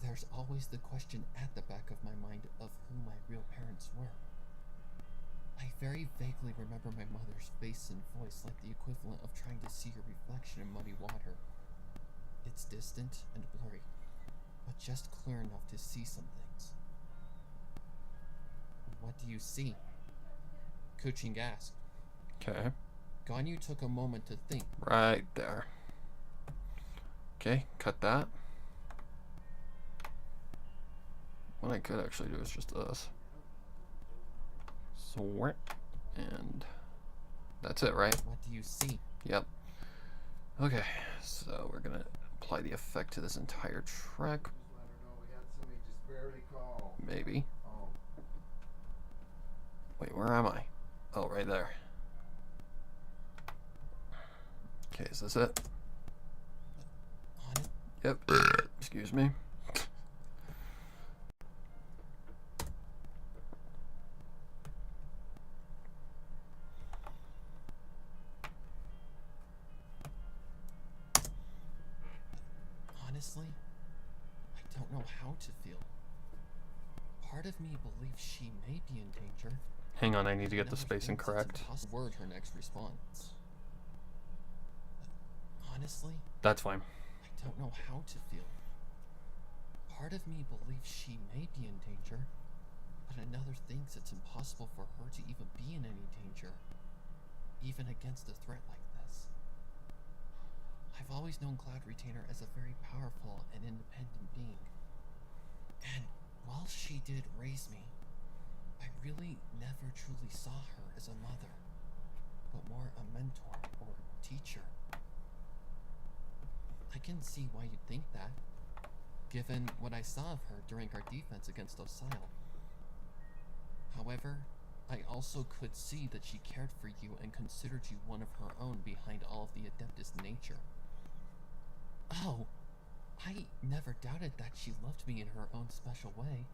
there's always the question at the back of my mind of who my real parents were. I very vaguely remember my mother's face and voice like the equivalent of trying to see her reflection in muddy water. It's distant and blurry, but just clear enough to see some things. What do you see? Kuching asked. Okay. Ganyu took a moment to think. Right there. Okay, cut that. What I could actually do is just this. Sort. And That's it, right? What do you see? Yep. Okay, so we're gonna apply the effect to this entire track. Just let her know we had somebody just barely call. Maybe. Oh. Wait, where am I? Oh, right there. Okay, is this it? Honest, Yep. Excuse me. honestly, I don't know how to feel. Part of me believes she may be in danger. Hang on, I need to get the Another spacing thinks it's correct. impossible. Word her next response. Honestly, That's fine. I don't know how to feel. Part of me believes she may be in danger, but another thinks it's impossible for her to even be in any danger, even against a threat like this. I've always known Cloud Retainer as a very powerful and independent being. And while she did raise me, I really never truly saw her as a mother, but more a mentor or teacher. I can see why you'd think that, given what I saw of her during our defense against Osile. However, I also could see that she cared for you and considered you one of her own behind all of the Adeptus nature. Oh, I never doubted that she loved me in her own special way.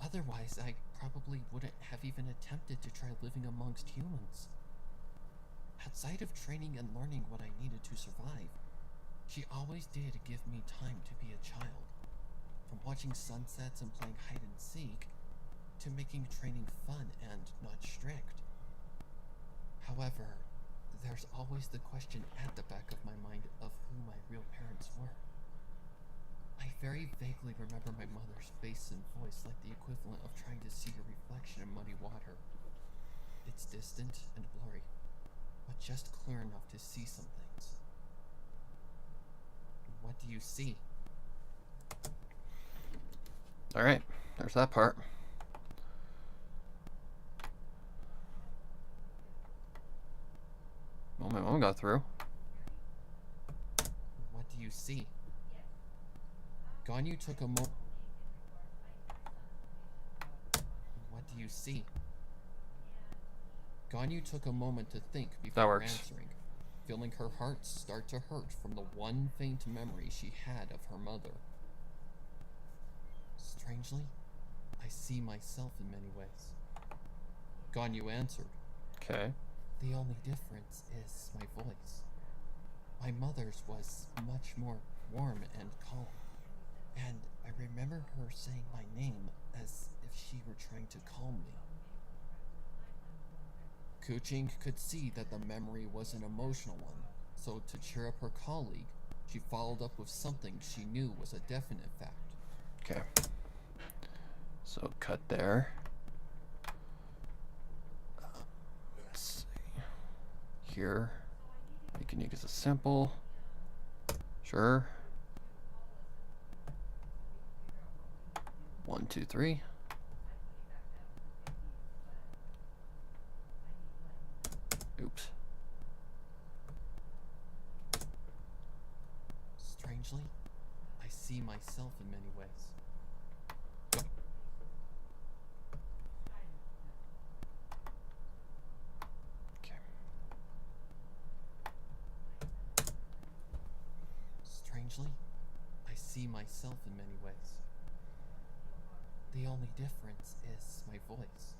Otherwise, I probably wouldn't have even attempted to try living amongst humans. Outside of training and learning what I needed to survive, she always did give me time to be a child. From watching sunsets and playing hide and seek, to making training fun and not strict. However, there's always the question at the back of my mind of who my real parents were. I very vaguely remember my mother's face and voice like the equivalent of trying to see a reflection in muddy water. It's distant and blurry, but just clear enough to see some things. What do you see? Alright, there's that part. Well, my mom got through. What do you see? Ganyu took a mo- What do you see? Ganyu took a moment to think before works. answering, feeling her heart start to hurt from the one faint memory she had of her mother. Strangely, I see myself in many ways. Ganyu answered. Okay. The only difference is my voice. My mother's was much more warm and calm, and I remember her saying my name as if she were trying to calm me. Kuching could see that the memory was an emotional one, so to cheer up her colleague, she followed up with something she knew was a definite fact. Okay. So cut there. Let's see. Here. We can use a simple. Sure. 1, 2, 3. Oops. Strangely, I see myself in many ways. Okay. Strangely, I see myself in many ways. The only difference is my voice.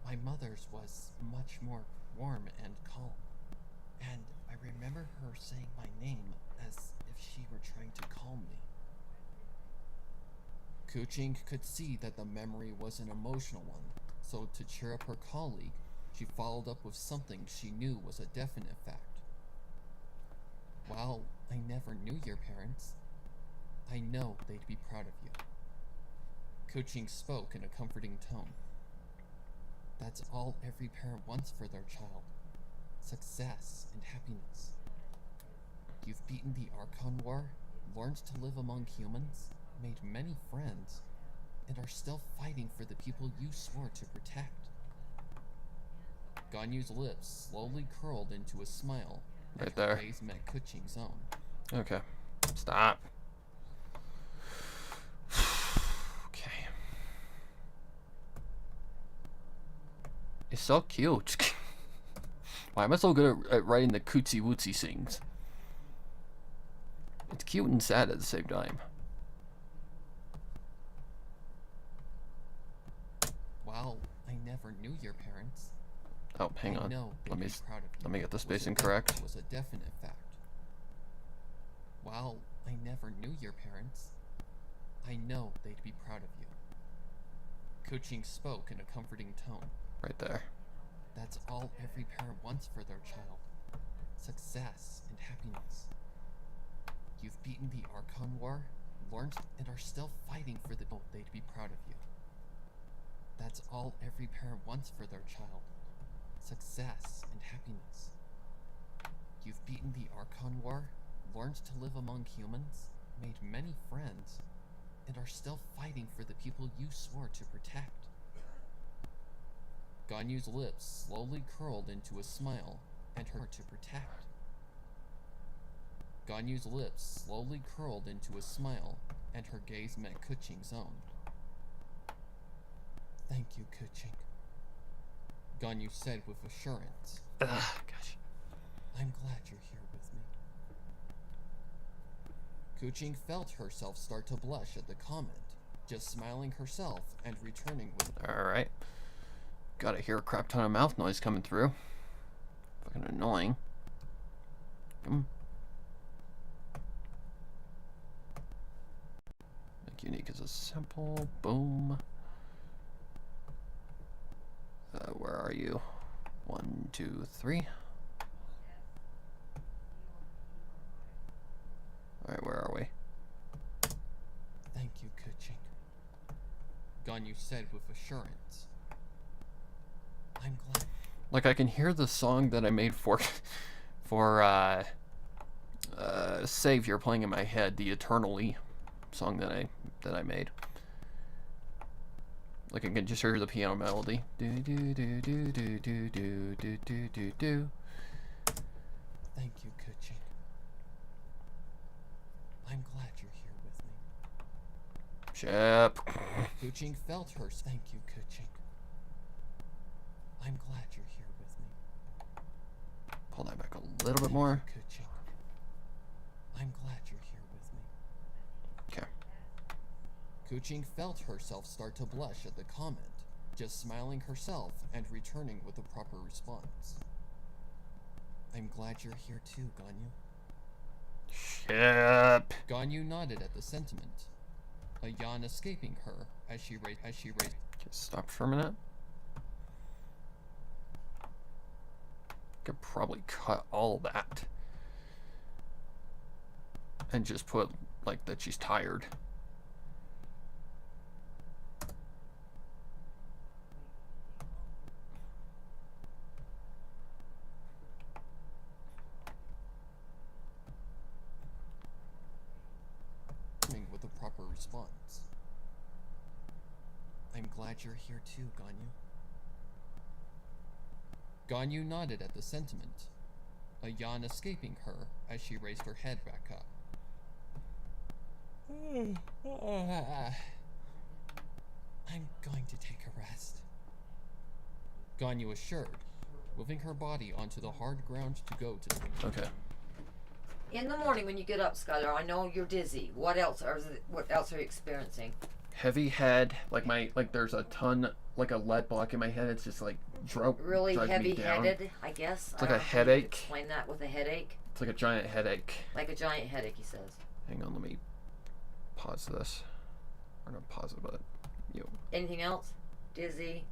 My mother's was much more warm and calm, and I remember her saying my name as if she were trying to calm me. Kuching could see that the memory was an emotional one, so to cheer up her colleague, she followed up with something she knew was a definite fact. While I never knew your parents, I know they'd be proud of you. Kuching spoke in a comforting tone. That's all every parent wants for their child. Success and happiness. You've beaten the Archon War, learned to live among humans, made many friends, and are still fighting for the people you swore to protect. Ganyu's lips slowly curled into a smile. Right and her there. gaze met Kuching's own. Okay. Stop. Okay. It's so cute. Why am I so good at writing the cootsy wootsy sings? It's cute and sad at the same time. While I never knew your parents, Oh, hang I on. know they'd Let me be proud of you. let me get the Was spacing a de- correct. Was a definite fact. While I never knew your parents, I know they'd be proud of you. Kuching spoke in a comforting tone. Right there. That's all every parent wants for their child. Success and happiness. You've beaten the Archon War, learned and are still fighting for the goal. They'd be proud of you. That's all every parent wants for their child. Success and happiness. You've beaten the Archon War, learned to live among humans, made many friends, and are still fighting for the people you swore to protect. Ganyu's lips slowly curled into a smile, and her to protect. Ganyu's lips slowly curled into a smile, and her gaze met Kuching's own. Thank you, Kuching. Ganyu said with assurance. Ugh, gosh. I'm glad you're here with me. Kuching felt herself start to blush at the comment, just smiling herself and returning with Alright. Gotta hear a crap ton of mouth noise coming through. Fucking annoying. Come. Make unique as a simple. Boom. Where are you? 1, 2, 3. Alright, where are we? Thank you, Kuching. Ganyu said with assurance. I'm glad. Like, I can hear the song that I made for Savior playing in my head, the Eternally song that I made. Like, I can just hear the piano melody. Do do do do do do do do do do do. Thank you, Kuching. I'm glad you're here with me. Shep. Kuching felt her. Thank you, Kuching. I'm glad you're here with me. Pull that back a little bit more. Kuching. I'm glad you're here with me. Okay. Kuching felt herself start to blush at the comment, just smiling herself and returning with a proper response. I'm glad you're here too, Ganyu. Shep. Ganyu nodded at the sentiment, a yawn escaping her as she raised. Okay, stop for a minute. Could probably cut all that and just put like that she's tired. With a proper response. I'm glad you're here too, Ganyu. Ganyu nodded at the sentiment, a yawn escaping her as she raised her head back up. I'm going to take a rest, Ganyu assured, moving her body onto the hard ground to go to sleep. Okay. In the morning when you get up, Skylar, I know you're dizzy. What else are you experiencing? Heavy head, like there's a ton, like a lead block in my head. It's just like Really drives me down. heavy-headed, I guess. It's like I a don't know how you headache. explain that with a headache. It's like a giant headache. Like a giant headache, he says. Hang on, let me pause this. Or not pause it, but Anything else? Dizzy?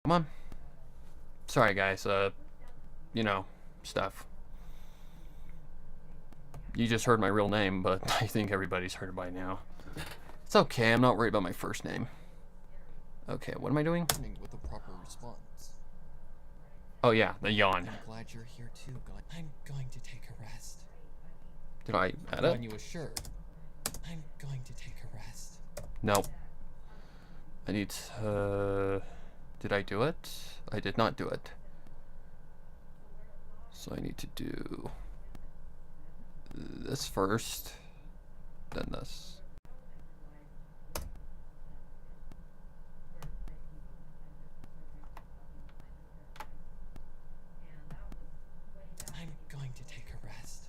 Come on. Sorry, guys. You know, stuff. You just heard my real name, but I think everybody's heard it by now. It's okay. I'm not worried about my first name. Okay, what am I doing? With the proper response. Oh yeah, the yawn. I'm glad you're here too, Gon. I'm going to take a rest. Did I add Gon, it? you assured. I'm going to take a rest. No. I need to... Did I do it? I did not do it. So I need to do this first, then this. I'm going to take a rest.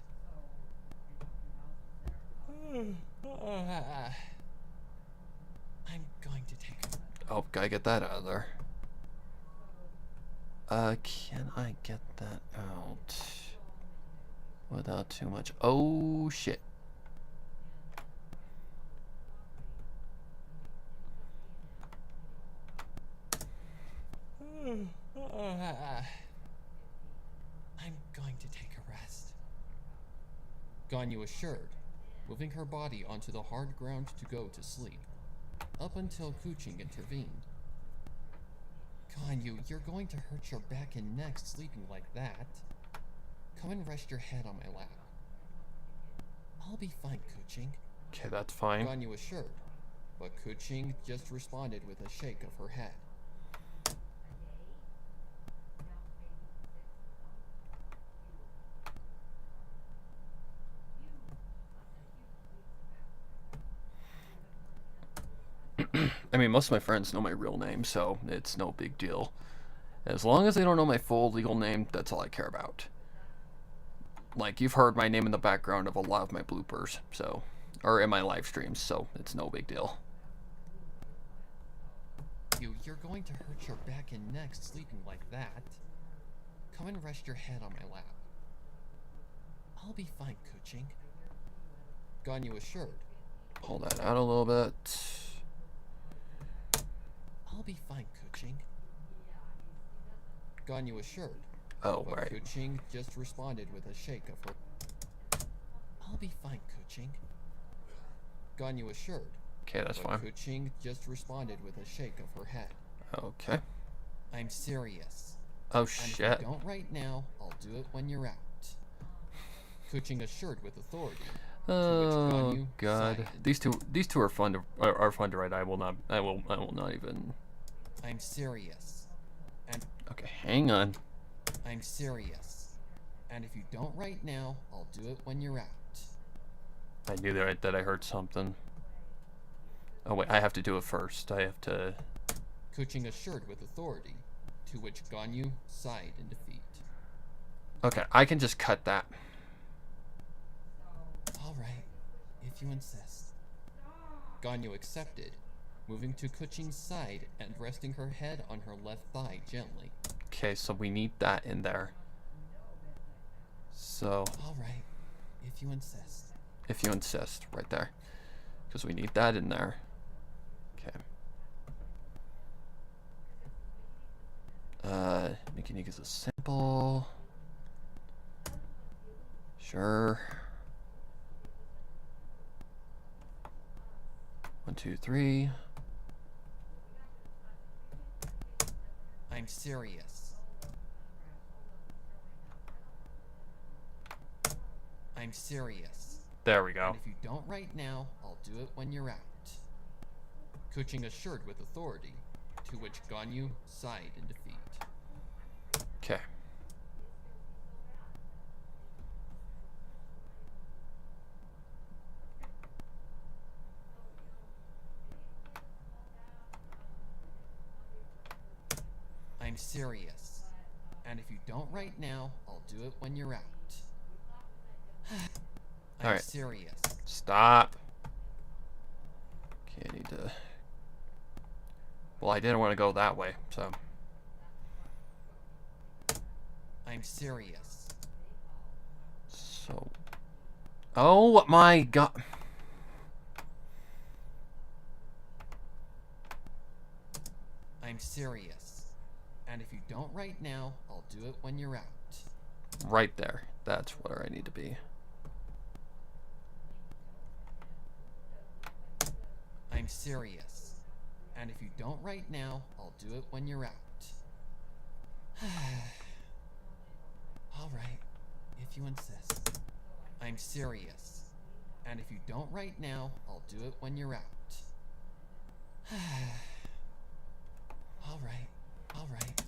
I'm going to take a... Oh, gotta get that out of there. Can I get that out without too much? Oh, shit. I'm going to take a rest. Ganyu assured, moving her body onto the hard ground to go to sleep, up until Kuching intervened. Ganyu, you're going to hurt your back and neck sleeping like that. Come and rest your head on my lap. I'll be fine, Kuching. Okay, that's fine. Ganyu assured, but Kuching just responded with a shake of her head. I mean, most of my friends know my real name, so it's no big deal. As long as they don't know my full legal name, that's all I care about. Like, you've heard my name in the background of a lot of my bloopers, so... Or in my live streams, so it's no big deal. You're going to hurt your back and neck sleeping like that. Come and rest your head on my lap. I'll be fine, Kuching. Ganyu assured. Pull that out a little bit. I'll be fine, Kuching. Ganyu assured. Oh, but right. Kuching just responded with a shake of her... I'll be fine, Kuching. Ganyu assured. Okay, that's but fine. Kuching just responded with a shake of her head. Okay. I'm serious. Oh, And if shit. you don't right now, I'll do it when you're out. Kuching assured with authority. Oh Ganyu god, sighed. these two are fun to write. I will not even. I'm serious. And Okay, hang on. I'm serious. And if you don't right now, I'll do it when you're out. I knew that I heard something. Oh wait, I have to do it first. I have to. Kuching assured with authority, to which Ganyu sighed in defeat. Okay, I can just cut that. All right, if you insist. Ganyu accepted, moving to Kuching's side and resting her head on her left thigh gently. Okay, so we need that in there. So, All right, if you insist. if you insist, right there. Because we need that in there. Okay. Making it as a sample. Sure. 1, 2, 3. I'm serious. I'm serious. There we go. And if you don't right now, I'll do it when you're out. Kuching assured with authority, to which Ganyu sighed in defeat. Okay. I'm serious. And if you don't right now, I'll do it when you're out. I'm Alright. serious. Stop. Okay, I need to... Well, I didn't want to go that way, so... I'm serious. So... Oh my god... I'm serious. And if you don't right now, I'll do it when you're out. Right there. That's where I need to be. I'm serious. And if you don't right now, I'll do it when you're out. Alright, if you insist. I'm serious. And if you don't right now, I'll do it when you're out. Alright, alright.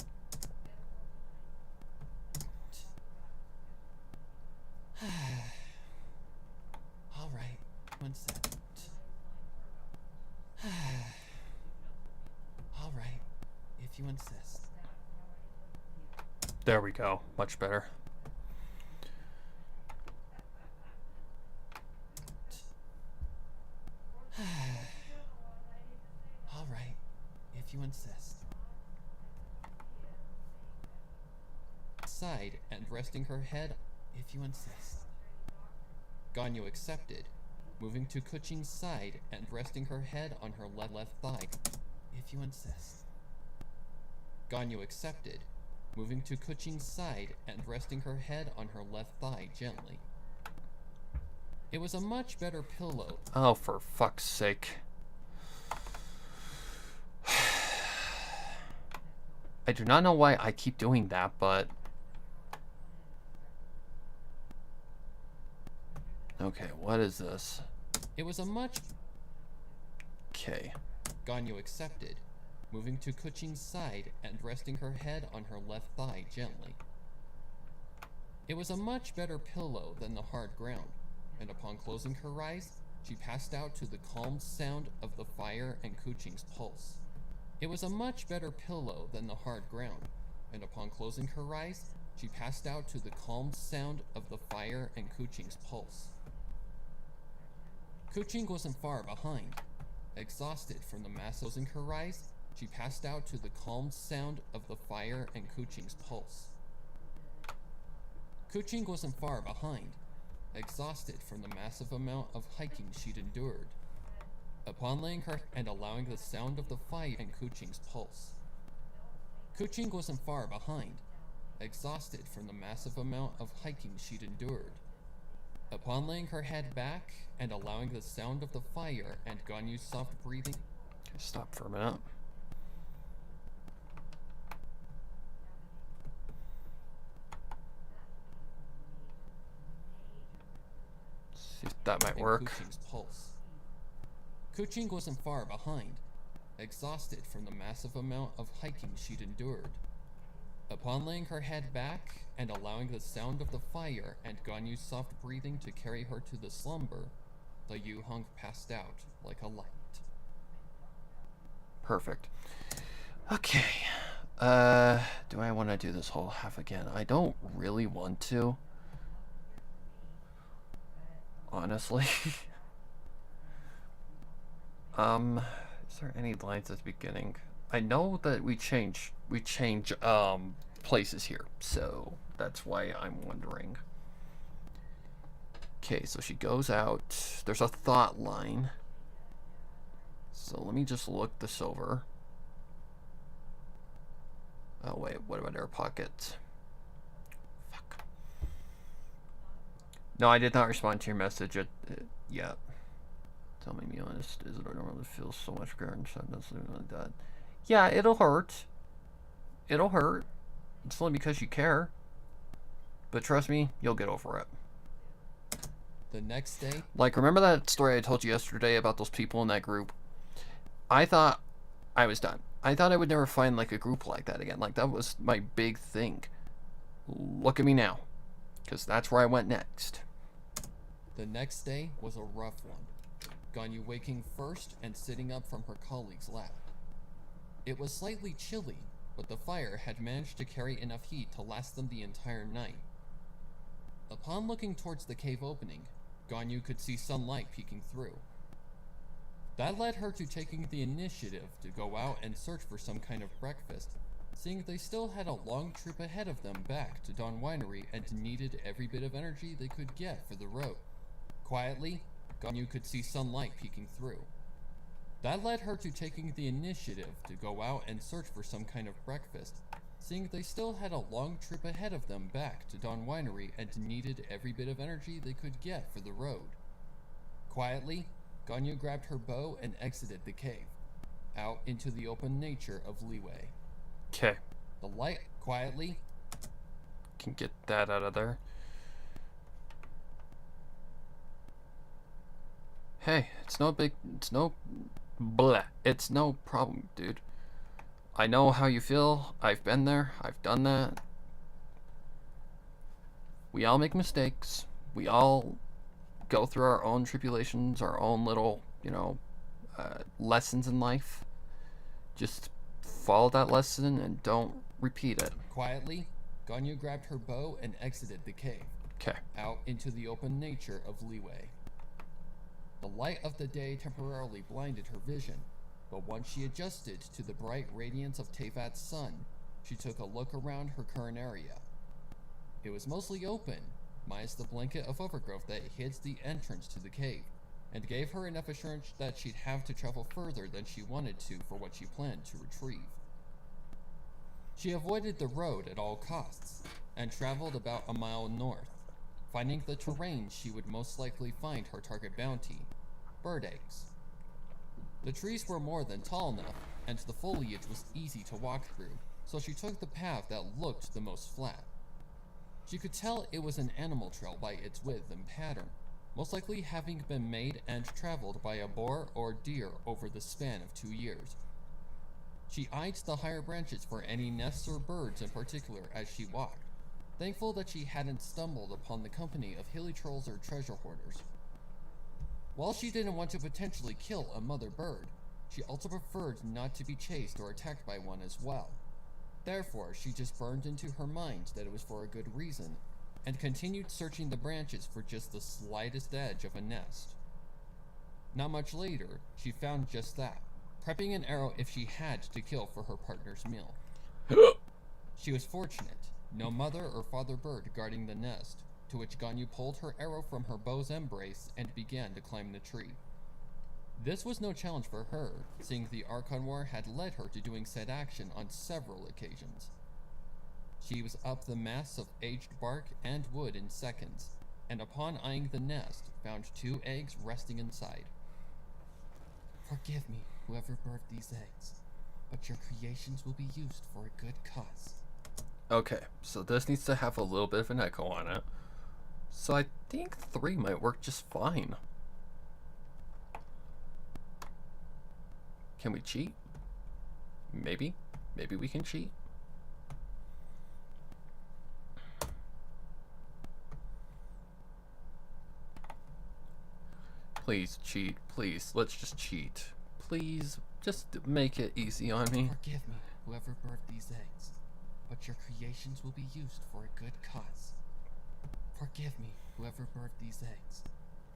Alright, you insist. Alright, if you insist. There we go. Much better. Alright, if you insist. Side and resting her head, if you insist. Ganyu accepted, moving to Kuching's side and resting her head on her left thigh, if you insist. Ganyu accepted, moving to Kuching's side and resting her head on her left thigh gently. It was a much better pillow. Oh, for fuck's sake. I do not know why I keep doing that, but... Okay, what is this? It was a much... Okay. Ganyu accepted, moving to Kuching's side and resting her head on her left thigh gently. It was a much better pillow than the hard ground, and upon closing her eyes, she passed out to the calm sound of the fire and Kuching's pulse. It was a much better pillow than the hard ground, and upon closing her eyes, she passed out to the calm sound of the fire and Kuching's pulse. Kuching wasn't far behind. Exhausted from the mass closing her eyes, she passed out to the calm sound of the fire and Kuching's pulse. Kuching wasn't far behind, exhausted from the massive amount of hiking she'd endured. Upon laying her and allowing the sound of the fire and Kuching's pulse. Kuching wasn't far behind, exhausted from the massive amount of hiking she'd endured. Upon laying her head back and allowing the sound of the fire and Ganyu's soft breathing. Stop for a minute. See if that might work. Kuching's pulse. Kuching wasn't far behind, exhausted from the massive amount of hiking she'd endured. Upon laying her head back and allowing the sound of the fire and Ganyu's soft breathing to carry her to the slumber, the Yu-Hung passed out like a light. Perfect. Okay. Do I want to do this whole half again? I don't really want to. Honestly. Is there any lines at the beginning? I know that we change places here, so that's why I'm wondering. Okay, so she goes out. There's a thought line. So let me just look this over. Oh wait, what about air pocket? Fuck. No, I did not respond to your message yet. Tell me, be honest, is it normally feels so much better and something like that? Yeah, it'll hurt. It'll hurt. It's only because you care. But trust me, you'll get over it. The next day, Like, remember that story I told you yesterday about those people in that group? I thought I was done. I thought I would never find, like, a group like that again. Like, that was my big thing. Look at me now. Because that's where I went next. the next day was a rough one. Ganyu waking first and sitting up from her colleague's lap. It was slightly chilly, but the fire had managed to carry enough heat to last them the entire night. Upon looking towards the cave opening, Ganyu could see sunlight peeking through. That led her to taking the initiative to go out and search for some kind of breakfast, seeing they still had a long trip ahead of them back to Dawn Winery and needed every bit of energy they could get for the road. Quietly, Ganyu could see sunlight peeking through. That led her to taking the initiative to go out and search for some kind of breakfast, seeing they still had a long trip ahead of them back to Dawn Winery and needed every bit of energy they could get for the road. Quietly, Ganyu grabbed her bow and exited the cave, out into the open nature of Leeway. Okay. The light quietly. Can get that out of there. Hey, it's no problem, dude. I know how you feel. I've been there. I've done that. We all make mistakes. We all go through our own tribulations, our own little, lessons in life. Just follow that lesson and don't repeat it. Quietly, Ganyu grabbed her bow and exited the cave, Okay. out into the open nature of Leeway. The light of the day temporarily blinded her vision, but once she adjusted to the bright radiance of Tevat's sun, she took a look around her current area. It was mostly open, minus the blanket of overgrowth that hid the entrance to the cave, and gave her enough assurance that she'd have to travel further than she wanted to for what she planned to retrieve. She avoided the road at all costs, and traveled about a mile north, finding the terrain she would most likely find her target bounty, bird eggs. The trees were more than tall enough, and the foliage was easy to walk through, so she took the path that looked the most flat. She could tell it was an animal trail by its width and pattern, most likely having been made and traveled by a boar or deer over the span of 2 years. She eyed the higher branches for any nests or birds in particular as she walked, thankful that she hadn't stumbled upon the company of hilly trolls or treasure hoarders. While she didn't want to potentially kill a mother bird, she also preferred not to be chased or attacked by one as well. Therefore, she just burned into her mind that it was for a good reason, and continued searching the branches for just the slightest edge of a nest. Not much later, she found just that, prepping an arrow if she had to kill for her partner's meal. She was fortunate, no mother or father bird guarding the nest, to which Ganyu pulled her arrow from her bow's embrace and began to climb the tree. This was no challenge for her, seeing the Archon War had led her to doing said action on several occasions. She was up the mass of aged bark and wood in seconds, and upon eyeing the nest, found 2 eggs resting inside. Forgive me, whoever birthed these eggs, but your creations will be used for a good cause. Okay, so this needs to have a little bit of an echo on it. So I think 3 might work just fine. Can we cheat? Maybe. Maybe we can cheat. Please cheat. Please. Let's just cheat. Please. Just make it easy on me. Forgive me, whoever birthed these eggs, but your creations will be used for a good cause. Forgive me, whoever birthed these eggs,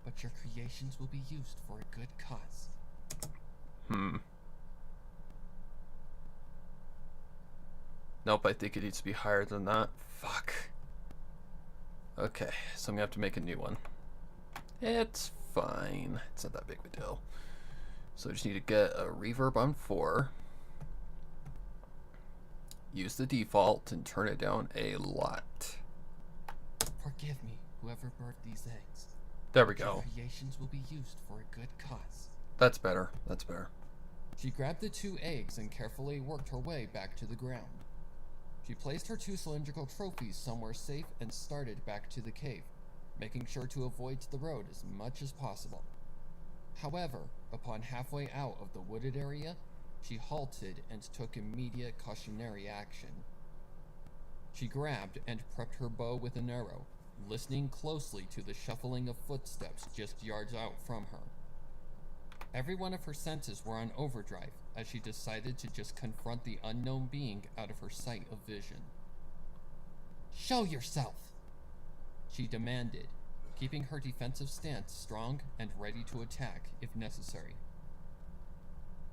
but your creations will be used for a good cause. Nope, I think it needs to be higher than that. Fuck. Okay, so I'm gonna have to make a new one. It's fine. It's not that big of a deal. So I just need to get a reverb on 4. Use the default and turn it down a lot. Forgive me, whoever birthed these eggs. There we Your go. creations will be used for a good cause. That's better. That's better. She grabbed the 2 eggs and carefully worked her way back to the ground. She placed her 2 cylindrical trophies somewhere safe and started back to the cave, making sure to avoid the road as much as possible. However, upon halfway out of the wooded area, she halted and took immediate cautionary action. She grabbed and prepped her bow with an arrow, listening closely to the shuffling of footsteps just yards out from her. Every one of her senses were on overdrive as she decided to just confront the unknown being out of her sight of vision. "Show yourself!" she demanded, keeping her defensive stance strong and ready to attack if necessary.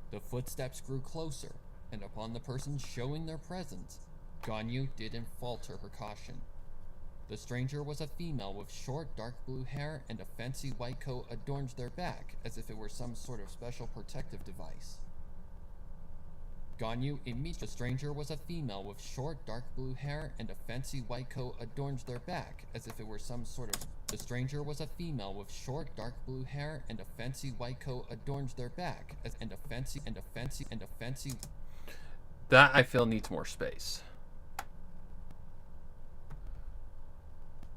The footsteps grew closer, and upon the person showing their presence, Ganyu didn't falter her caution. The stranger was a female with short dark blue hair, and a fancy white coat adorned their back as if it were some sort of special protective device. Ganyu immediately. The stranger was a female with short dark blue hair and a fancy white coat adorns their back as if it were some sort of. The stranger was a female with short dark blue hair and a fancy white coat adorns their back and a fancy. That I feel needs more space.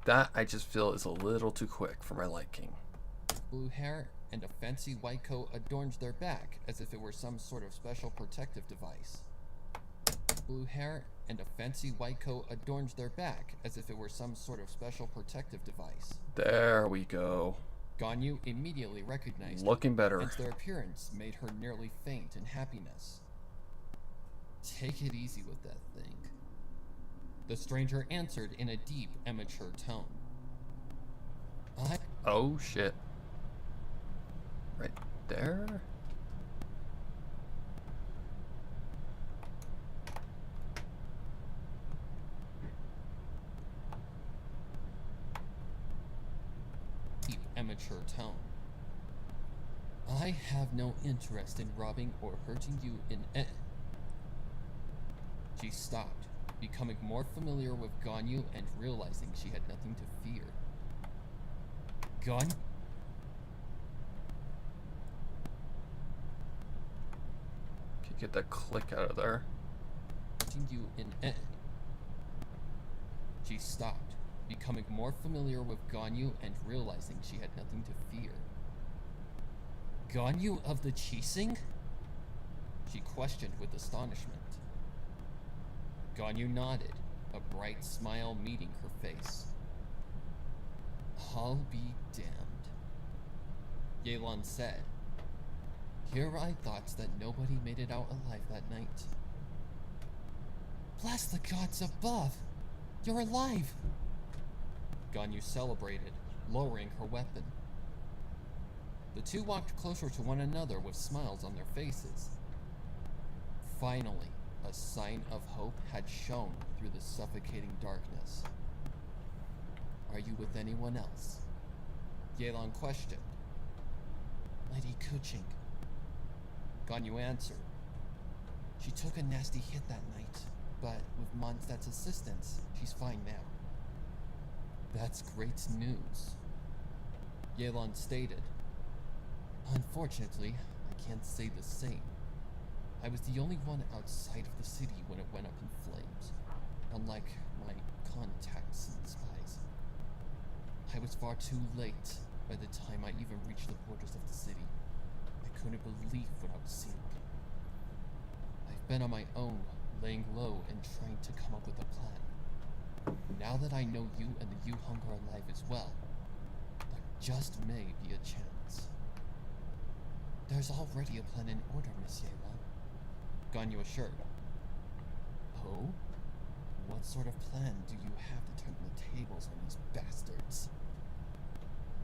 That I just feel is a little too quick for my liking. Blue hair and a fancy white coat adorns their back as if it were some sort of special protective device. Blue hair and a fancy white coat adorns their back as if it were some sort of special protective device. There we go. Ganyu immediately recognized Looking better. As their appearance made her nearly faint in happiness. Take it easy with that thing. The stranger answered in a deep, immature tone. Oh shit. Right there? Deep, immature tone. I have no interest in robbing or hurting you in. She stopped, becoming more familiar with Ganyu and realizing she had nothing to fear. Ganyu? Can you get that click out of there? You in. She stopped, becoming more familiar with Ganyu and realizing she had nothing to fear. Ganyu of the Chising? She questioned with astonishment. Ganyu nodded, a bright smile meeting her face. I'll be damned, Yelan said. Here I thought that nobody made it out alive that night. Bless the gods above! You're alive! Ganyu celebrated, lowering her weapon. The two walked closer to one another with smiles on their faces. Finally, a sign of hope had shone through the suffocating darkness. Are you with anyone else? Yelan questioned. Lady Kuching. Ganyu answered. She took a nasty hit that night, but with Mondstadt's assistance, she's fine now. That's great news, Yelan stated. Unfortunately, I can't say the same. I was the only one outside of the city when it went up in flames, unlike my contacts and spies. I was far too late by the time I even reached the borders of the city. I couldn't believe what I was seeing. I've been on my own, laying low and trying to come up with a plan. Now that I know you and the Yuheng are alive as well, there just may be a chance. There's already a plan in order, Miss Yelan, Ganyu assured. Oh? What sort of plan do you have to turn the tables on these bastards?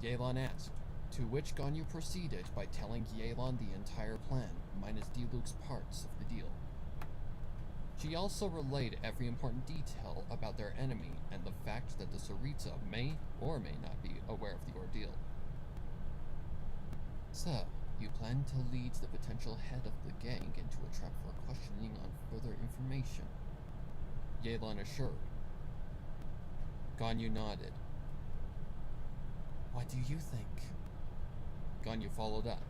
Yelan asked, to which Ganyu proceeded by telling Yelan the entire plan, minus Diluc's parts of the deal. She also relayed every important detail about their enemy and the fact that the Sarita may or may not be aware of the ordeal. So, you plan to lead the potential head of the gang into a trap for questioning on further information, Yelan assured. Ganyu nodded. What do you think? Ganyu followed up.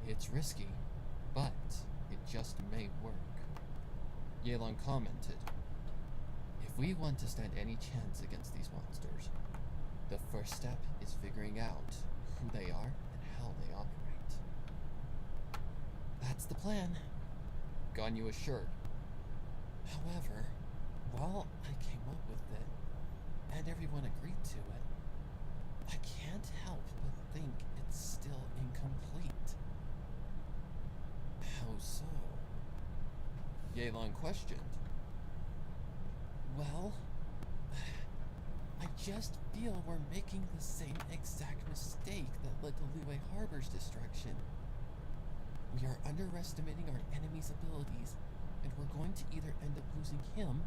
It's risky, but it just may work. Yelan commented. If we want to stand any chance against these monsters, the first step is figuring out who they are and how they operate. That's the plan, Ganyu assured. However, while I came up with it, and everyone agreed to it, I can't help but think it's still incomplete. How so? Yelan questioned. Well, I just feel we're making the same exact mistake that led to Liyue Harbor's destruction. We are underestimating our enemy's abilities, and we're going to either end up losing him,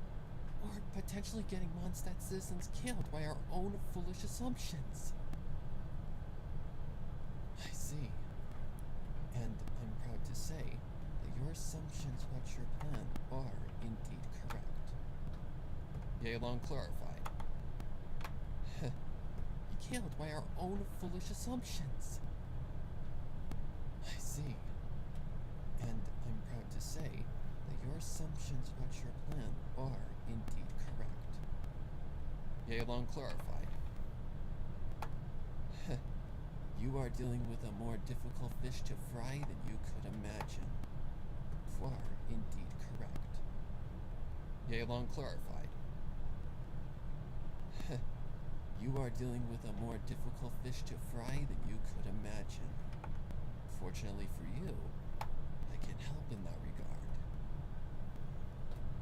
or potentially getting Mondstadt citizens killed by our own foolish assumptions. I see. And I'm proud to say that your assumptions about your plan are indeed correct. Yelan clarified. You can't live by our own foolish assumptions. I see. And I'm proud to say that your assumptions about your plan are indeed correct. Yelan clarified. You are dealing with a more difficult fish to fry than you could imagine. Far indeed correct. Yelan clarified. You are dealing with a more difficult fish to fry than you could imagine. Fortunately for you, I can help in that regard.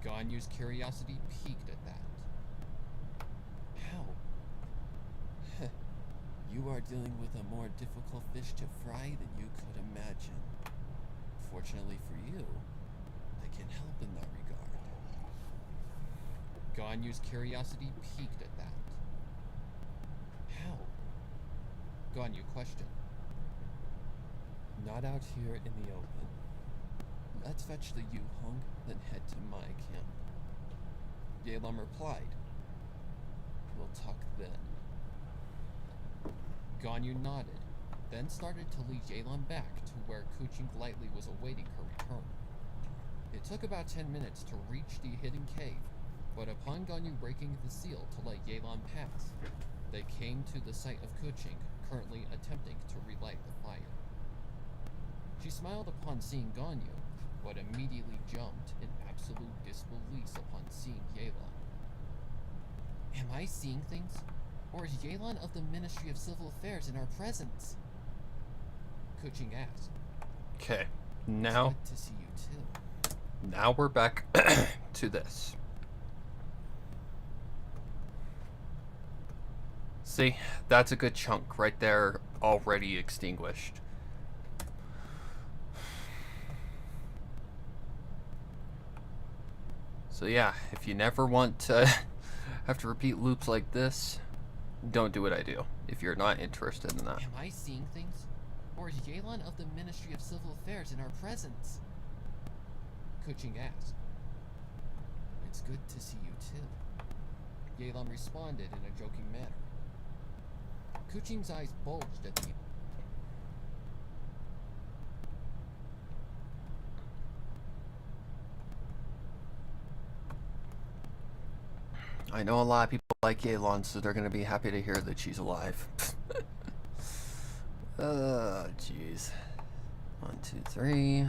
Ganyu's curiosity piqued at that. How? You are dealing with a more difficult fish to fry than you could imagine. Fortunately for you, I can help in that regard. Ganyu's curiosity piqued at that. How? Ganyu questioned. Not out here in the open. Let's fetch the Yuhong, then head to my camp. Yelan replied. We'll talk then. Ganyu nodded, then started to lead Yelan back to where Kuching lightly was awaiting her return. It took about 10 minutes to reach the hidden cave, but upon Ganyu breaking the seal to let Yelan pass, they came to the sight of Kuching, currently attempting to relight the fire. She smiled upon seeing Ganyu, but immediately jumped in absolute disbelief upon seeing Yelan. Am I seeing things? Or is Yelan of the Ministry of Civil Affairs in our presence? Kuching asked. Okay, It's now good to see you too. now we're back to this. See, that's a good chunk right there, already extinguished. So yeah, if you never want to have to repeat loops like this, don't do what I do, if you're not interested in that. Am I seeing things? Or is Yelan of the Ministry of Civil Affairs in our presence? Kuching asked. It's good to see you too. Yelan responded in a joking manner. Kuching's eyes bulged at the... I know a lot of people like Yelan, so they're gonna be happy to hear that she's alive. Oh, jeez. 1, 2, 3.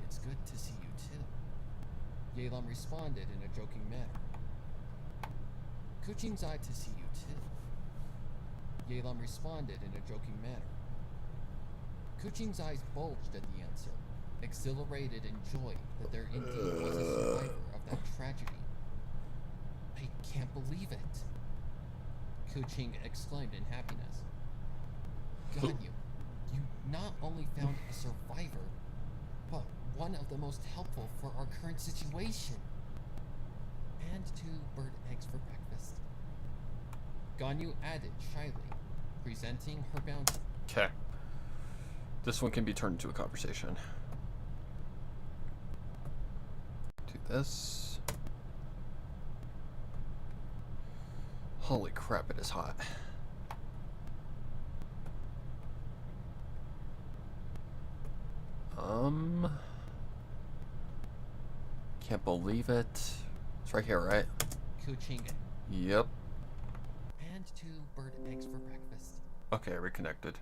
It's good to see you too. Yelan responded in a joking manner. Kuching's eye to see you too. Yelan responded in a joking manner. Kuching's eyes bulged at the answer, exhilarated in joy that there indeed was a survivor of that tragedy. I can't believe it. Kuching exclaimed in happiness. Ganyu, you not only found a survivor, but one of the most helpful for our current situation. And 2 bird eggs for breakfast. Ganyu added shyly, presenting her bounty. Okay. This one can be turned into a conversation. Do this. Holy crap, it is hot. Can't believe it. It's right here, right? Kuching. Yep. And 2 bird eggs for breakfast. Okay, reconnected.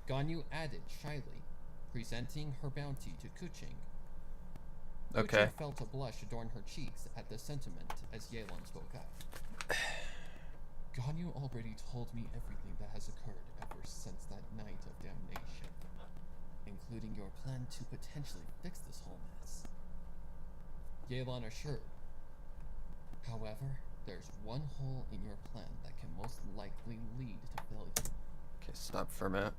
Ganyu added shyly, presenting her bounty to Kuching. Okay. Kuching felt a blush adorn her cheeks at the sentiment as Yelan spoke up. Ganyu already told me everything that has occurred ever since that night of damnation, including your plan to potentially fix this whole mess. Yelan assured. However, there's one hole in your plan that can most likely lead to failure. Okay, stop for a minute.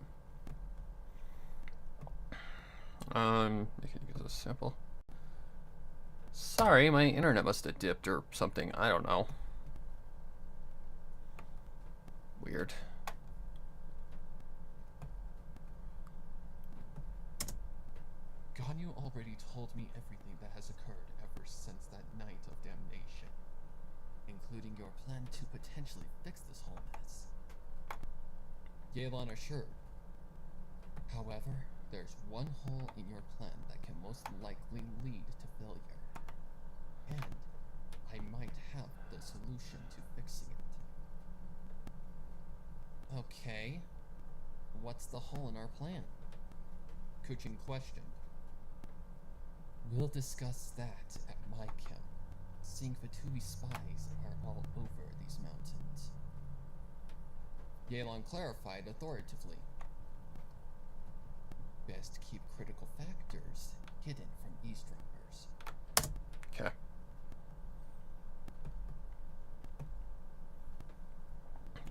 Making use of sample. Sorry, my internet must have dipped or something. I don't know. Weird. Ganyu already told me everything that has occurred ever since that night of damnation, including your plan to potentially fix this whole mess. Yelan assured. However, there's one hole in your plan that can most likely lead to failure, and I might have the solution to fixing it. Okay, what's the hole in our plan? Kuchin questioned. We'll discuss that at my camp, seeing Fatui spies are all over these mountains. Yelan clarified authoritatively. Best keep critical factors hidden from eavesdroppers. Okay.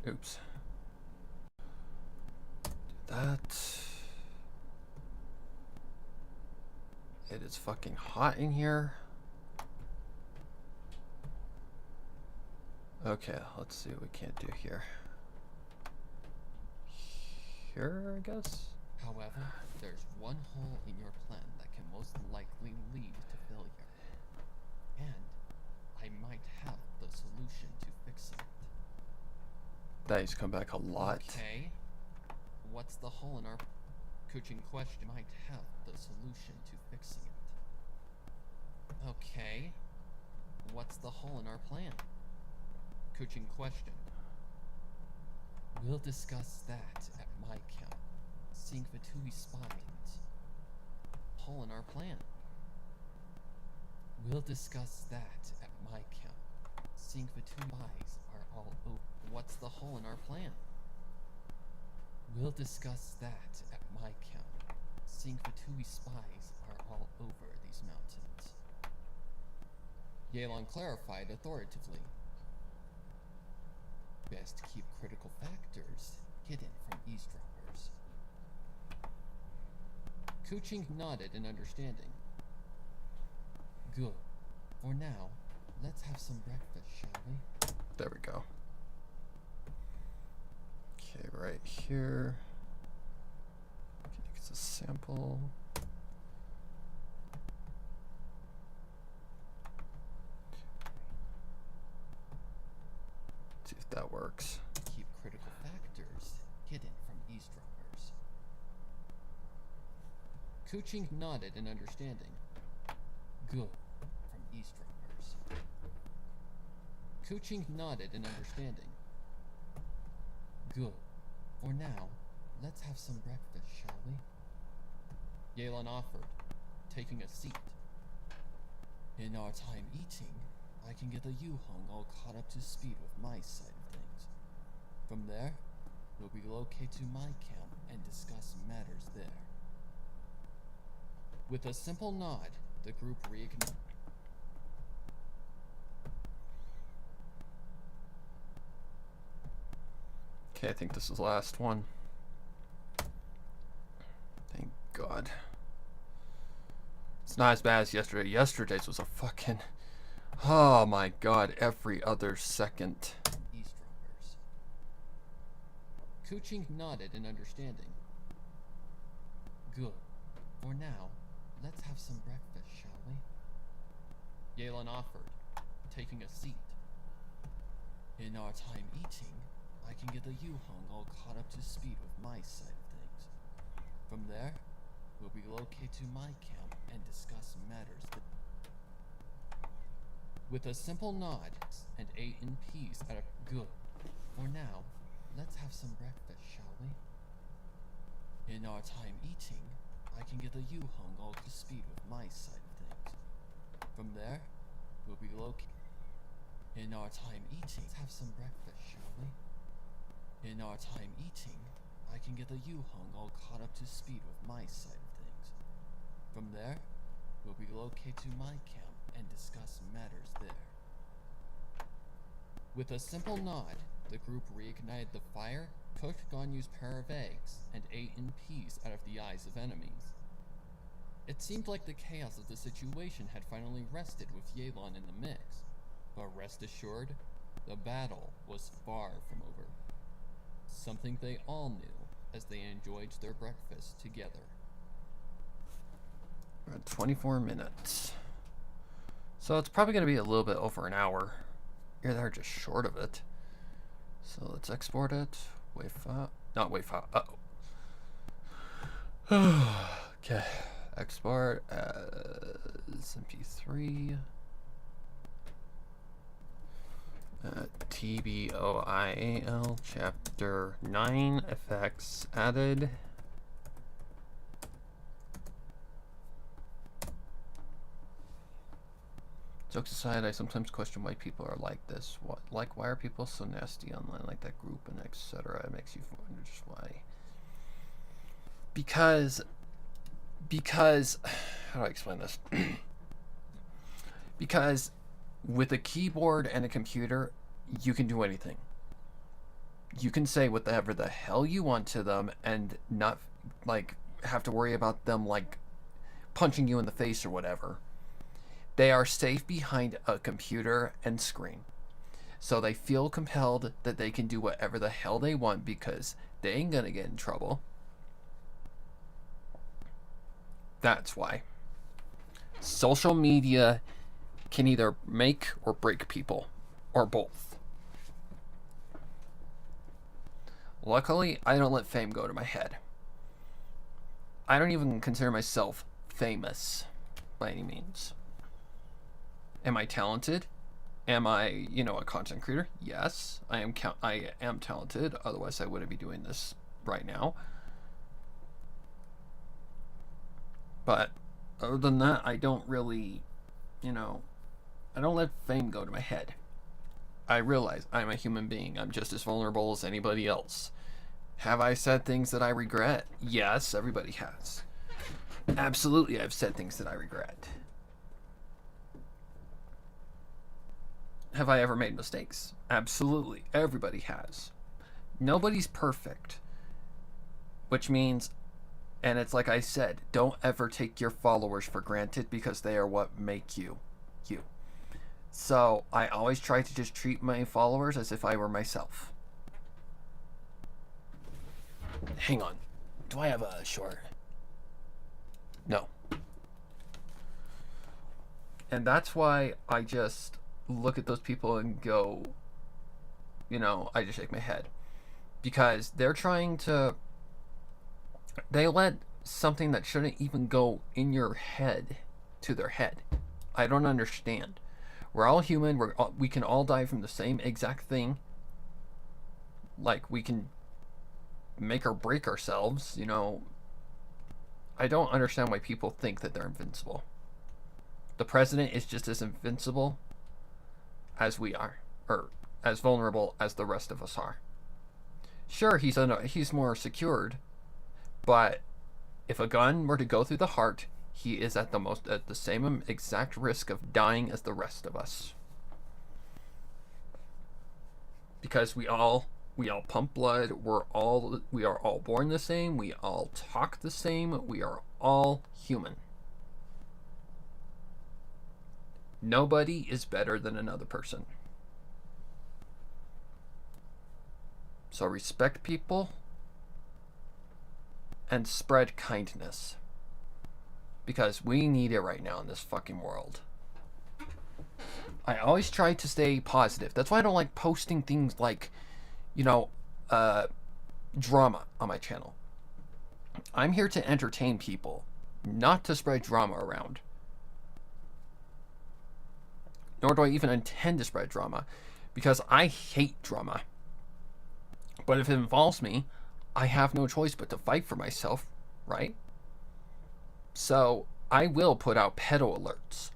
Oops. Do that. It is fucking hot in here. Okay, let's see what we can't do here. Here, I guess? However, there's one hole in your plan that can most likely lead to failure, and I might have the solution to fixing it. That needs to come back a lot. Okay, what's the hole in our... Kuchin question might have the solution to fixing it. Okay, what's the hole in our plan? Kuchin questioned. We'll discuss that at my camp, seeing Fatui spies. Hole in our plan. We'll discuss that at my camp, seeing Fatui spies are all over. What's the hole in our plan? We'll discuss that at my camp, seeing Fatui spies are all over these mountains. Yelan clarified authoritatively. Best keep critical factors hidden from eavesdroppers. Kuching nodded in understanding. Good. For now, let's have some breakfast, shall we? There we go. Okay, right here. Okay, it's a sample. See if that works. Keep critical factors hidden from eavesdroppers. Kuching nodded in understanding. Good. From eavesdroppers. Kuching nodded in understanding. Good. For now, let's have some breakfast, shall we? Yelan offered, taking a seat. In our time eating, I can get the Yuhong all caught up to speed with my side of things. From there, we'll relocate to my camp and discuss matters there. With a simple nod, the group reignited. Okay, I think this is the last one. Thank God. It's not as bad as yesterday. Yesterday's was a fucking... Oh my God, every other second. Eavesdroppers. Kuching nodded in understanding. Good. For now, let's have some breakfast, shall we? Yelan offered, taking a seat. In our time eating, I can get the Yuhong all caught up to speed with my side of things. From there, we'll relocate to my camp and discuss matters that... With a simple nod, and ate in peace at a... Good. For now, let's have some breakfast, shall we? In our time eating, I can get the Yuhong all to speed with my side of things. From there, we'll relocate... In our time eating, let's have some breakfast, shall we? In our time eating, I can get the Yuhong all caught up to speed with my side of things. From there, we'll relocate to my camp and discuss matters there. With a simple nod, the group reignited the fire, cooked Ganyu's pair of eggs, and ate in peace out of the eyes of enemies. It seemed like the chaos of the situation had finally rested with Yelan in the mix, but rest assured, the battle was far from over. Something they all knew as they enjoyed their breakfast together. We're at 24 minutes. So it's probably going to be a little bit over an hour. You're there just short of it. So let's export it. Wave file. Not wave file. Uh-oh. Okay. Export as MP3. TBOIAL chapter 9 effects added. Jokes aside, I sometimes question why people are like this. Why are people so nasty online, like that group and etc. It makes you wonder just why. Because how do I explain this? Because with a keyboard and a computer, you can do anything. You can say whatever the hell you want to them and not like have to worry about them like punching you in the face or whatever. They are safe behind a computer and screen. So they feel compelled that they can do whatever the hell they want because they ain't gonna get in trouble. That's why. Social media can either make or break people, or both. Luckily, I don't let fame go to my head. I don't even consider myself famous by any means. Am I talented? Am I, a content creator? Yes, I am talented. Otherwise, I wouldn't be doing this right now. But other than that, I don't really, I don't let fame go to my head. I realize I'm a human being. I'm just as vulnerable as anybody else. Have I said things that I regret? Yes, everybody has. Absolutely, I've said things that I regret. Have I ever made mistakes? Absolutely, everybody has. Nobody's perfect. Which means, and it's like I said, don't ever take your followers for granted because they are what make you, you. So I always try to just treat my followers as if I were myself. Hang on. Do I have a short? No. And that's why I just look at those people and go, I just shake my head. Because they're trying to... They let something that shouldn't even go in your head to their head. I don't understand. We're all human. We can all die from the same exact thing. Like, we can make or break ourselves, I don't understand why people think that they're invincible. The president is just as invincible as we are, or as vulnerable as the rest of us are. Sure, he's more secured, but if a gun were to go through the heart, he is at the same exact risk of dying as the rest of us. Because we all pump blood, we are all born the same, we all talk the same, we are all human. Nobody is better than another person. So respect people and spread kindness. Because we need it right now in this fucking world. I always try to stay positive. That's why I don't like posting things like, drama on my channel. I'm here to entertain people, not to spread drama around. Nor do I even intend to spread drama, because I hate drama. But if it involves me, I have no choice but to fight for myself, right? So I will put out pedo alerts.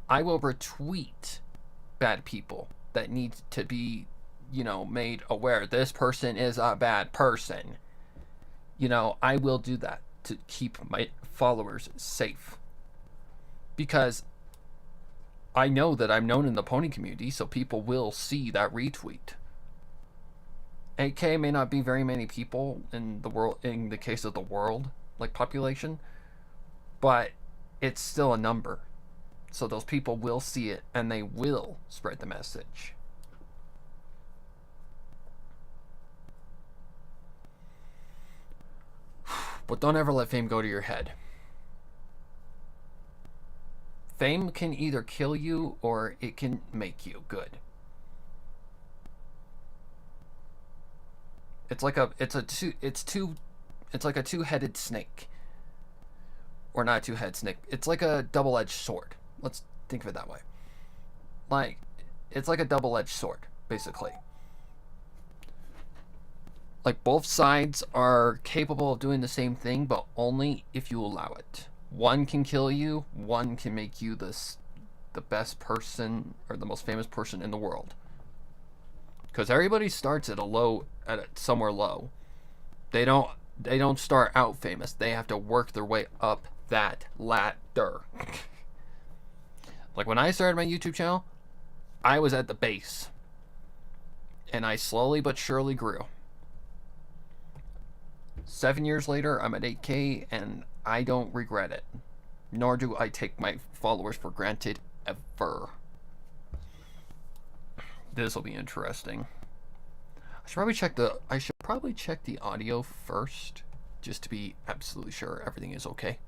I will retweet bad people that need to be, made aware this person is a bad person. I will do that to keep my followers safe. Because I know that I'm known in the pony community, so people will see that retweet. 8K may not be very many people in the world, in the case of the world, like population, but it's still a number. So those people will see it and they will spread the message. But don't ever let fame go to your head. Fame can either kill you or it can make you good. It's like a two-headed snake. Or not a two-headed snake. It's like a double-edged sword. Let's think of it that way. Like, it's like a double-edged sword, basically. Like, both sides are capable of doing the same thing, but only if you allow it. One can kill you, one can make you the best person, or the most famous person in the world. Because everybody starts at somewhere low. They don't start out famous. They have to work their way up that ladder. Like when I started my YouTube channel, I was at the base. And I slowly but surely grew. 7 years later, I'm at 8K, and I don't regret it. Nor do I take my followers for granted, ever. This will be interesting. I should probably check the audio first, just to be absolutely sure everything is okay.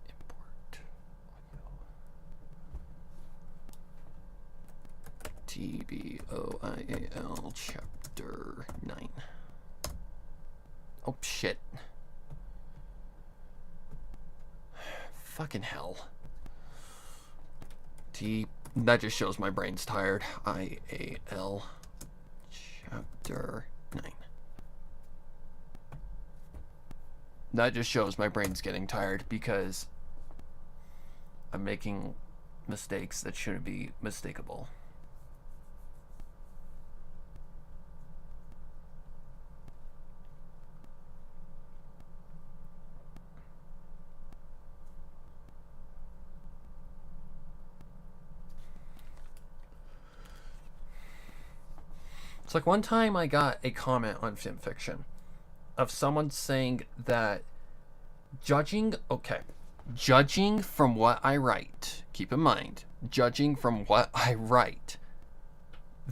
Import audio. TBOIAL chapter 9. Oh shit. Fucking hell. That just shows my brain's tired. IAL chapter 9. That just shows my brain's getting tired because I'm making mistakes that shouldn't be mistakable. It's like one time I got a comment on FimFiction of someone saying that judging from what I write, keep in mind, judging from what I write,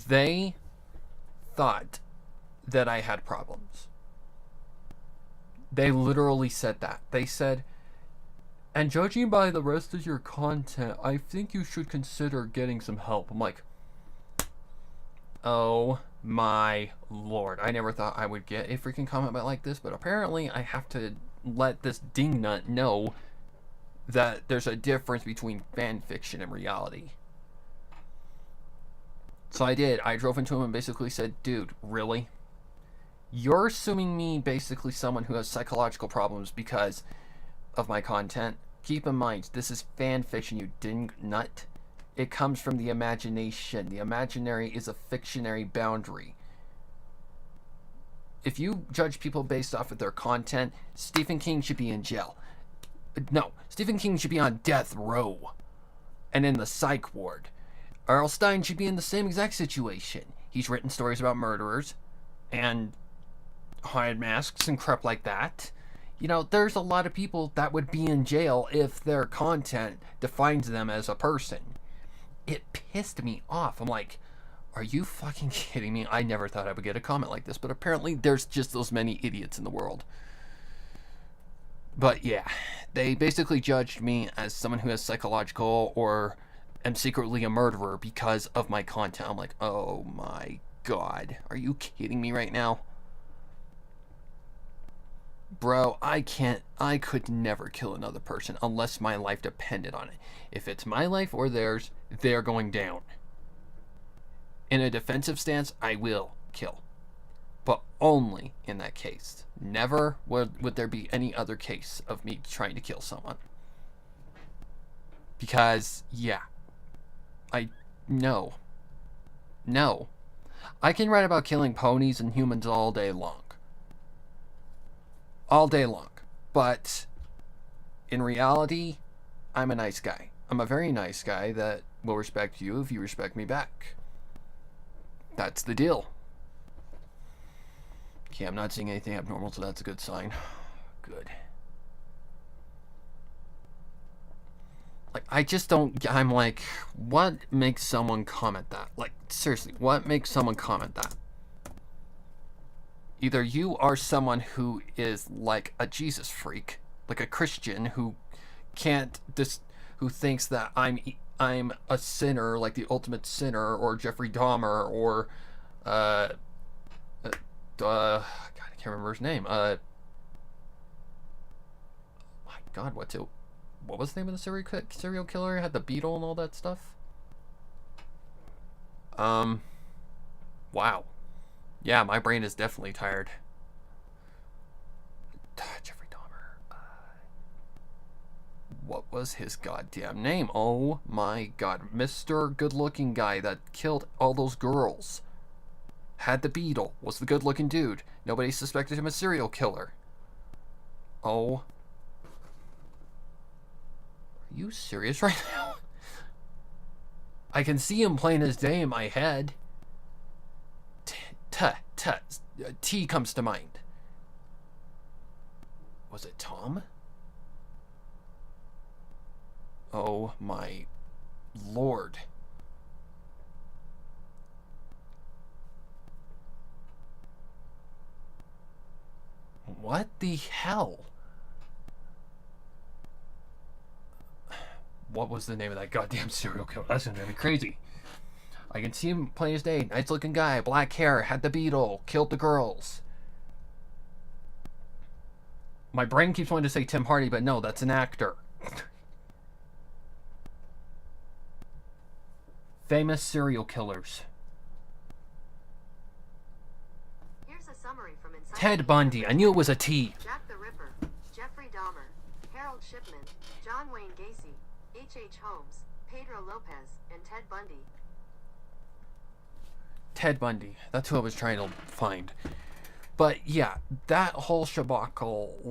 they thought that I had problems. They literally said that. They said, and judging by the rest of your content, I think you should consider getting some help. I'm like, oh my lord, I never thought I would get a freaking comment like this, but apparently I have to let this dingnut know that there's a difference between fan fiction and reality. So I did. I drove into him and basically said, dude, really? You're assuming me basically someone who has psychological problems because of my content? Keep in mind, this is fan fiction, you dingnut. It comes from the imagination. The imaginary is a fictionary boundary. If you judge people based off of their content, Stephen King should be in jail. No, Stephen King should be on death row and in the psych ward. R.L. Stine should be in the same exact situation. He's written stories about murderers and haunted masks and crap like that. You know, there's a lot of people that would be in jail if their content defines them as a person. It pissed me off. I'm like, are you fucking kidding me? I never thought I would get a comment like this, but apparently there's just those many idiots in the world. But yeah, they basically judged me as someone who has psychological or am secretly a murderer because of my content. I'm like, oh my god, are you kidding me right now? Bro, I could never kill another person unless my life depended on it. If it's my life or theirs, they're going down. In a defensive stance, I will kill. But only in that case. Never would there be any other case of me trying to kill someone. Because, yeah. No. I can write about killing ponies and humans all day long. All day long. But in reality, I'm a nice guy. I'm a very nice guy that will respect you if you respect me back. That's the deal. Okay, I'm not seeing anything abnormal, so that's a good sign. Good. Like, I just don't... I'm like, what makes someone comment that? Like, seriously, what makes someone comment that? Either you are someone who is like a Jesus freak, like a Christian who who thinks that I'm a sinner, like the ultimate sinner, or Jeffrey Dahmer, or God, I can't remember his name. My God, what was the name of the serial killer? Had the beetle and all that stuff. Wow. Yeah, my brain is definitely tired. Jeffrey Dahmer. What was his goddamn name? Oh my God, Mr. Good-looking guy that killed all those girls. Had the beetle. Was the good-looking dude. Nobody suspected him as a serial killer. Oh. Are you serious right now? I can see him plain as day in my head. T comes to mind. Was it Tom? Oh my Lord. What the hell? What was the name of that goddamn serial killer? That's gonna be crazy. I can see him plain as day. Nice looking guy, black hair, had the beetle, killed the girls. My brain keeps wanting to say Tim Hardy, but no, that's an actor. Famous serial killers. Here's a summary from inside Ted Bundy. I knew it was a T. Jack the Ripper, Jeffrey Dahmer, Harold Shipman, John Wayne Gacy, H.H. Holmes, Pedro Lopez, and Ted Bundy. Ted Bundy. That's who I was trying to find. But yeah, that whole shabacle